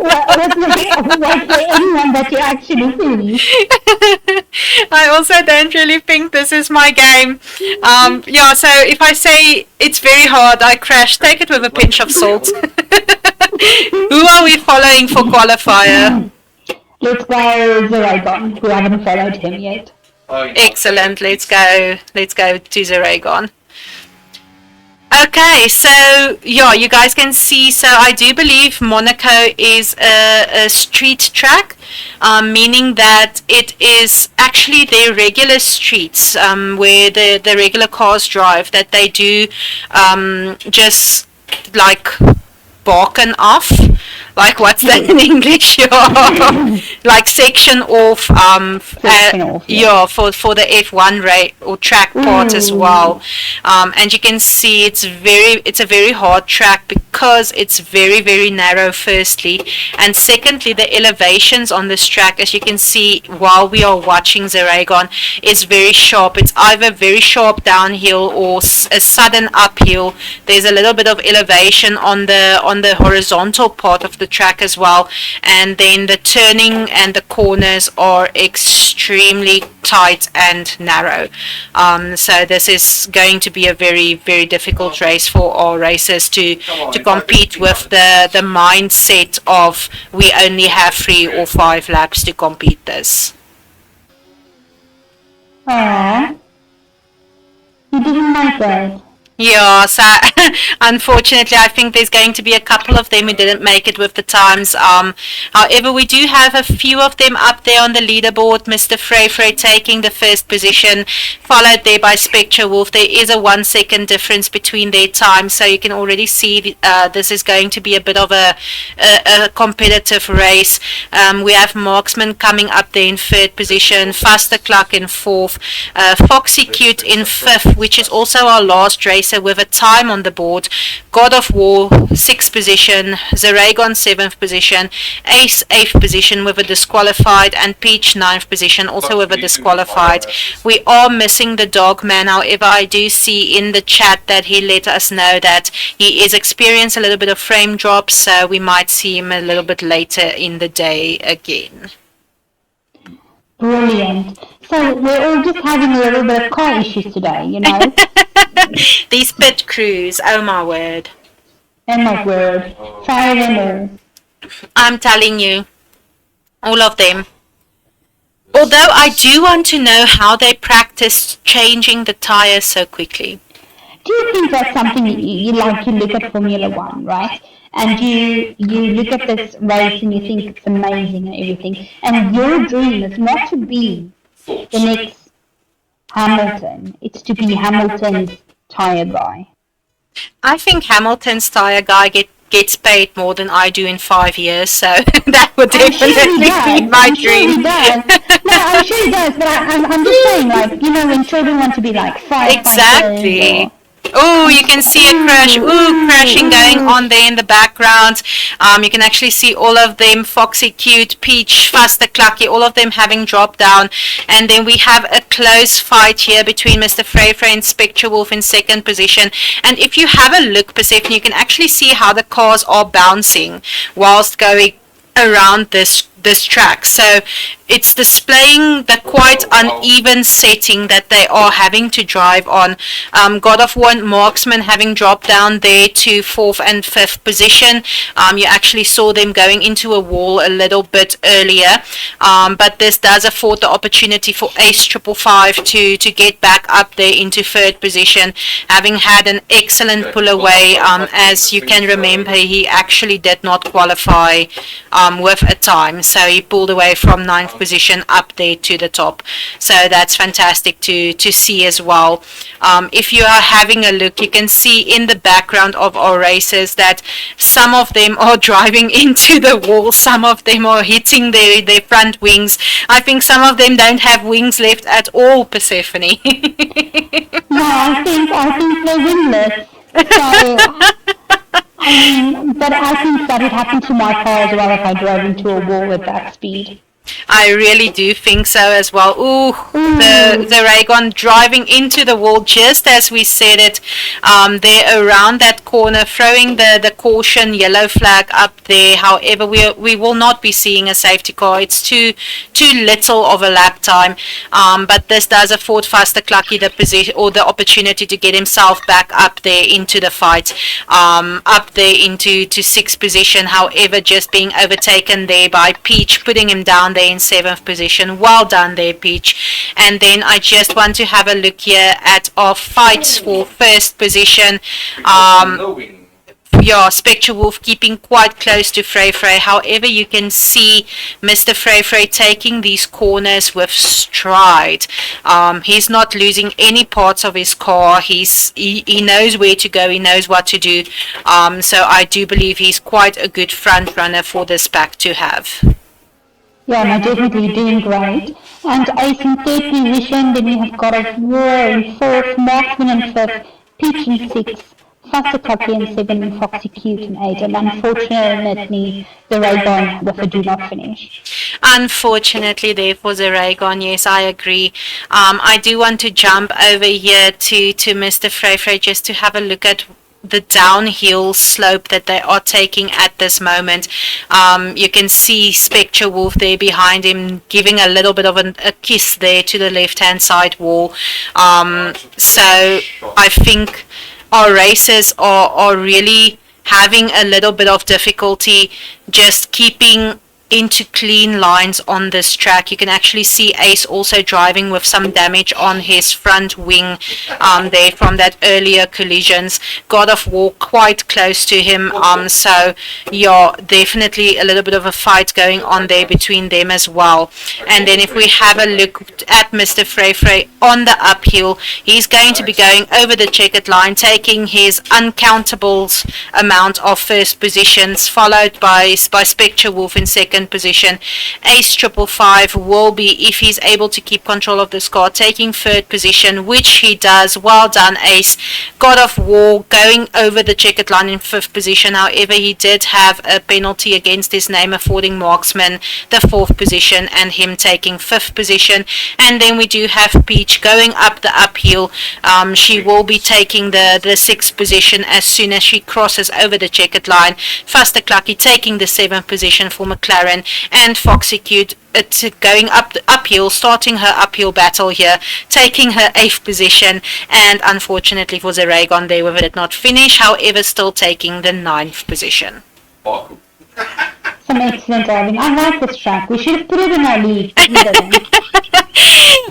what's for anyone that you actually see? I also don't really think this is my game. Yeah, so if I say it's very hard, I crash, take it with a pinch of salt. Who are we following for qualifier? Let's go Zeragon. We haven't followed him yet. Excellent. Let's go to Zeragon. Okay, so yeah, you guys can see. So I do believe Monaco is a street track, meaning that it is actually their regular streets where the regular cars drive. That they do just like barken off. Like what's that in English? Like section off. Yeah, for the F1 race or track part as well. And you can see it's a very hard track because it's very, very narrow. Firstly, and secondly, the elevations on this track, as you can see while we are watching Zeragon, is very sharp. It's either very sharp downhill or a sudden uphill. There's a little bit of elevation on the horizontal part of the track as well, and then the turning and the corners are extremely tight and narrow. So this is going to be a very, very difficult race for our racers to compete with the mindset of we only have 3 or 5 laps to compete this. Aww. You didn't make it. Yeah, so unfortunately I think there's going to be a couple of them who didn't make it with the times. However, we do have a few of them up there on the leaderboard. Mr. Frey taking the first position, followed there by Spectre Wolf. There is a 1 second difference between their times, so you can already see this is going to be a bit of a competitive race. We have Marksman coming up there in 3rd position, Faster Clock in 4th, Foxy Cute in 5th, which is also our last racer with a time on the board. God of War 6th position, Zeragon 7th position, Ace 8th position with a disqualified, and Peach 9th position also with a disqualified. We are missing the Dogman. However, I do see in the chat that he let us know that he is experiencing a little bit of frame drops, so we might see him a little bit later in the day again. Brilliant. So we're all just having a little bit of car issues today, These pit crews, oh my word. And my word. Fire them all. I'm telling you, all of them. Although I do want to know how they practiced changing the tires so quickly. Do you think that's something you like to look at Formula One, right? And you look at this race and you think it's amazing and everything. And your dream is not to be the next Hamilton. It's to be Hamilton's tire guy. I think Hamilton's tyre guy gets paid more than I do in 5 years, so that would I'm sure definitely he does. be my I'm sure dream. he does. No, I'm sure he does. But I'm just saying, like, you know, when children want to be like firefighters Exactly. or Oh, you can see a crash. Ooh, crashing going on there in the background. You can actually see all of them, Foxy, Cute, Peach, Faster, Clucky, all of them having dropped down. And then we have a close fight here between Mr. Frey and Spectre Wolf in second position. And if you have a look, Persephone, you can actually see how the cars are bouncing whilst going around this track. So it's displaying the quite uneven setting that they are having to drive on. God of War and Marksman having dropped down there to 4th and 5th position. You actually saw them going into a wall a little bit earlier. But this does afford the opportunity for Ace 555 to get back up there into 3rd position, having had an excellent pull away. As you can remember, he actually did not qualify with a time. So he pulled away from 9th position up there to the top. So that's fantastic to see as well. If you are having a look, you can see in the background of our races that some of them are driving into the wall, some of them are hitting their front wings. I think some of them don't have wings left at all, Persephone. no, I think they're winless. So, but I think that would happen to my car as well if I drove into a wall with that speed. I really do think so as well. Ooh, the Raygon driving into the wall just as we said it. They're around that corner, throwing the caution yellow flag up there. However, we will not be seeing a safety car. It's too little of a lap time. But this does afford Faster Clucky the position or the opportunity to get himself back up there into the fight, up there into 6th position. However, just being overtaken there by Peach, putting him down there in 7th position. Well done there, Peach. And then I just want to have a look here at our fights for 1st position. Yeah, Spectre Wolf keeping quite close to Frey. However, you can see Mr. Frey taking these corners with stride. He's not losing any parts of his car. He knows where to go. He knows what to do. So I do believe he's quite a good front runner for this pack to have. Yeah, no, definitely doing great. And Ace in 3rd position, then we have God of War in 4th, Marksman in 5th, Peach in 6th, Faster Clucky in 7th, and Foxy Cute in 8th. And unfortunately, the Raygon with a do not finish. Unfortunately, there for the Raygon, yes, I agree. I do want to jump over here to Mr. Frey just to have a look at the downhill slope that they are taking at this moment. You can see Spectre Wolf there behind him giving a little bit of a kiss there to the left hand side wall. So I think our racers are really having a little bit of difficulty just keeping into clean lines on this track. You can actually see Ace also driving with some damage on his front wing there from that earlier collisions. God of War quite close to him, so yeah, definitely a little bit of a fight going on there between them as well. And then if we have a look at Mr. Frey on the uphill, he's going to be going over the checkered line, taking his uncountables amount of 1st positions, followed by Spectre Wolf in 2nd position. Ace 555 will be, if he's able to keep control of this car, taking 3rd position, which he does. Well done, Ace. God of War going over the checkered line in 5th position. However, he did have a penalty against his name, affording Marksman the 4th position and him taking 5th position. And then we do have Peach going up the uphill. She will be taking the 6th position as soon as she crosses over the checkered line. Faster Clucky taking the 7th position for McLaren. And Foxy Cute going up the uphill, starting her uphill battle here, taking her 8th position, and unfortunately for the Raygon there with it did not finish, however still taking the 9th position. Some excellent driving. I like this track. We should have put it in our league.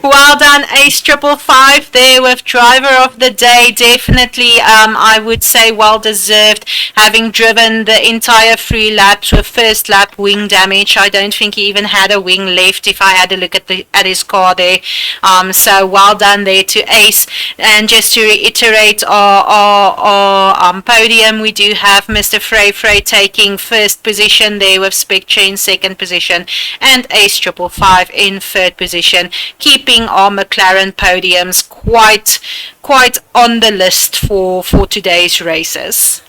Well done, Ace 555 there with driver of the day. Definitely, I would say well deserved, having driven the entire 3 laps with first lap wing damage. I don't think he even had a wing left if I had a look at his car there. So well done there to Ace. And just to reiterate our podium, we do have Mr. Frey taking first position there with Spectre in second position and Ace 555 in third position, keeping our McLaren podiums quite on the list for today's races.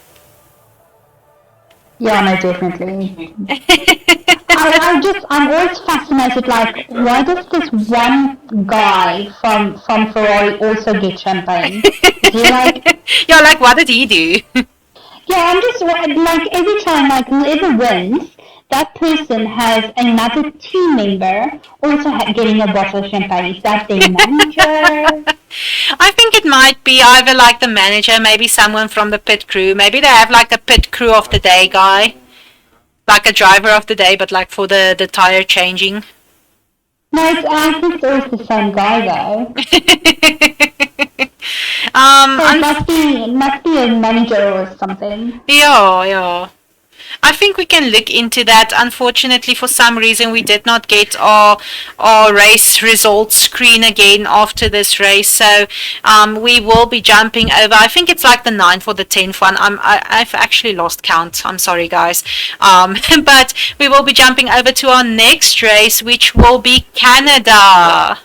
Yeah, no, definitely. I'm always fascinated, like, why does this one guy from Ferrari also get champagne? Is he like... You're like, what did he do? Yeah, I'm just, like, every time, like, whoever wins, that person has another team member also getting a bottle of champagne. Is that their manager? I think it might be either like the manager, maybe someone from the pit crew. Maybe they have like a pit crew of the day guy. Like a driver of the day, but like for the tire changing. No, I think it's always the same guy though. So it must be a manager or something. Yeah. I think we can look into that. Unfortunately, for some reason, we did not get our race results screen again after this race. So we will be jumping over. I think it's like the 9th or the 10th one. I've actually lost count. I'm sorry, guys. But we will be jumping over to our next race, which will be Canada.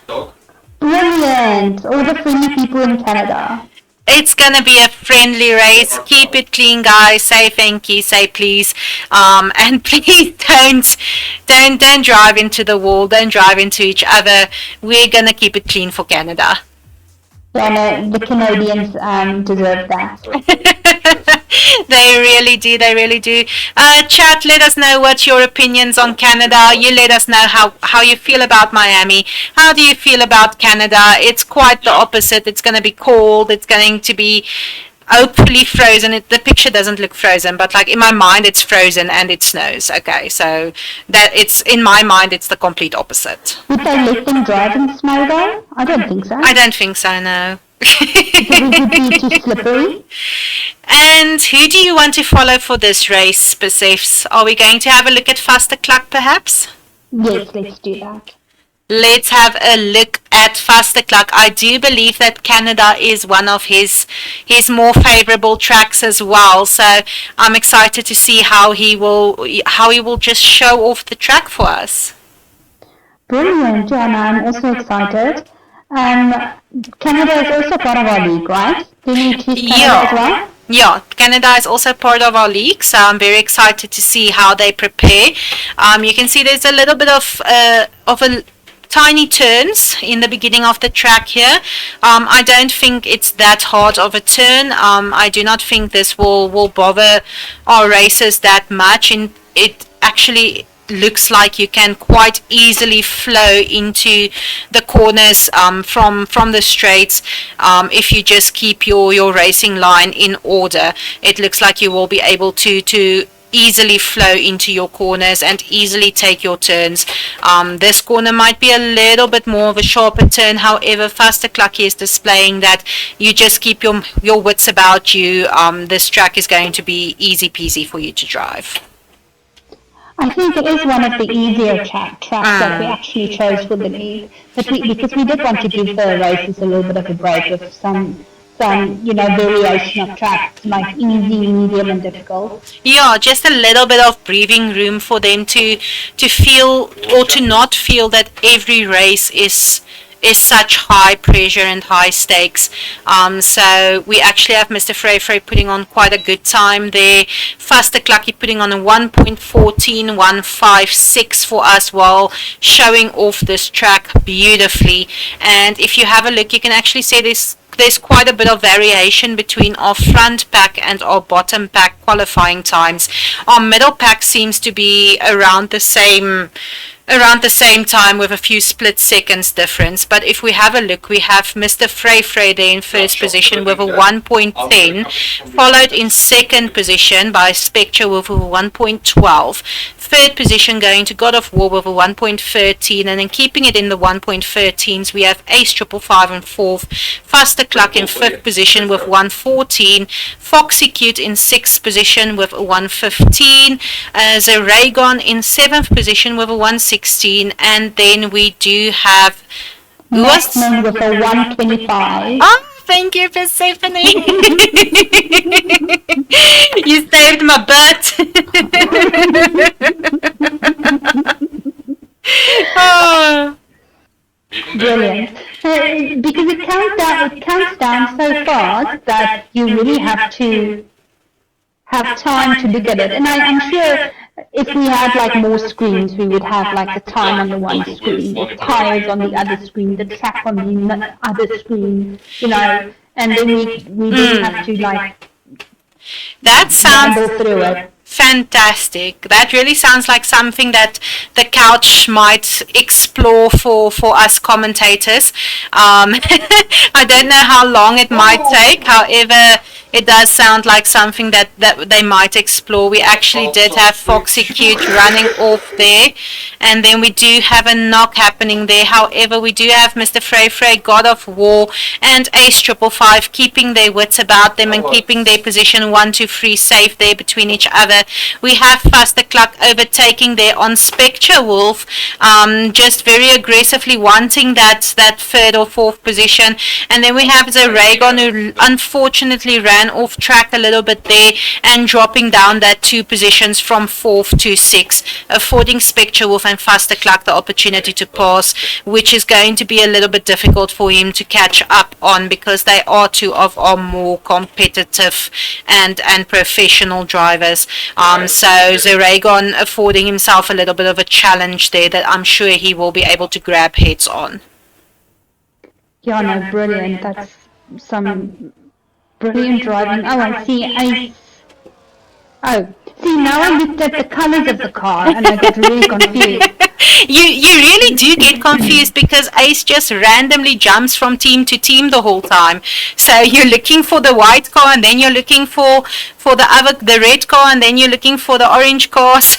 Brilliant! All the friendly people in Canada. It's gonna be a friendly race. Keep it clean, guys. Say thank you, say please, and please don't drive into the wall. Don't drive into each other. We're gonna keep it clean for Canada. Yeah, no, the Canadians deserve that. They really do. Chat, let us know what's your opinions on Canada. You let us know how you feel about Miami. How do you feel about Canada? It's quite the opposite. It's going to be cold. It's going to be hopefully frozen. The picture doesn't look frozen, but like in my mind it's frozen and it snows. Okay, so that it's in my mind it's the complete opposite. Would they let them drive in snow though? I don't think so. I don't think so, no. It would be too slippery. And who do you want to follow for this race, Persefs? Are we going to have a look at Vasteklak perhaps? Yes, let's do that. Let's have a look at Vasteklak. I do believe that Canada is one of his more favorable tracks as well. So I'm excited to see how he will just show off the track for us. Brilliant, Joanna. I'm also excited. Canada is also part of our league, right? Do you choose Canada as well? Yeah, Canada is also part of our league, so I'm very excited to see how they prepare. You can see there's a little bit of a tiny turns in the beginning of the track here. I don't think it's that hard of a turn. I do not think this will bother our racers that much. It actually looks like you can quite easily flow into the corners from the straights if you just keep your racing line in order. It looks like you will be able to easily flow into your corners and easily take your turns. This corner might be a little bit more of a sharper turn, however Vasteklak is displaying that you just keep your wits about you. This track is going to be easy peasy for you to drive. I think it is one of the easier tracks that we actually chose for the league, because we did want to give the races a little bit of a break with some variation of tracks, like easy, medium, and difficult. Yeah, just a little bit of breathing room for them to feel or to not feel that every race is such high pressure and high stakes. So we actually have Mr. Frey putting on quite a good time there. Vasteklak putting on a 1.14156 for us while showing off this track beautifully. And if you have a look, you can actually see there's quite a bit of variation between our front pack and our bottom pack qualifying times. Our middle pack seems to be around the same time with a few split seconds difference. But if we have a look, we have Mr. Frey there in first position with a 1.10, followed in second position by Spectre with a 1.12. Third position going to God of War with a 1.13, and then keeping it in the 1.13s, we have Ace 555 in fourth, Faster Cluck in fifth position with 114, Foxy Cute in sixth position with a 115, Zeragon in seventh position with a 116, and then we do have Maxman with a 125. Oh, thank you, Persephone. You saved my butt. Oh. Brilliant. Because it counts down so fast that you really have to have time to look at it. And I'm sure if we had like more screens, we would have like the time on the one screen, the tires on the other screen, the track on the other screen, you know, and then we didn't have to like that sounds ramble through it. Fantastic. That really sounds like something that the couch might explore for us commentators. I don't know how long it might take. However, it does sound like something that they might explore. We actually did have Foxy Cute running off there, and then we do have a knock happening there. However, we do have Mr. Frey, God of War, and Ace 555 keeping their wits about them and keeping their position 1, 2, 3 safe there between each other. We have Faster Cluck overtaking there on Spectre Wolf, just very aggressively wanting that third or fourth position. And then we have Zeragon, who unfortunately ran off track a little bit there and dropping down that 2 positions from 4th to 6th, affording Spectre Wolf and Faster Cluck the opportunity to pass, which is going to be a little bit difficult for him to catch up on because they are 2 of our more competitive and professional drivers. So Zeragon affording himself a little bit of a challenge there that I'm sure he will be able to grab heads on. Yeah, no, brilliant. That's some brilliant driving. Oh, I see. See, now I looked at the colors of the car and I got really confused. You really do get confused because Ace just randomly jumps from team to team the whole time. So you're looking for the white car and then you're looking for the red car and then you're looking for the orange cars.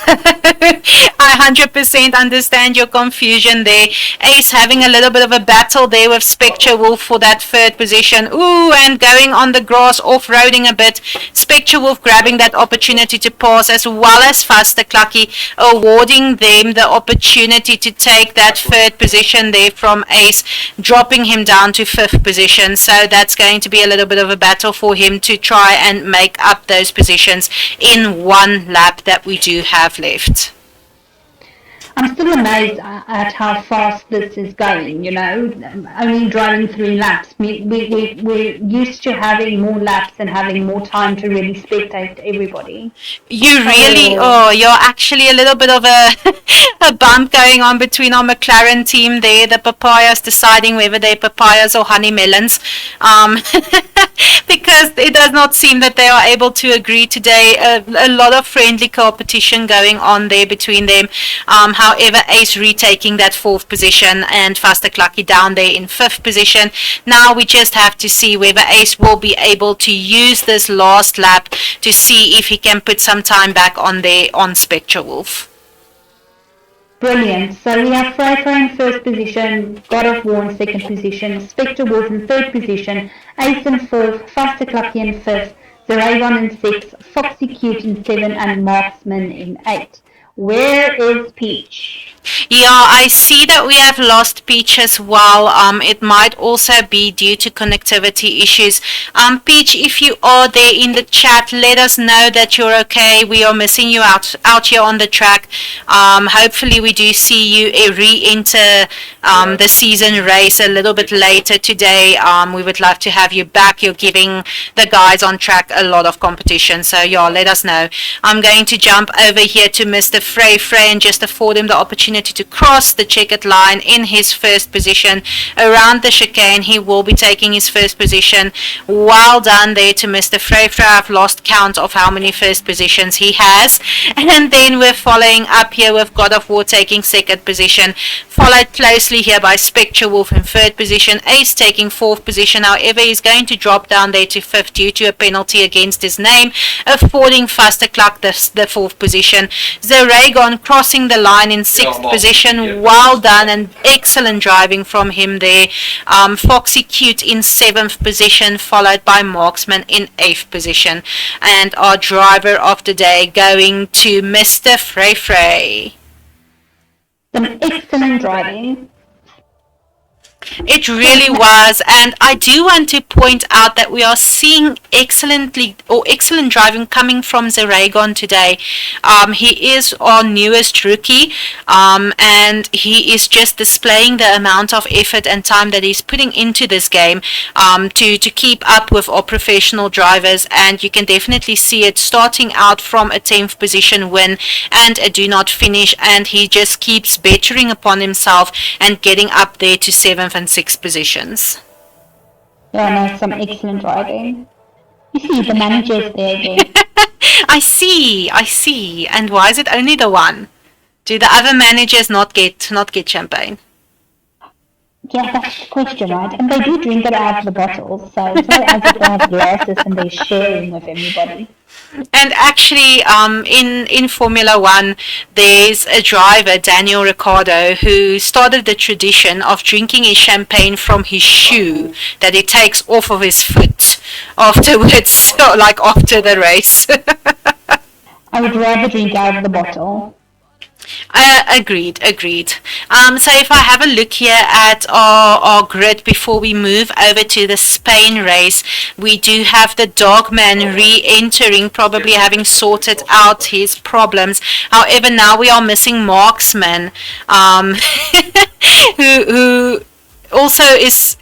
I 100% understand your confusion there. Ace having a little bit of a battle there with Spectre Wolf for that third position. Ooh, and going on the grass, off-roading a bit. Spectre Wolf grabbing that opportunity to pass, as well as Faster Clucky awarding them the opportunity to take that third position there from Ace, dropping him down to 5th position. So that's going to be a little bit of a battle for him to try and make up those positions in one lap that we do have left. I'm still amazed at how fast this is going, you know, only driving 3 laps. We're used to having more laps and having more time to really spectate everybody. You really are. You're actually a little bit of a bump going on between our McLaren team there, the papayas deciding whether they're papayas or honey melons. Because it does not seem that they are able to agree today. A lot of friendly competition going on there between them. However, Ace retaking that 4th position and Faster Clucky down there in 5th position. Now we just have to see whether Ace will be able to use this last lap to see if he can put some time back on there on Spectre Wolf. Brilliant. So we have Frey in 1st position, God of War in 2nd position, Spectre Wolf in 3rd position, Ace in 4th, Faster Clucky in 5th, Zeragon in 6th, Foxy Cute in 7th, and Marksman in 8th. Where is Peach? Yeah, I see that we have lost Peach as well. It might also be due to connectivity issues. Peach, if you are there in the chat, let us know that you're okay. We are missing you out here on the track. Hopefully we do see you re-enter the season race a little bit later today. We would love to have you back. You're giving the guys on track a lot of competition. So yeah, let us know. I'm going to jump over here to Mr. Frey and just afford him the opportunity to to cross the checkered line in his first position. Around the chicane, he will be taking his first position. Well done there to Mr. Freyfra. I've lost count of how many first positions he has. And then we're following up here with God of War taking second position, followed closely here by Spectre Wolf in third position, Ace taking fourth position. However, he's going to drop down there to fifth due to a penalty against his name, affording Fastercluck the fourth position. Zeragon crossing the line in sixth position. Well done and excellent driving from him there. Foxy Cute in seventh position, followed by Marksman in eighth position. And our driver of the day going to Mr. Frey Frey. Some excellent driving. It really was, and I do want to point out that we are seeing excellent driving coming from Zeragon today. He is our newest rookie, and he is just displaying the amount of effort and time that he's putting into this game to keep up with our professional drivers, and you can definitely see it starting out from a 10th position win and a do not finish, and he just keeps bettering upon himself and getting up there to 7th and 6th positions. Yeah, no, some excellent driving. You see, the manager's there again. I see. And why is it only the one? Do the other managers not get champagne? Yeah, that's the question, right? And they do drink it out of the bottles, so it's not as if they have glasses and they're sharing with everybody. And actually, in Formula One, there's a driver, Daniel Ricciardo, who started the tradition of drinking his champagne from his shoe that he takes off of his foot afterwards, like after the race. I would rather drink out of the bottle. Agreed. So if I have a look here at our grid before we move over to the Spain race, we do have the Dogman re-entering, probably having sorted out his problems. However, now we are missing Marksman, who also is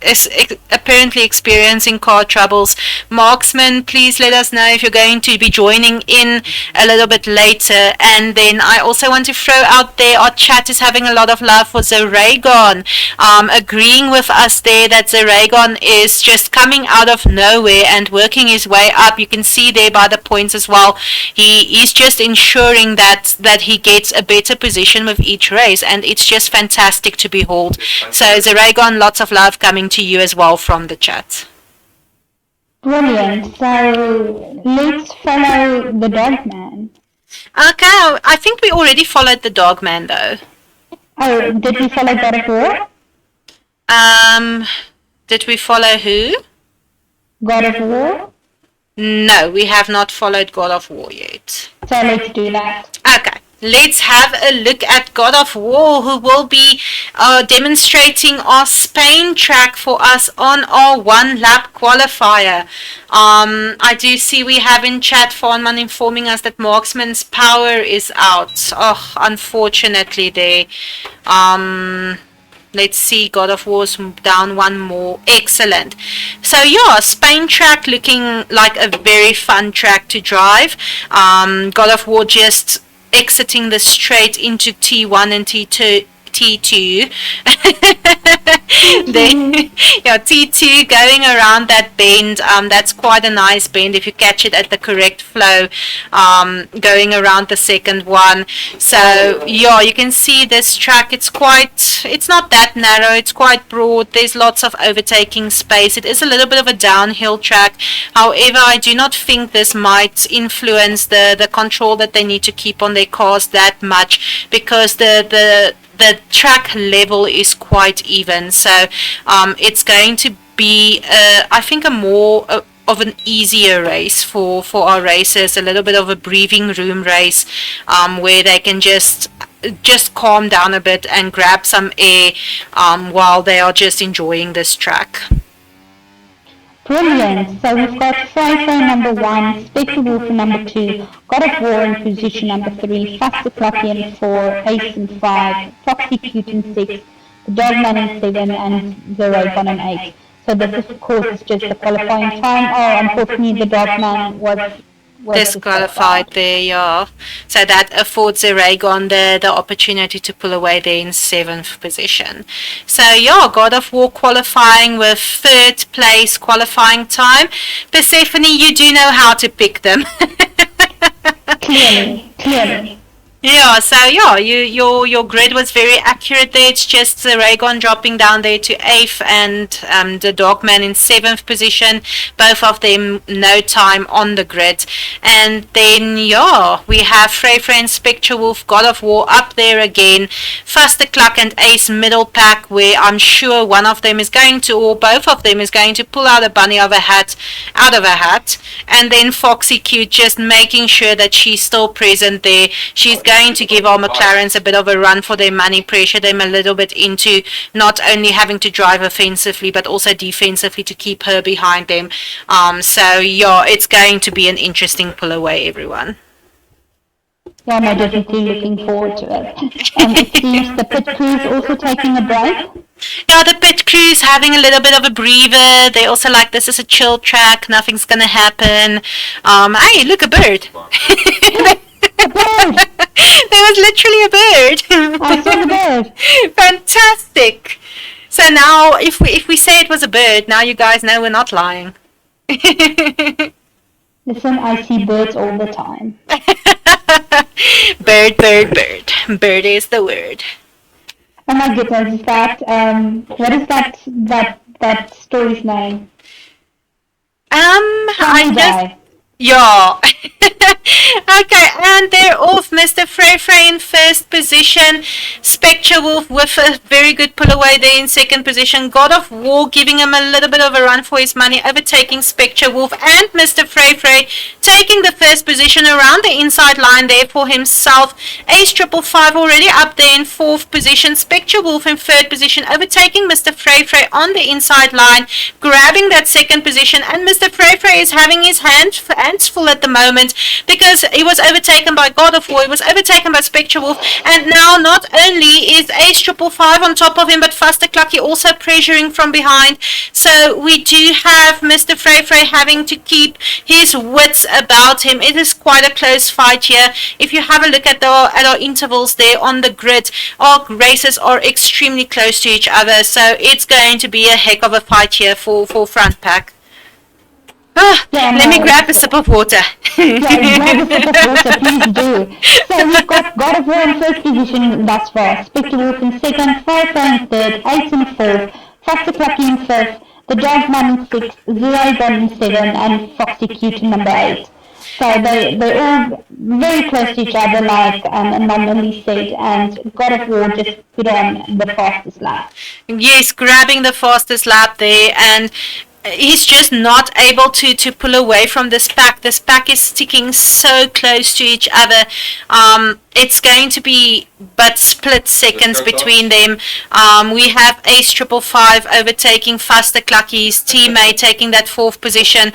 apparently experiencing car troubles. Marksman, please let us know if you're going to be joining in a little bit later. And then I also want to throw out there, our chat is having a lot of love for Zeragon, agreeing with us there that Zeragon is just coming out of nowhere and working his way up. You can see there by the points as well, he is just ensuring that he gets a better position with each race, and it's just fantastic to behold. So Zeragon, lots of love coming to you as well from the chat. Brilliant. So let's follow the Dogman. Okay, I think we already followed the Dogman though. Oh, did we follow God of War? Did we follow who? God of War? No, we have not followed God of War yet. So let's do that. Okay. Let's have a look at God of War, who will be demonstrating our Spain track for us on our one-lap qualifier. I do see we have in chat Fawnman informing us that Marksman's power is out. Oh, unfortunately there. Let's see, God of War's down one more. Excellent. So yeah, Spain track looking like a very fun track to drive. God of War just exiting the straight into T1 and T2. Then, yeah, T2 going around that bend. That's quite a nice bend if you catch it at the correct flow. Going around the second one. So yeah, you can see this track. It's not that narrow. It's quite broad. There's lots of overtaking space. It is a little bit of a downhill track. However, I do not think this might influence the control that they need to keep on their cars that much, because the track level is quite even, so it's going to be I think a more of an easier race for our racers, a little bit of a breathing room race, where they can just calm down a bit and grab some air while they are just enjoying this track. Brilliant. So we've got Freyfrey number 1, Spectre Wolf number 2, God of War in position number 3, Fastercluck in 4, Ace in 5, Foxy Cute in 6, the Dogman in 7, and Zeragon in 8. So this, of course, is just the qualifying time. Oh, unfortunately, the Dogman was disqualified there, yeah. So that affords Aragon the opportunity to pull away there in 7th position. So yeah, God of War qualifying with 3rd place qualifying time. Persephone, you do know how to pick them. Clearly. Yeah, so yeah, your grid was very accurate there. It's just the Raygon dropping down there to 8th and the Dogman in 7th position. Both of them no time on the grid. And then yeah, we have Frey and Spectre Wolf, God of War up there again. Fustercluck and Ace middle pack, where I'm sure one of them is going to, or both of them is going to pull out a bunny out of a hat. And then Foxy Q just making sure that she's still present there. She's going to give our McLarens a bit of a run for their money, pressure them a little bit into not only having to drive offensively but also defensively to keep her behind them. So yeah, it's going to be an interesting pull away, everyone. Yeah, I'm definitely looking forward to it. It seems the pit crew is also taking a break. Yeah, the pit crew's having a little bit of a breather. They also like, this is a chill track, nothing's gonna happen. Hey, look, a bird. A bird! There was literally a bird. I saw the bird. Fantastic. So now, if we say it was a bird, now you guys know we're not lying. Listen, I see birds all the time. Bird. Bird is the word. Oh my goodness, is that, what is that story's name? Yeah. Okay, and they're off. Mr. Frey in 1st position. Spectre Wolf with a very good pull away there in 2nd position. God of War giving him a little bit of a run for his money, overtaking Spectre Wolf, and Mr. Frey taking the 1st position around the inside line there for himself. Ace 555 already up there in 4th position. Spectre Wolf in 3rd position, overtaking Mr. Frey on the inside line, grabbing that 2nd position, and Mr. Frey is having his hands full at the moment because he was overtaken by God of War, he was overtaken by Spectre Wolf, and now not only is Ace 555 on top of him, but Fusterclucky also pressuring from behind. So we do have Mr. Frey having to keep his wits about him. It is quite a close fight here. If you have a look at our intervals there on the grid, our races are extremely close to each other, so it's going to be a heck of a fight here for front pack. Let me grab a sip of water. Yeah, grab a sip of water, please do. So we've got God of War in 1st position thus far, Spectre Wolf in 2nd, Frey in 3rd, Ace in 4th, Fusterclucky in 5th, the Dogman in 6th, Zeragon in 7th, and Foxy Q to number 8. So they're all very close to each other, like Anomaly said, and God of War just put on the fastest lap. Yes, grabbing the fastest lap there, and he's just not able to pull away from this pack. This pack is sticking so close to each other. It's going to be but split seconds between them. We have Ace 555 overtaking Fusterclucky's teammate, taking that 4th position.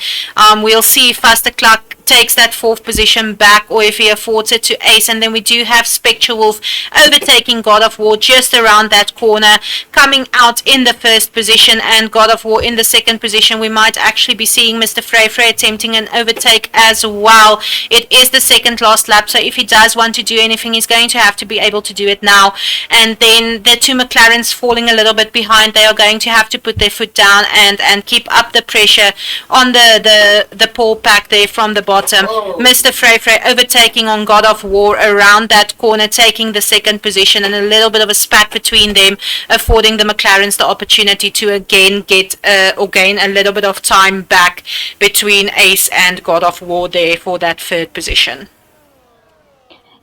We'll see if Fustercluck takes that 4th position back or if he affords it to Ace. And then we do have Spectre Wolf overtaking God of War just around that corner, coming out in the 1st position, and God of War in the 2nd position. We might actually be seeing Mr. Frey attempting an overtake as well. It is the 2nd last lap, so if he does want to do anything, he's going to have to be able to do it now. And then the 2 McLarens falling a little bit behind, they are going to have to put their foot down and keep up the pressure on the pole pack there from the bottom. Mr. Frey overtaking on God of War around that corner, taking the 2nd position, and a little bit of a spat between them, affording the McLarens the opportunity to again get or gain a little bit of time back between Ace and God of War there for that 3rd position.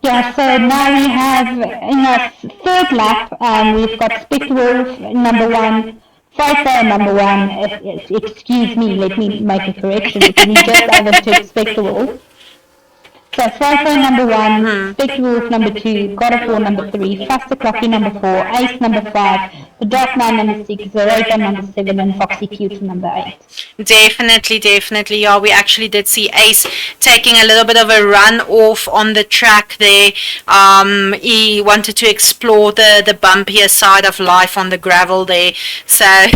Yeah, so now we have in our 3rd lap, we've got Spectre Wolf number 1, Frey number 1, excuse me, let me make a correction, because we just overtook Spectre Wolf. So Frey number 1, Spectre Wolf number 2, God of War number 3, Fusterclucky number 4, Ace number 5, The Dark Man number 6, Zoraida number 7, and Foxy Cute number 8. Definitely. Yeah, we actually did see Ace taking a little bit of a run off on the track there. He wanted to explore the bumpier side of life on the gravel there. So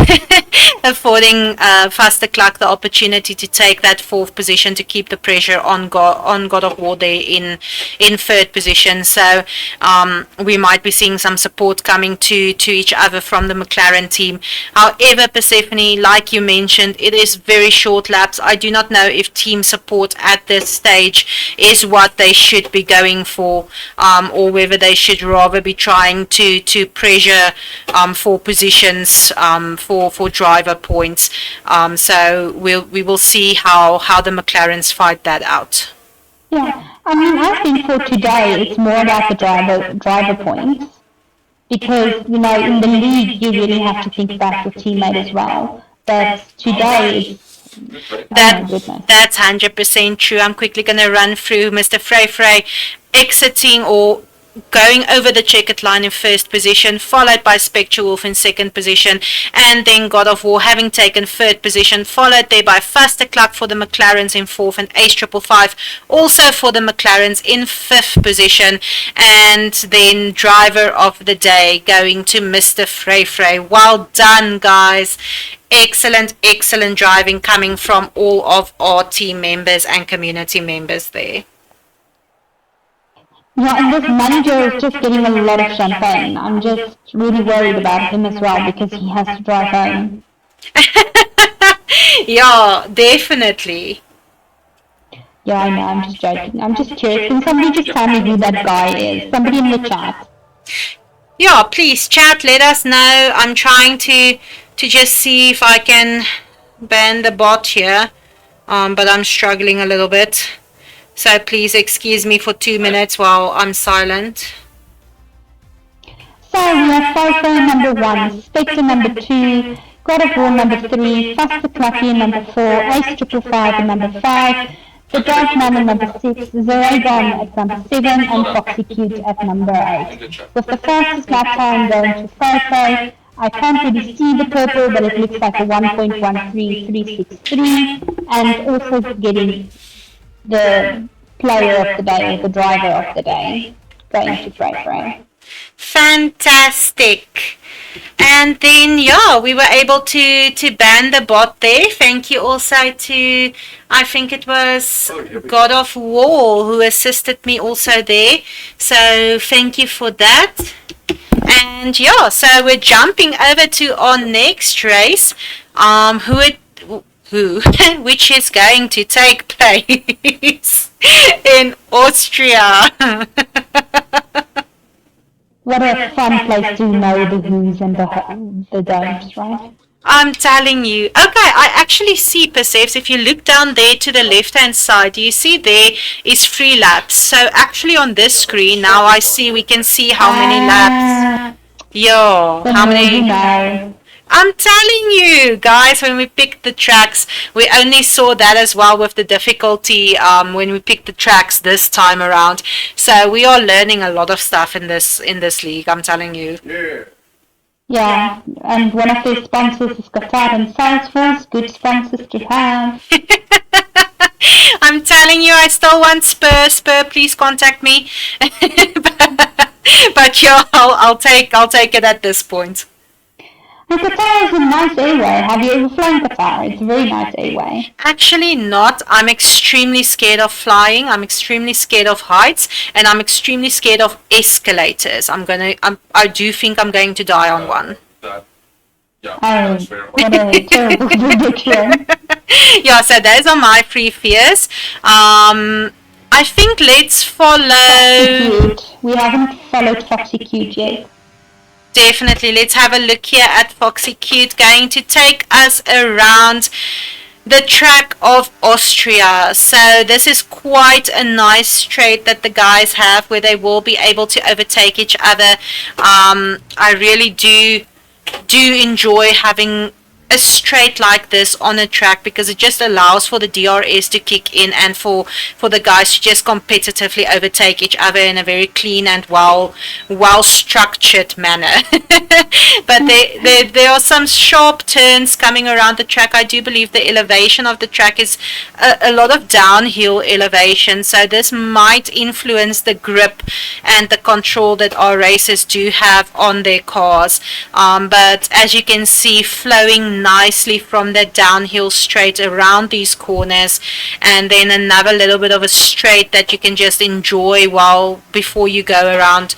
affording Faster Clark the opportunity to take that 4th position to keep the pressure on God of War there in 3rd position. So we might be seeing some support coming to each other from the McLaren team. However, Persephone, like you mentioned, it is very short laps. I do not know if team support at this stage is what they should be going for, or whether they should rather be trying to pressure for positions, for driver points. So we will see how the McLarens fight that out. Yeah, I mean, I think for today it's more about the driver points, because, you know, in the league you really have to think about your teammate as well. But today that's 100% true. I'm quickly going to run through Mr. Frey exiting or going over the checkered line in 1st position, followed by Spectre Wolf in 2nd position, and then God of War having taken 3rd position, followed there by Faster Clark for the McLarens in 4th, and Ace 555 also for the McLarens in 5th position, and then driver of the day going to Mr. Frey. Well done, guys. Excellent driving coming from all of our team members and community members there. Yeah, and this manager is just getting a lot of champagne. I'm just really worried about him as well, because he has to drive home. Yeah, definitely. Yeah, I know, I'm just joking. I'm just curious. Can somebody just tell me who that guy is? Somebody in the chat. Yeah, please, chat, let us know. I'm trying to just see if I can ban the bot here, but I'm struggling a little bit. So please excuse me for 2 minutes while I'm silent. So we have Farfo number 1, Spectre number 2, God of War number 3, Faster Clucky number 4, Ace 555 number 5, The Dark Man number 6, Zoragon at number 7, and Foxy Cute at number 8. With the fastest lap time going to Farfo, I can't really see the purple, but it looks like a 1.13363, and also getting the player of the day, the driver of the day, going to Frey. Fantastic. And then, yeah, we were able to ban the bot there. Thank you also to, I think it was God of War who assisted me also there. So thank you for that. And yeah, so we're jumping over to our next race. Which is going to take place in Austria. What a fun place to know the who's and the don'ts, right? I'm telling you. Okay, I actually see, Persephs, if you look down there to the left-hand side, you see there is 3 laps. So actually on this screen, now we can see how many laps. How many... I'm telling you, guys, when we picked the tracks, we only saw that as well with the difficulty when we picked the tracks this time around. So we are learning a lot of stuff in this league, I'm telling you. Yeah, and one of their sponsors is Qatar and Salesforce, good sponsors to have. I'm telling you, I still want Spur, please contact me. But yeah, I'll take it at this point. And Qatar is a nice airway. Have you ever flown Qatar? It's a very nice airway. Actually not. I'm extremely scared of flying. I'm extremely scared of heights, and I'm extremely scared of escalators. I do think I'm going to die on one. Oh, what a terrible prediction. Yeah, so those are my 3 fears. I think let's follow... We haven't followed Foxy Cute yet. Definitely. Let's have a look here at Foxy Cute, going to take us around the track of Austria. So this is quite a nice straight that the guys have, where they will be able to overtake each other. I really do enjoy having a straight like this on a track, because it just allows for the DRS to kick in and for the guys to just competitively overtake each other in a very clean and well structured manner. But there are some sharp turns coming around the track. I do believe the elevation of the track is a lot of downhill elevation, so this might influence the grip and the control that our racers do have on their cars. But as you can see, flowing nicely from the downhill straight around these corners, and then another little bit of a straight that you can just enjoy before you go around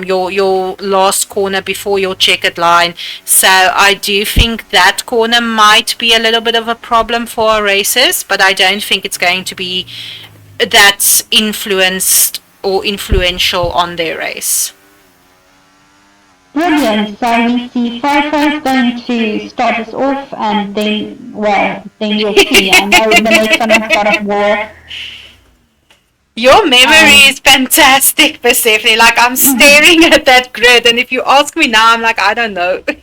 your last corner before your checkered line. So I do think that corner might be a little bit of a problem for our racers, but I don't think it's going to be that influenced or influential on their race. Brilliant. So we see Frey is going to start us off, and then you'll see. I know the next one is God of War. Your memory is fantastic, Persephone. Like, I'm staring at that grid, and if you ask me now, I'm like, I don't know. Well,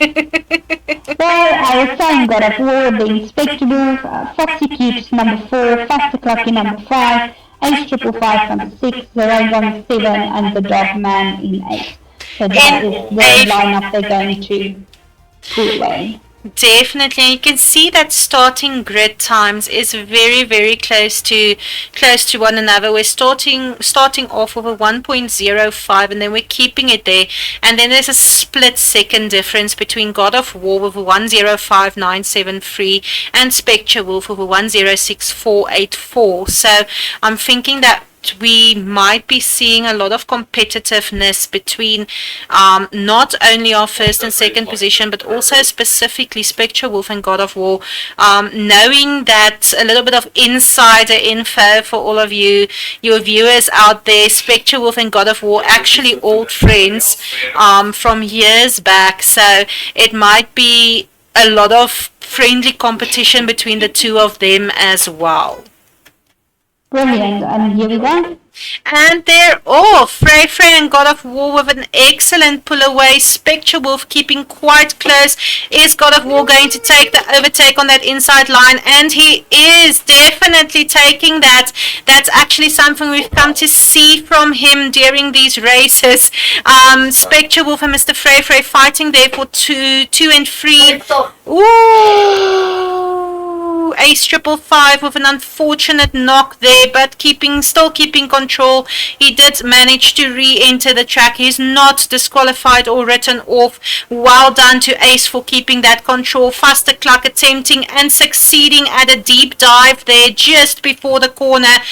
I was saying God of War, then Spectre Wolf, Foxy Cubes number 4, Faster Clucky number 5, Ace 555 number 6, the Raygon 7, and the Dogman in 8. So that is the lineup they're going to pull away. Definitely, you can see that starting grid times is very, very close to one another. We're starting off with a 1.05, and then we're keeping it there, and then there's a split second difference between God of War with a 1.05973 and Spectre Wolf with a 1.06484. So I'm thinking that we might be seeing a lot of competitiveness between not only our first and second position, but also specifically Spectre Wolf and God of War. Knowing that a little bit of insider info for all of you, your viewers out there, Spectre Wolf and God of War actually old friends from years back, so it might be a lot of friendly competition between the two of them as well. Brilliant, and here we go. And they're off. Frey and God of War with an excellent pull away. Spectre Wolf keeping quite close. Is God of War going to take the overtake on that inside line? And he is definitely taking that. That's actually something we've come to see from him during these races. Spectre Wolf and Mr. Frey fighting there for 2 and 3. Ooh! Ace 555 with an unfortunate knock there, but still keeping control. He did manage to re-enter the track. He's not disqualified or written off. Well done to Ace for keeping that control. Faster Cluck attempting and succeeding at a deep dive there just before the corner,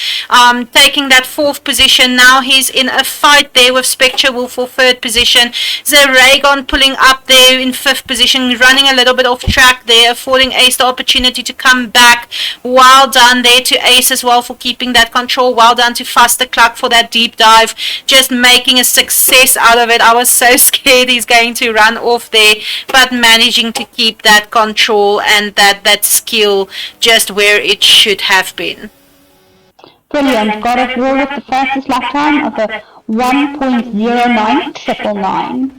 taking that 4th position. Now he's in a fight there with Spectre Wolf for 3rd position. Raygon pulling up there in 5th position, running a little bit off track there, affording Ace the opportunity to come back. Well done there to Ace as well for keeping that control. Well done to Faster Cluck for that deep dive, just making a success out of it. I was so scared he's going to run off there, but managing to keep that control and that skill just where it should have been. Brilliant. God of War with the fastest lap time of a 1.0999.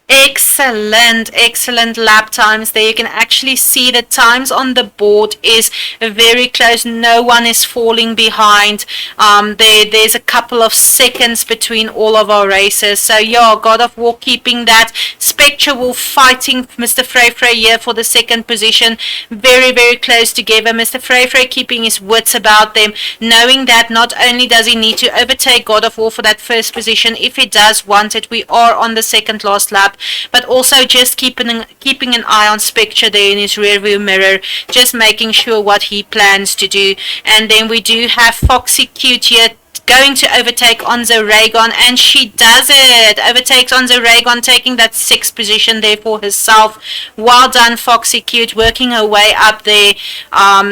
Excellent lap times there. You can actually see the times on the board is very close. No one is falling behind. There's a couple of seconds between all of our races. So yeah, God of War keeping that. Spectre Wolf fighting Mr. Frey here for the 2nd position. Very, very close together. Mr. Frey keeping his wits about them, knowing that not only does he need to overtake God of War for that 1st position, if he does want it, we are on the 2nd last lap, but also just keeping an eye on Spectre there in his rearview mirror, just making sure what he plans to do. And then we do have Foxy Cute here going to overtake Onzo Raygon, and she does it. Overtakes Onzo Raygon, taking that 6th position there for herself. Well done, Foxy Cute, working her way up there.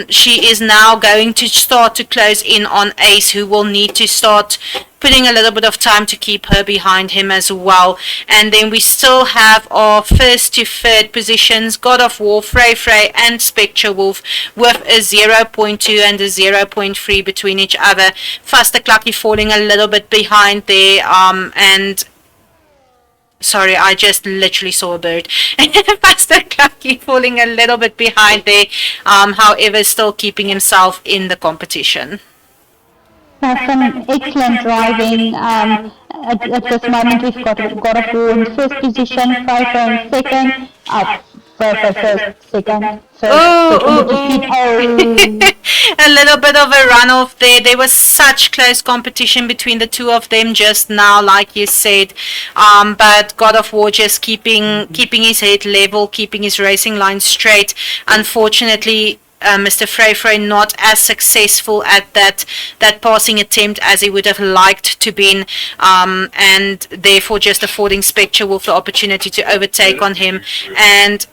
She is now going to start to close in on Ace, who will need to start putting a little bit of time to keep her behind him as well. And then we still have our 1st to 3rd positions, God of War, Frey and Spectre Wolf, with a 0.2 and a 0.3 between each other. Faster Clucky falling a little bit behind there, and sorry, I just literally saw a bird. Faster Clucky falling a little bit behind there, however, still keeping himself in the competition. Some excellent driving. At this moment, we've got God of War in first position, Pfeiffer in second, Pfeiffer first, second. A little bit of a runoff there. There was such close competition between the two of them just now, like you said. But God of War just keeping his head level, keeping his racing line straight. Unfortunately, Mr. Frey not as successful at that passing attempt as he would have liked to been, and therefore just affording Spectrewolf the opportunity to overtake on him. And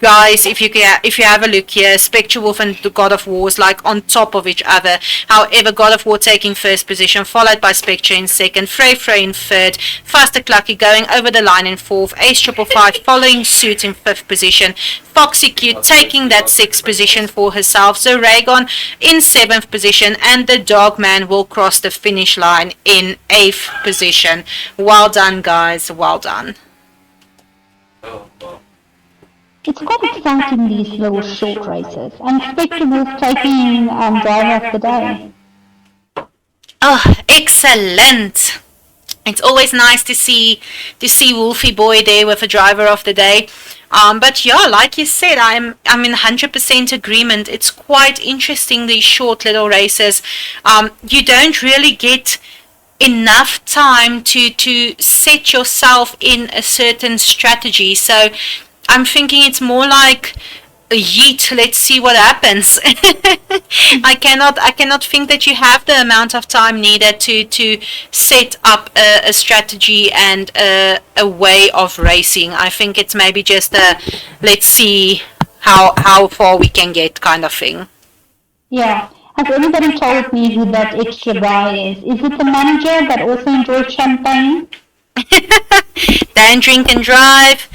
guys, if you have a look here, Spectrewolf and the God of War is like on top of each other. However, God of War taking first position, followed by Spectre in second, Frey in third, Faster Clucky going over the line in fourth, Ace 555 following suit in fifth position, Foxy Q taking that sixth position for herself, Zoragon in seventh position, and the Dogman will cross the finish line in eighth position. Well done, guys. Well done. It's quite exciting, these little short races. And Spectrewolf taking driver of the day. Oh, excellent. It's always nice to see Wolfie Boy there with a driver of the day. But yeah, like you said, I'm in 100% agreement. It's quite interesting, these short little races. You don't really get enough time to set yourself in a certain strategy. So I'm thinking it's more like a yeet, let's see what happens. I cannot think that you have the amount of time needed to set up a strategy and a way of racing. I think it's maybe just a let's see how far we can get kind of thing. Yeah. Has anybody told me who that extra guy is? Is it the manager that also enjoys champagne? Don't drink and drive.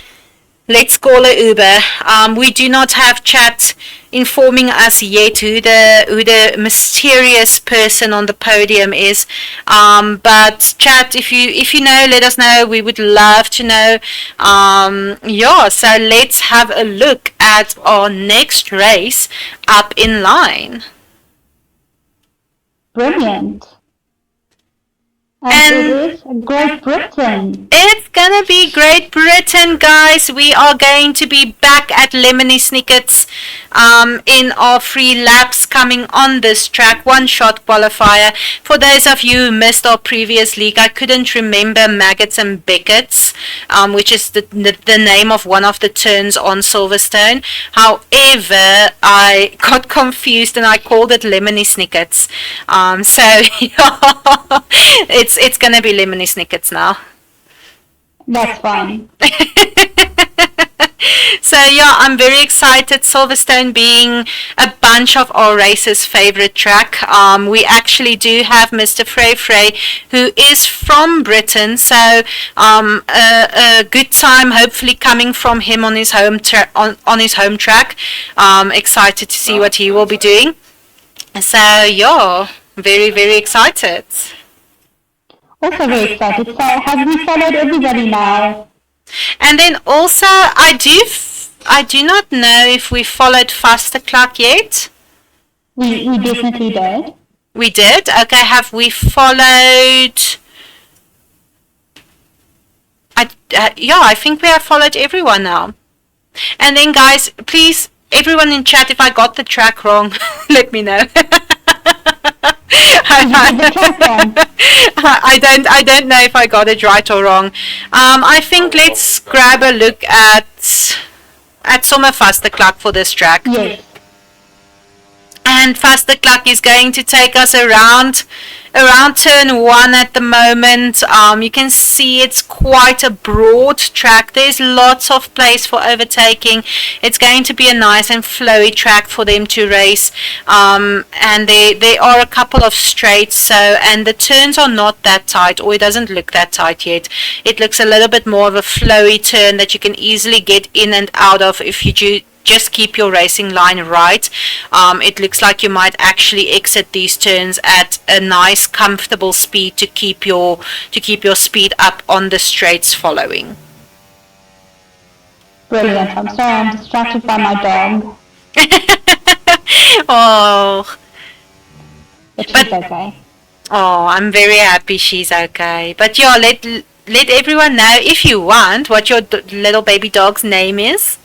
Let's call it Uber. We do not have chat informing us yet who the mysterious person on the podium is. But chat, if you know, let us know. We would love to know. Yeah, so let's have a look at our next race up in line. Brilliant. And it is Great Britain. It's gonna be Great Britain, guys. We are going to be back at Lemony Snicket's in our 3 laps coming on this track, one-shot qualifier. For those of you who missed our previous league, I couldn't remember Maggots and Beckett's, which is the name of one of the turns on Silverstone. However, I got confused and I called it Lemony Snicket's. So yeah, it's gonna be Lemony Snicket's now. That's fine. So yeah, I'm very excited. Silverstone being a bunch of our racers' favorite track. We actually do have Mr. Frey, who is from Britain. So a good time, hopefully coming from him on his home on his home track. Excited to see what he will be doing. So yeah, very, very excited. Also very excited. So have we followed everybody now? And then also, I do not know if we followed Faster Cluck yet. We definitely did. We did? Okay, have we followed... yeah, I think we have followed everyone now. And then guys, please, everyone in chat, if I got the track wrong, let me know. I don't know if I got it right or wrong. I think let's grab a look at Sommer Faster Cluck for this track. Yes. And Faster Cluck is going to take us around turn 1 at the moment. You can see it's quite a broad track. There's lots of place for overtaking. It's going to be a nice and flowy track for them to race. And there are a couple of straights, and the turns are not that tight, or it doesn't look that tight yet. It looks a little bit more of a flowy turn that you can easily get in and out of if you just keep your racing line right. It looks like you might actually exit these turns at a nice comfortable speed to keep your speed up on the straights following. Brilliant. I'm sorry, I'm distracted by my dog, Oh, but she's okay. oh, I'm very happy she's okay. But yeah, let everyone know if you want what your little baby dog's name is.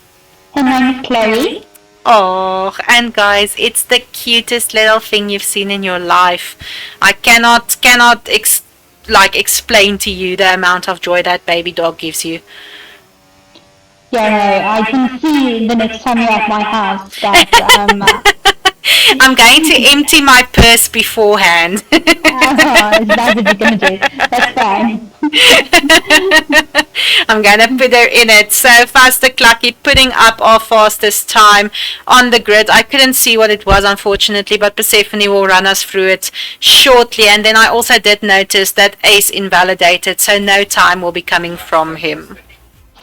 Her name is Chloe. Oh, and guys, it's the cutest little thing you've seen in your life. I cannot explain to you the amount of joy that baby dog gives you. Yeah, no, I can see the next time you're at my house that I'm going to empty my purse beforehand. that's what you're gonna do. That's fine. I'm gonna put her in it. So Faster Clucky putting up our fastest time on the grid. I couldn't see what it was, unfortunately, but Persephone will run us through it shortly. And then I also did notice that Ace invalidated, so no time will be coming from him.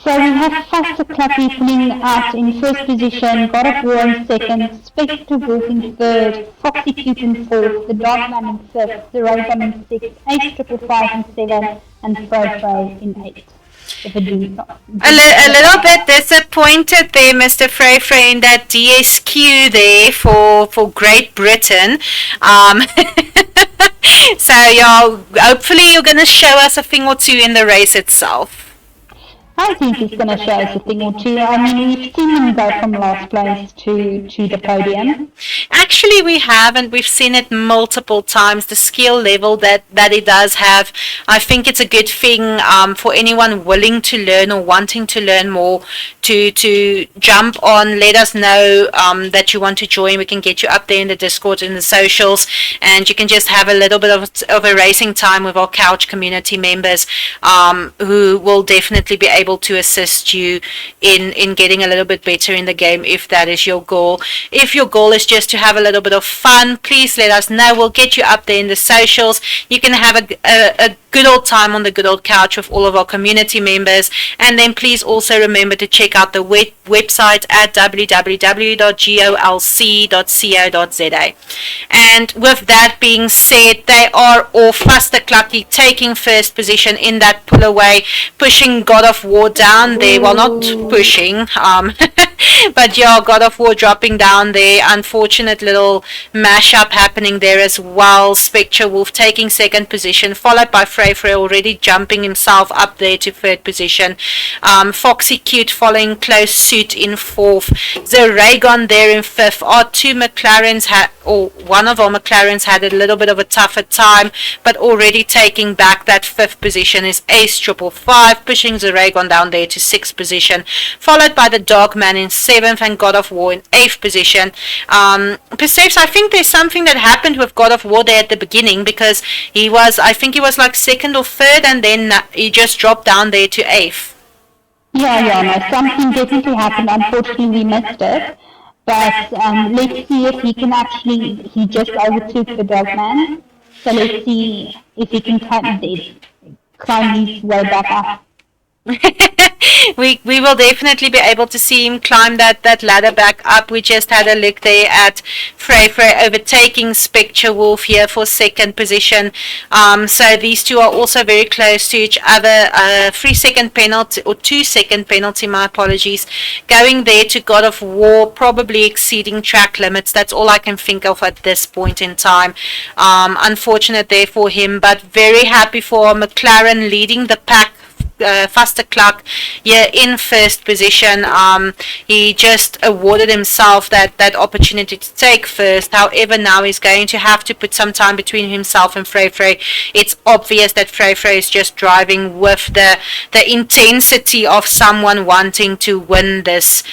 So we have Faster Clappy pulling out in first position, God of War in second, Spectre Wolf in third, Foxy Cute in fourth, the Dogman in fifth, the Raven in sixth, Ace 555 in seventh, and Fro in eighth. If it do not. A little bit disappointed there, Mr. Frey, in that DSQ there for Great Britain. So yeah, hopefully you're going to show us a thing or two in the race itself. I think he's going to show us a thing or two. I mean, we've seen him go from last place to the podium. Actually, we have, and we've seen it multiple times. The skill level that he does have, I think it's a good thing for anyone willing to learn or wanting to learn more to jump on. Let us know that you want to join. We can get you up there in the Discord and the socials, and you can just have a little bit of a racing time with our couch community members who will definitely be able to assist you in getting a little bit better in the game if that is your goal. If your goal is just to have a little bit of fun, please let us know. We'll get you up there in the socials. You can have a good old time on the good old couch with all of our community members. And then please also remember to check out the website at www.golc.co.za. And with that being said, they are all Faster Clucky taking first position in that pull away, pushing God of War down there. Well, not pushing, but yeah, God of War dropping down there. Unfortunate little mashup happening there as well. Spectre Wolf taking second position, followed by Frey already jumping himself up there to third position. Foxy Cute following close suit in fourth. Zoragon there in fifth. Our two McLarens one of our McLarens had a little bit of a tougher time, but already taking back that fifth position is Ace 555, pushing Zoragon down there to sixth position, followed by the Dogman in seventh and God of War in eighth position. Persephs, I think there's something that happened with God of War there at the beginning, because I think he was like second or third, and then he just dropped down there to eighth. Yeah, no, something definitely happened. Unfortunately, we missed it. But let's see if he can he just overtook the Dogman. So let's see if he can climb his way back up. We will definitely be able to see him climb that ladder back up. We just had a look there at Frey overtaking Spectre Wolf here for second position. So these two are also very close to each other. 3-second penalty, or 2-second penalty, my apologies, going there to God of War, probably exceeding track limits. That's all I can think of at this point in time. Unfortunate there for him, but very happy for McLaren leading the pack. Faster Cluck here in first position. He just awarded himself that opportunity to take first. However, now he's going to have to put some time between himself and Frey. It's obvious that Frey is just driving with the intensity of someone wanting to win this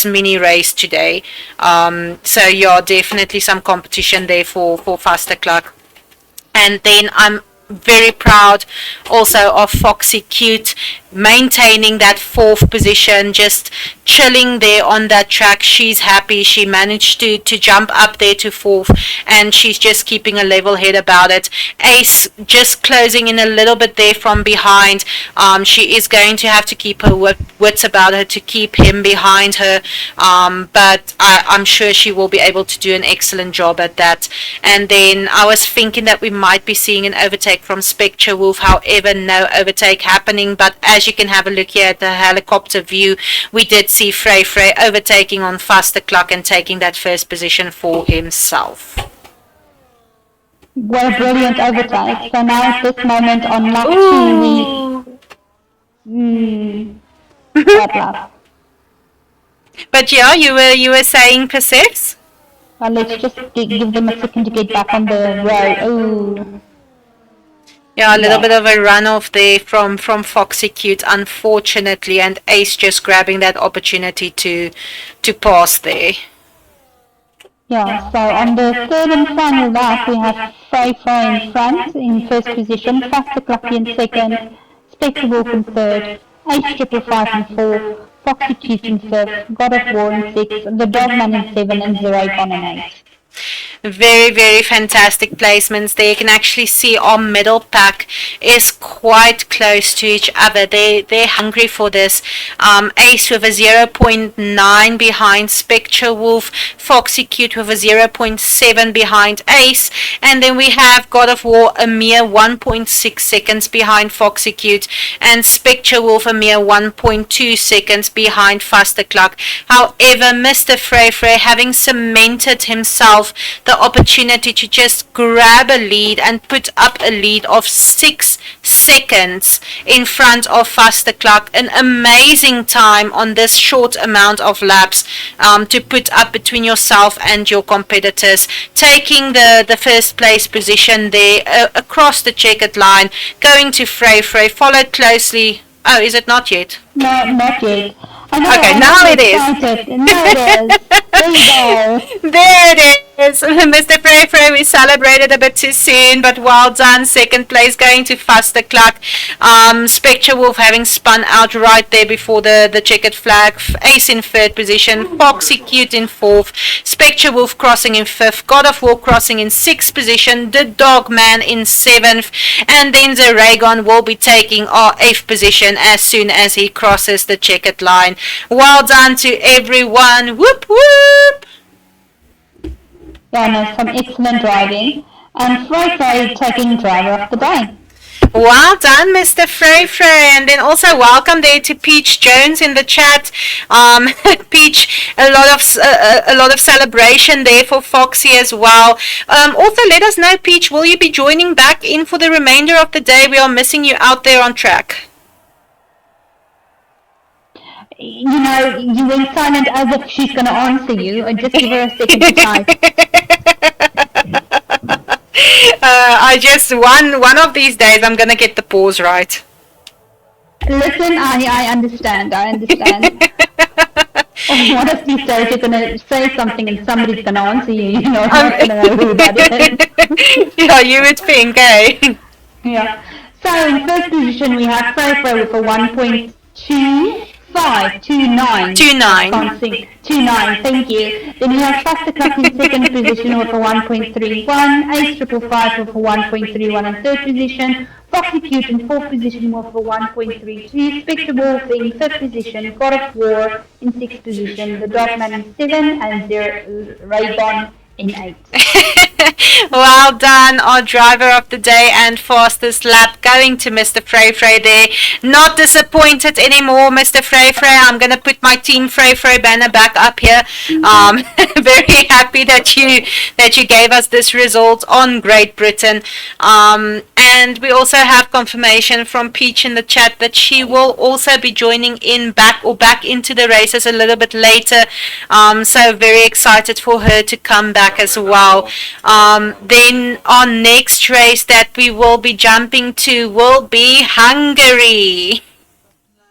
mini race today. So yeah, definitely some competition there for Faster Cluck. And then I'm very proud also of Foxy Cute maintaining that fourth position, just chilling there on that track. She's happy she managed to jump up there to fourth, and she's just keeping a level head about it. Ace just closing in a little bit there from behind. She is going to have to keep her wits about her to keep him behind her, but I'm sure she will be able to do an excellent job at that. And then I was thinking that we might be seeing an overtake from Spectre Wolf. However, no overtake happening, but as as you can have a look here at the helicopter view, we did see Frey overtaking on Faster Clock and taking that first position for himself. What a brilliant overtake. So now at this moment on lap 2, bad luck. But yeah, you were saying, Perseus? Well, let's just give them a second to get back on the road. Ooh. Yeah, a little bit of a runoff there from Foxy Cute, unfortunately, and Ace just grabbing that opportunity to pass there. Yeah, so on the third and final lap, we have Frey in front in first position, Faster Clucky in second, Spectre Wolf in third, Ace 555 in fourth, Foxy Cute in fifth, God of War in sixth, The Dogman in seventh, and Zeragon in eighth. Very, very fantastic placements there. You can actually see our middle pack is quite close to each other. They're hungry for this. Ace with a 0.9 behind Spectre Wolf, Foxy Cute with a 0.7 behind Ace, and then we have God of War a mere 1.6 seconds behind Foxy Cute, and Spectre Wolf a mere 1.2 seconds behind Faster Clock. However, Mr. Frey having cemented himself the opportunity to just grab a lead and put up a lead of 6 seconds in front of Faster Clock. An amazing time on this short amount of laps to put up between yourself and your competitors. Taking the first place position there across the checkered line, going to Frey, followed closely. Oh, is it not yet? No, not yet. Okay, now it is. Now it is. There you go. There it is. Mr. Frey, we celebrated a bit too soon, but well done. Second place going to Faster Clock. Spectre Wolf having spun out right there before the checkered flag. Ace in third position. Foxy Cute in fourth. Spectre Wolf crossing in fifth. God of War crossing in sixth position. The Dogman in seventh. And then Zeragon will be taking our eighth position as soon as he crosses the checkered line. Well done to everyone. Whoop whoop. Yeah, no, some excellent driving. And Frey taking driver of the day. Well done, Mr. Frey. And then also welcome there to Peach Jones in the chat. Peach, a lot of celebration there for Foxy as well. Also, let us know, Peach, will you be joining back in for the remainder of the day? We are missing you out there on track. You know, you went silent as if she's going to answer you, and just give her a second to type. I just, one of these days, I'm going to get the pause right. Listen, I understand. One of these days you're going to say something and somebody's going to answer you, you're not going to know who that is. Yeah, you would think, eh? Yeah. So in first position we have Frey with a 1.2. 29. 29, thank you. Then we have Faster Clock in second position with a 1.31, Ace 555 with a 1.31 in third position, Foxy Cute in fourth position with a 1.32, Spectre Wolf in fifth position, God of War in sixth position, The Dogman in seventh, and Zeragon in eighth. Well done, our driver of the day and fastest lap going to Mr. Frey there. Not disappointed anymore, Mr. Frey. I'm going to put my Team Frey banner back up here. Very happy that you gave us this result on Great Britain. And we also have confirmation from Peach in the chat that she will also be joining in back into the races a little bit later. So very excited for her to come back as well. Then our next race that we will be jumping to will be Hungary.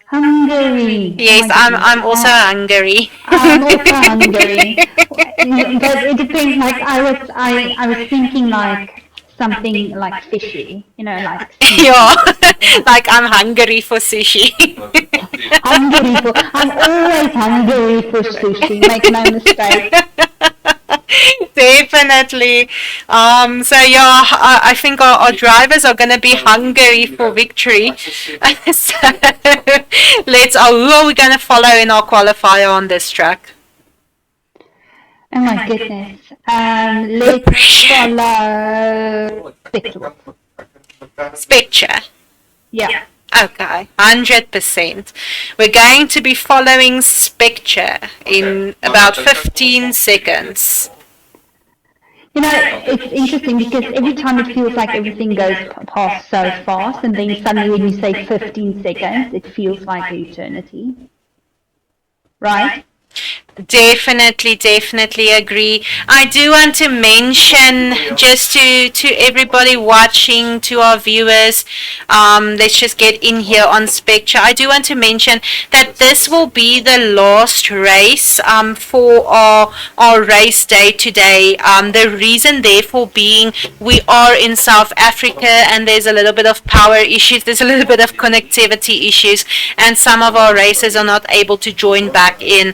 Hungary. Yes, I'm also Hungary. I'm also Hungary. But it depends. Like I was thinking like something like fishy. You know, like. Yeah, like I'm hungry for sushi. I'm always hungry for sushi. Make no mistake. Definitely. So yeah, I think our drivers are gonna be hungry for victory. So who are we gonna follow in our qualifier on this track? Oh my goodness. Let's follow Spectre. Spectre. Yeah. Okay, 100%. We're going to be following Spectre in about 15 seconds. You know, it's interesting because every time it feels like everything goes past so fast, and then suddenly when you say 15 seconds, it feels like an eternity. Right? Definitely agree. I do want to mention, just to everybody watching, to our viewers, let's just get in here on Spectre. I do want to mention that this will be the last race for our race day today. The reason therefore being we are in South Africa and there's a little bit of power issues, there's a little bit of connectivity issues, and some of our racers are not able to join back in.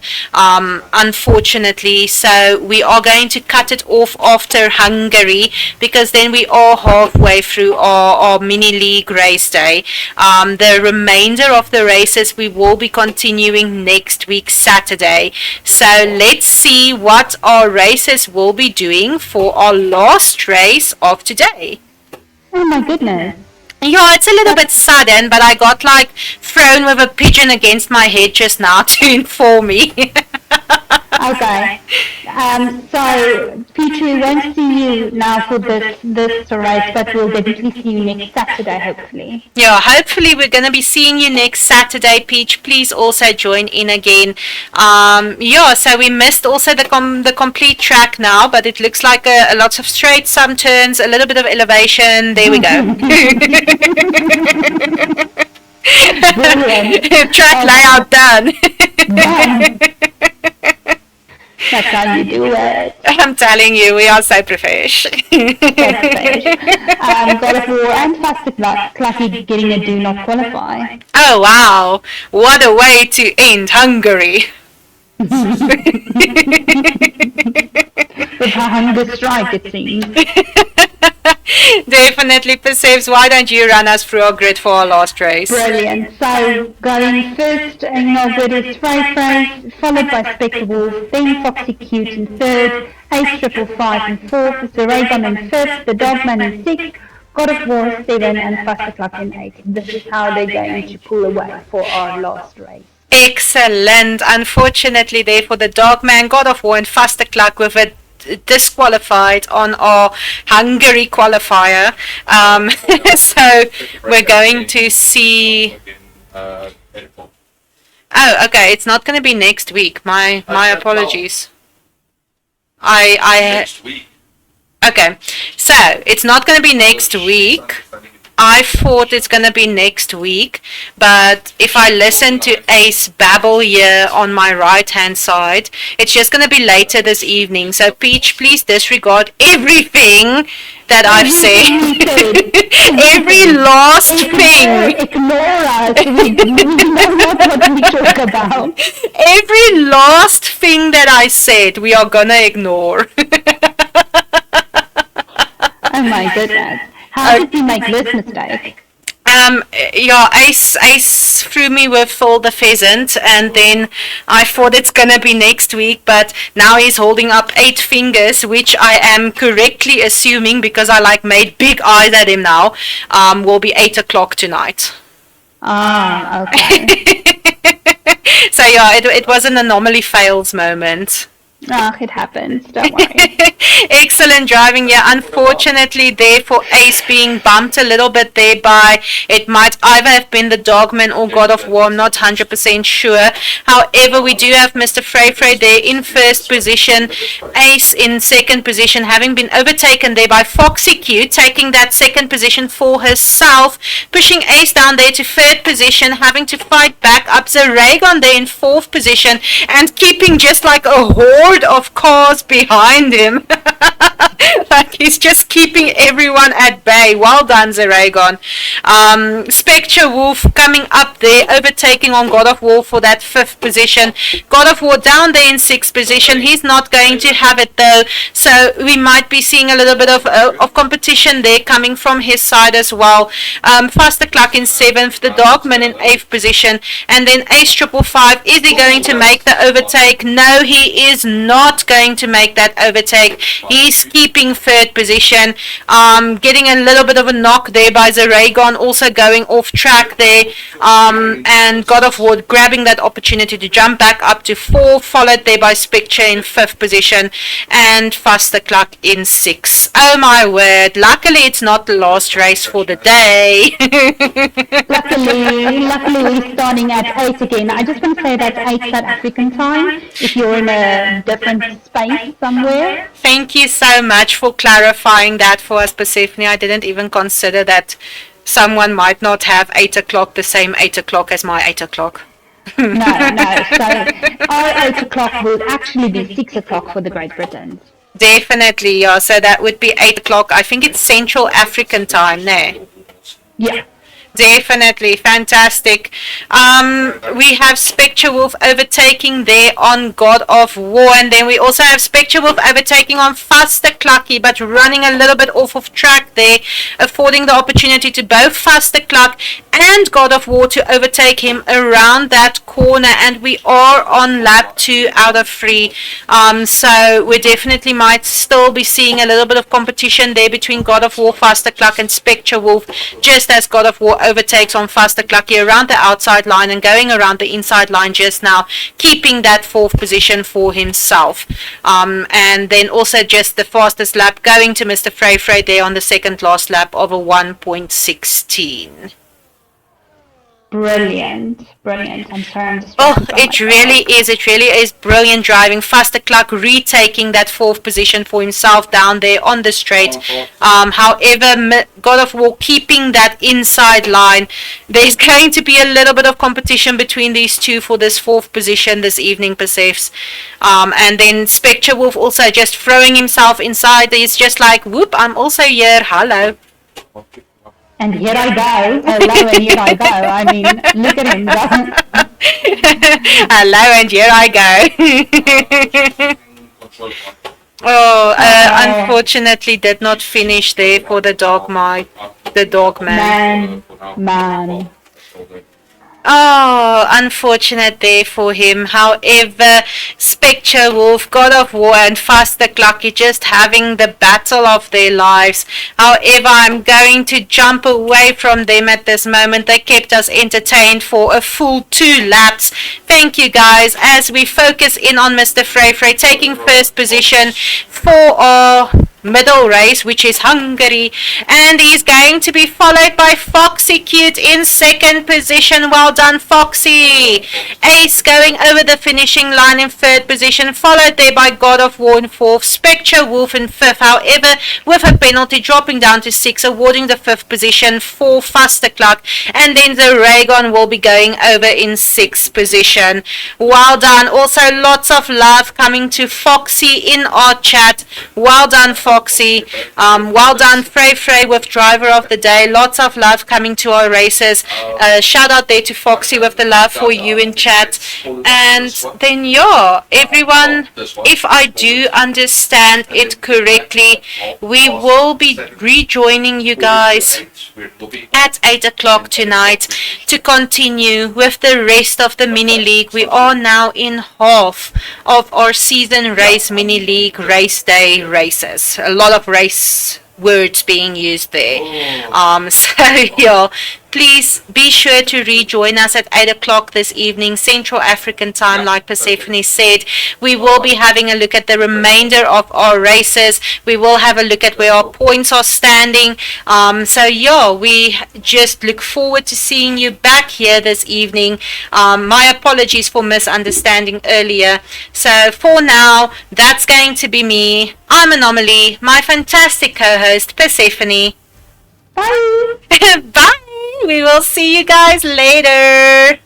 Unfortunately, so we are going to cut it off after Hungary, because then we are halfway through our mini league race day. The remainder of the races we will be continuing next week Saturday. So let's see what our racers will be doing for our last race of today. Oh my goodness. Yeah, it's a little bit sudden, but I got like thrown with a pigeon against my head just now to inform me. Okay. So, Peter, we won't see you now for this race, but we'll definitely see you next Saturday, hopefully. Yeah, hopefully we're going to be seeing you next Saturday, Peach. Please also join in again. Yeah, so we missed also the complete track now, but it looks like a lot of straight, some turns, a little bit of elevation. There we go. Track layout done. That's how you do it. I'm telling you, we are so professional. God of War and Faster Clucky getting a do not qualify. Oh wow, what a way to end Hungary. With a hunger strike, it seems. Definitely, Perseus. Why don't you run us through our grid for our last race? Brilliant. So, going first in our grid is Freight Race, followed by Spectre Wolf, then Foxy Cute in third, Ace Triple 5 in fourth, Zeragon in fifth, the Dogman in sixth, God of War 7, and Faster Cluck in 8. This is how they're going to pull away for our last race. Excellent. Unfortunately, therefore, the Dogman, God of War, and Faster Cluck with a disqualified on our Hungary qualifier. So we're going to see. Oh, okay. It's not going to be next week. My apologies. Next week. Okay, so it's not going to be next week. I thought it's going to be next week, but if I listen to Ace babble here on my right-hand side, it's just going to be later this evening. So, Peach, please disregard everything that I've said. Every last thing. Ignore us. We know not what we talk about. Every last thing that I said, we are going to ignore. Oh my goodness. How did you make this mistake? Yeah, Ace threw me with Phil the Pheasant, and then I thought it's gonna be next week, but now he's holding up 8 fingers, which I am correctly assuming, because I made big eyes at him now, will be 8 o'clock tonight. Ah, okay. So yeah, it was an anomaly fails moment. Oh, it happens. Don't worry. Excellent driving, yeah. Unfortunately, there for Ace being bumped a little bit there by, it might either have been the Dogman or God of War. I'm not 100% sure. However, we do have Mr. Frey there in first position, Ace in second position, having been overtaken there by Foxy Q, taking that second position for herself, pushing Ace down there to third position, having to fight back up Zeragon there in fourth position, and keeping just like a horde of cars behind him. Like he's just keeping everyone at bay. Well done, Zeragon. Spectre Wolf coming up there, overtaking on God of War for that fifth position. God of War down there in sixth position. He's not going to have it though, so we might be seeing a little bit of competition there coming from his side as well. Faster Cluck in seventh, the Dogman in eighth position, and then Ace Triple 5. Is he going to make the overtake? No, he is not going to make that overtake. He's keeping third position, getting a little bit of a knock there by Zaragon, also going off track there, and God of War grabbing that opportunity to jump back up to 4, followed there by Spectre in 5th position, and Faster Cluck in 6. Oh my word, luckily it's not the last race for the day. Luckily we're starting at 8 again. I just want to say that's 8 South African time, if you're in a different space somewhere. Thank you so much for clarifying that for us, Persephone. I didn't even consider that someone might not have 8 o'clock the same 8 o'clock as my 8 o'clock. No. So our 8 o'clock would actually be 6 o'clock for the Great Britain. Definitely, yeah. So that would be 8 o'clock. I think it's Central African time there. Yeah. Definitely, fantastic. We have Spectre Wolf overtaking there on God of War, and then we also have Spectre Wolf overtaking on Faster Clucky, but running a little bit off of track there, affording the opportunity to both Faster Cluck and God of War to overtake him around that corner, and we are on lap 2 out of 3. So we definitely might still be seeing a little bit of competition there between God of War, Faster Cluck, and Spectre Wolf, just as God of War overtakes on Faster Clucky around the outside line and going around the inside line just now, keeping that 4th position for himself. And then also just the fastest lap going to Mr. Frey there on the second last lap of a 1.16. Brilliant. I'm sorry, I'm just it really is brilliant driving. Faster Cluck retaking that 4th position for himself down there on the straight. However, God of War keeping that inside line. There's going to be a little bit of competition between these two for this 4th position this evening, Persephs. And then Spectre Wolf also just throwing himself inside. He's just like, whoop, I'm also here, hello. And here I go. Hello, and here I go. I mean, look at him go. Hello, and here I go. Unfortunately did not finish there for the dog man. Man. Oh, unfortunate there for him. However, Spectre Wolf, God of War, and Faster Clucky just having the battle of their lives. However, I'm going to jump away from them at this moment. They kept us entertained for a full 2 laps. Thank you, guys, as we focus in on Mr. Frey taking 1st position for our middle race, which is Hungary, and he's going to be followed by Foxy Cute in 2nd position. Well done, Foxy. Ace going over the finishing line in 3rd position, followed there by God of War in 4th, Spectre Wolf in 5th, however with a penalty dropping down to 6, awarding the 5th position for Faster Cluck, and then the Raygon will be going over in 6th position. Well done. Also lots of love coming to Foxy in our chat. Well done, Foxy. Well done, Frey with driver of the day. Lots of love coming to our races. Shout out there to Foxy with the love for you in chat. And then everyone, if I do understand it correctly, we will be rejoining you guys at 8 o'clock tonight to continue with the rest of the mini league. We are now in half of our season race mini league race day races. A lot of race words being used there. Please be sure to rejoin us at 8 o'clock this evening, Central African time, like Persephone said. We will be having a look at the remainder of our races. We will have a look at where our points are standing. We just look forward to seeing you back here this evening. My apologies for misunderstanding earlier. So for now, that's going to be me. I'm Anomaly, my fantastic co-host, Persephone. Bye. Bye. We will see you guys later.